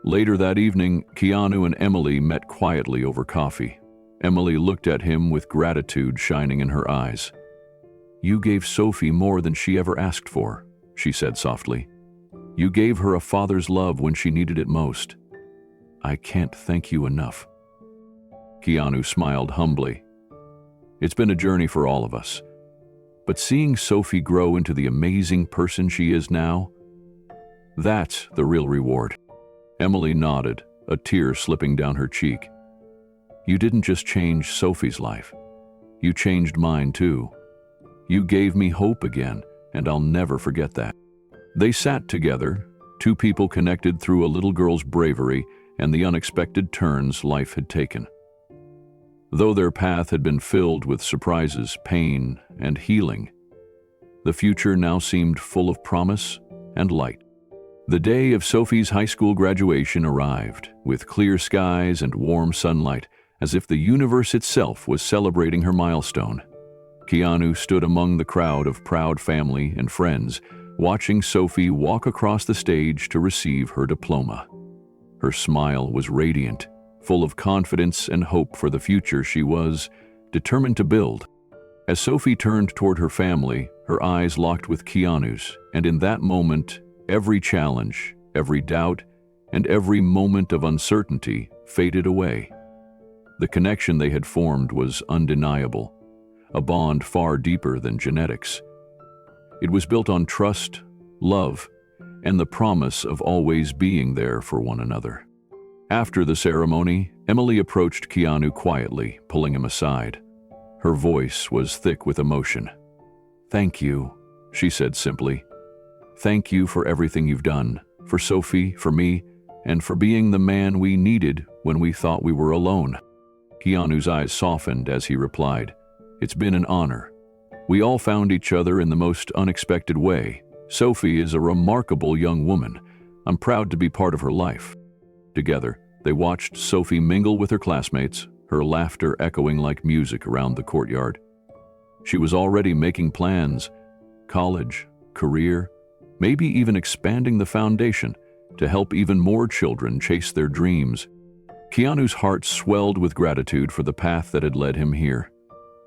Later that evening, Keanu and Emily met quietly over coffee. Emily looked at him with gratitude shining in her eyes. "You gave Sophie more than she ever asked for," she said softly. "You gave her a father's love when she needed it most. I can't thank you enough." Keanu smiled humbly. "It's been a journey for all of us. But seeing Sophie grow into the amazing person she is now, that's the real reward." Emily nodded, a tear slipping down her cheek. "You didn't just change Sophie's life. You changed mine too. You gave me hope again, and I'll never forget that." They sat together, two people connected through a little girl's bravery and the unexpected turns life had taken. Though their path had been filled with surprises, pain, and healing, the future now seemed full of promise and light. The day of Sophie's high school graduation arrived, with clear skies and warm sunlight, as if the universe itself was celebrating her milestone. Keanu stood among the crowd of proud family and friends, watching Sophie walk across the stage to receive her diploma. Her smile was radiant, full of confidence and hope for the future she was determined to build. As Sophie turned toward her family, her eyes locked with Keanu's, and in that moment, every challenge, every doubt, and every moment of uncertainty faded away. The connection they had formed was undeniable, a bond far deeper than genetics. It was built on trust, love, and the promise of always being there for one another. After the ceremony, Emily approached Keanu quietly, pulling him aside. Her voice was thick with emotion. "Thank you," she said simply. "Thank you for everything you've done, for Sophie, for me, and for being the man we needed when we thought we were alone." Keanu's eyes softened as he replied, "It's been an honor. We all found each other in the most unexpected way. Sophie is a remarkable young woman. I'm proud to be part of her life." Together, they watched Sophie mingle with her classmates, her laughter echoing like music around the courtyard. She was already making plans, college, career, maybe even expanding the foundation to help even more children chase their dreams. Keanu's heart swelled with gratitude for the path that had led him here.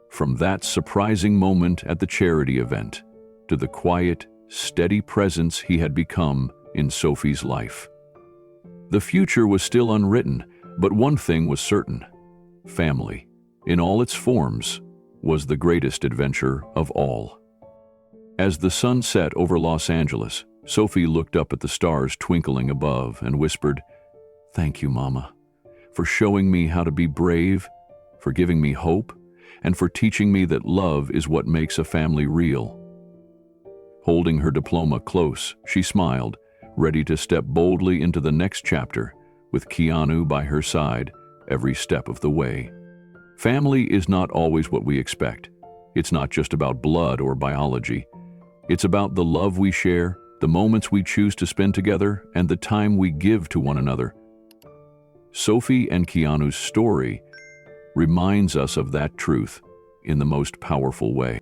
From that surprising moment at the charity event to the quiet, steady presence he had become in Sophie's life. The future was still unwritten, but one thing was certain: family, in all its forms, was the greatest adventure of all. As the sun set over Los Angeles, Sophie looked up at the stars twinkling above and whispered, "Thank you, Mama, for showing me how to be brave, for giving me hope, and for teaching me that love is what makes a family real." Holding her diploma close, she smiled, ready to step boldly into the next chapter, with Keanu by her side every step of the way. Family is not always what we expect. It's not just about blood or biology. It's about the love we share, the moments we choose to spend together, and the time we give to one another. Sophie and Keanu's story reminds us of that truth in the most powerful way.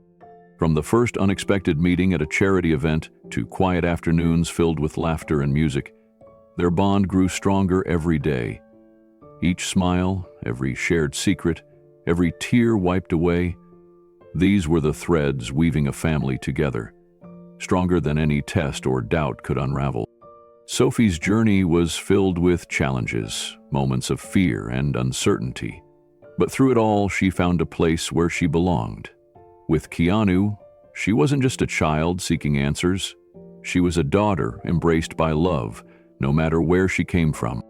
From the first unexpected meeting at a charity event to quiet afternoons filled with laughter and music, their bond grew stronger every day. Each smile, every shared secret, every tear wiped away, these were the threads weaving a family together, stronger than any test or doubt could unravel. Sophie's journey was filled with challenges, moments of fear and uncertainty. But through it all, she found a place where she belonged. With Keanu, she wasn't just a child seeking answers. She was a daughter embraced by love, no matter where she came from.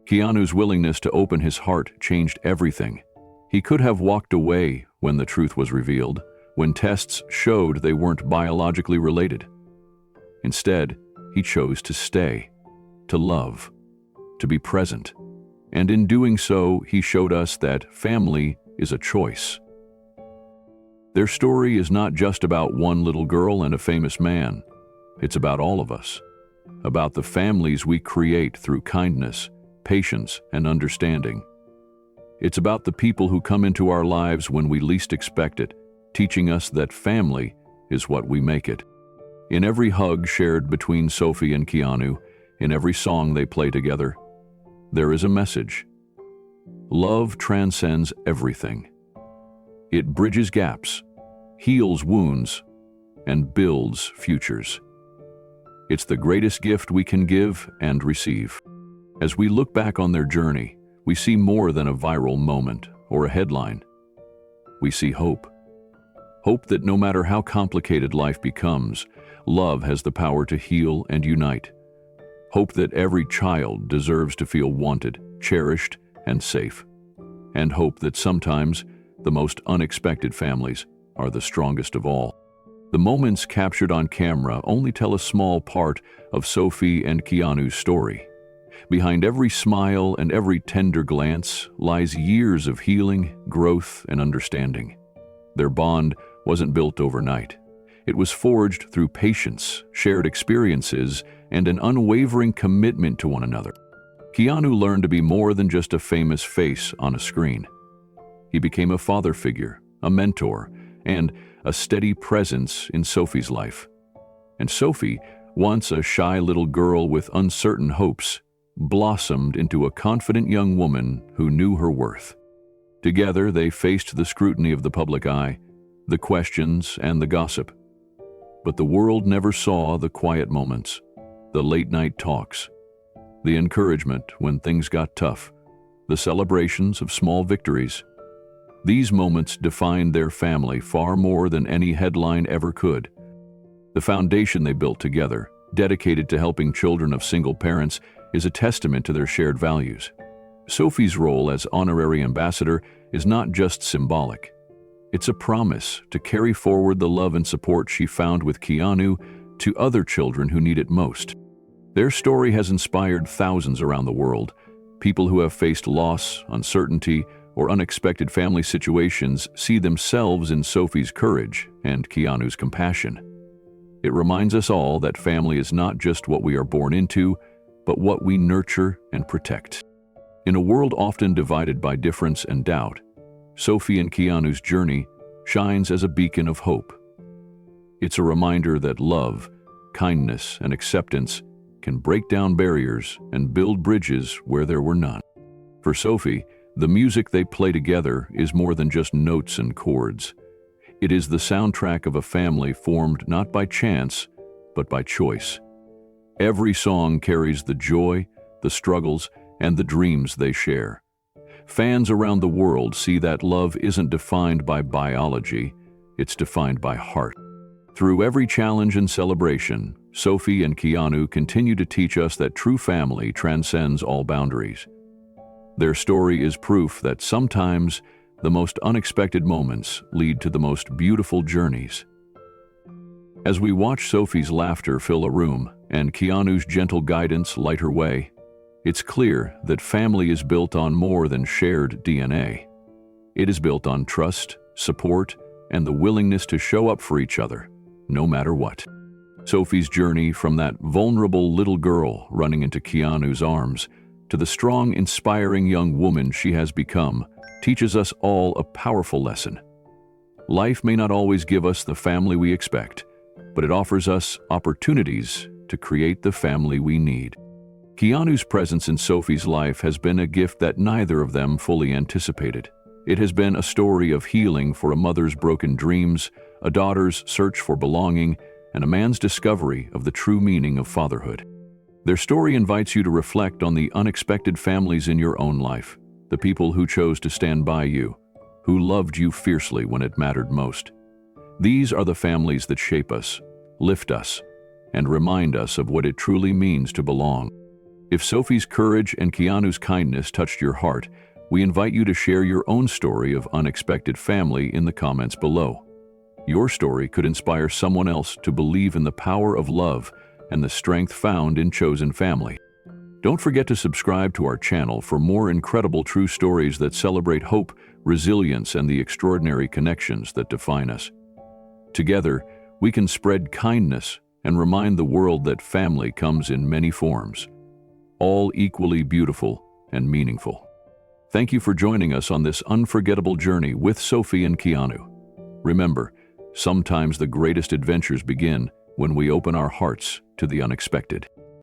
Keanu's willingness to open his heart changed everything. He could have walked away when the truth was revealed, when tests showed they weren't biologically related. Instead, he chose to stay, to love, to be present. And in doing so, he showed us that family is a choice. Their story is not just about one little girl and a famous man. It's about all of us, about the families we create through kindness, patience, and understanding. It's about the people who come into our lives when we least expect it, teaching us that family is what we make it. In every hug shared between Sophie and Keanu, in every song they play together, there is a message. Love transcends everything. It bridges gaps, heals wounds, and builds futures. It's the greatest gift we can give and receive. As we look back on their journey, we see more than a viral moment or a headline. We see hope. Hope that no matter how complicated life becomes, love has the power to heal and unite. Hope that every child deserves to feel wanted, cherished, and safe. And hope that sometimes the most unexpected families are the strongest of all. The moments captured on camera only tell a small part of Sophie and Keanu's story. Behind every smile and every tender glance lies years of healing, growth, and understanding. Their bond wasn't built overnight. It was forged through patience, shared experiences, and an unwavering commitment to one another. Keanu learned to be more than just a famous face on a screen. He became a father figure, a mentor, and a steady presence in Sophie's life. And Sophie, once a shy little girl with uncertain hopes, blossomed into a confident young woman who knew her worth. Together, they faced the scrutiny of the public eye, the questions, and the gossip. But the world never saw the quiet moments, the late-night talks, the encouragement when things got tough, the celebrations of small victories. These moments defined their family far more than any headline ever could. The foundation they built together, dedicated to helping children of single parents, is a testament to their shared values. Sophie's role as honorary ambassador is not just symbolic. It's a promise to carry forward the love and support she found with Keanu to other children who need it most. Their story has inspired thousands around the world, people who have faced loss, uncertainty, or unexpected family situations see themselves in Sophie's courage and Keanu's compassion. It reminds us all that family is not just what we are born into, but what we nurture and protect. In a world often divided by difference and doubt, Sophie and Keanu's journey shines as a beacon of hope. It's a reminder that love, kindness, and acceptance can break down barriers and build bridges where there were none. For Sophie, the music they play together is more than just notes and chords. It is the soundtrack of a family formed not by chance, but by choice. Every song carries the joy, the struggles, and the dreams they share. Fans around the world see that love isn't defined by biology, it's defined by heart. Through every challenge and celebration, Sophie and Keanu continue to teach us that true family transcends all boundaries. Their story is proof that sometimes the most unexpected moments lead to the most beautiful journeys. As we watch Sophie's laughter fill a room and Keanu's gentle guidance light her way, it's clear that family is built on more than shared DNA. It is built on trust, support, and the willingness to show up for each other, no matter what. Sophie's journey from that vulnerable little girl running into Keanu's arms to the strong, inspiring young woman she has become teaches us all a powerful lesson. Life may not always give us the family we expect, but it offers us opportunities to create the family we need. Keanu's presence in Sophie's life has been a gift that neither of them fully anticipated. It has been a story of healing for a mother's broken dreams, a daughter's search for belonging, and a man's discovery of the true meaning of fatherhood. Their story invites you to reflect on the unexpected families in your own life, the people who chose to stand by you, who loved you fiercely when it mattered most. These are the families that shape us, lift us, and remind us of what it truly means to belong. If Sophie's courage and Keanu's kindness touched your heart, we invite you to share your own story of unexpected family in the comments below. Your story could inspire someone else to believe in the power of love and the strength found in chosen family. Don't forget to subscribe to our channel for more incredible true stories that celebrate hope, resilience, and the extraordinary connections that define us. Together, we can spread kindness and remind the world that family comes in many forms, all equally beautiful and meaningful. Thank you for joining us on this unforgettable journey with Sophie and Keanu. Remember, sometimes the greatest adventures begin when we open our hearts to the unexpected.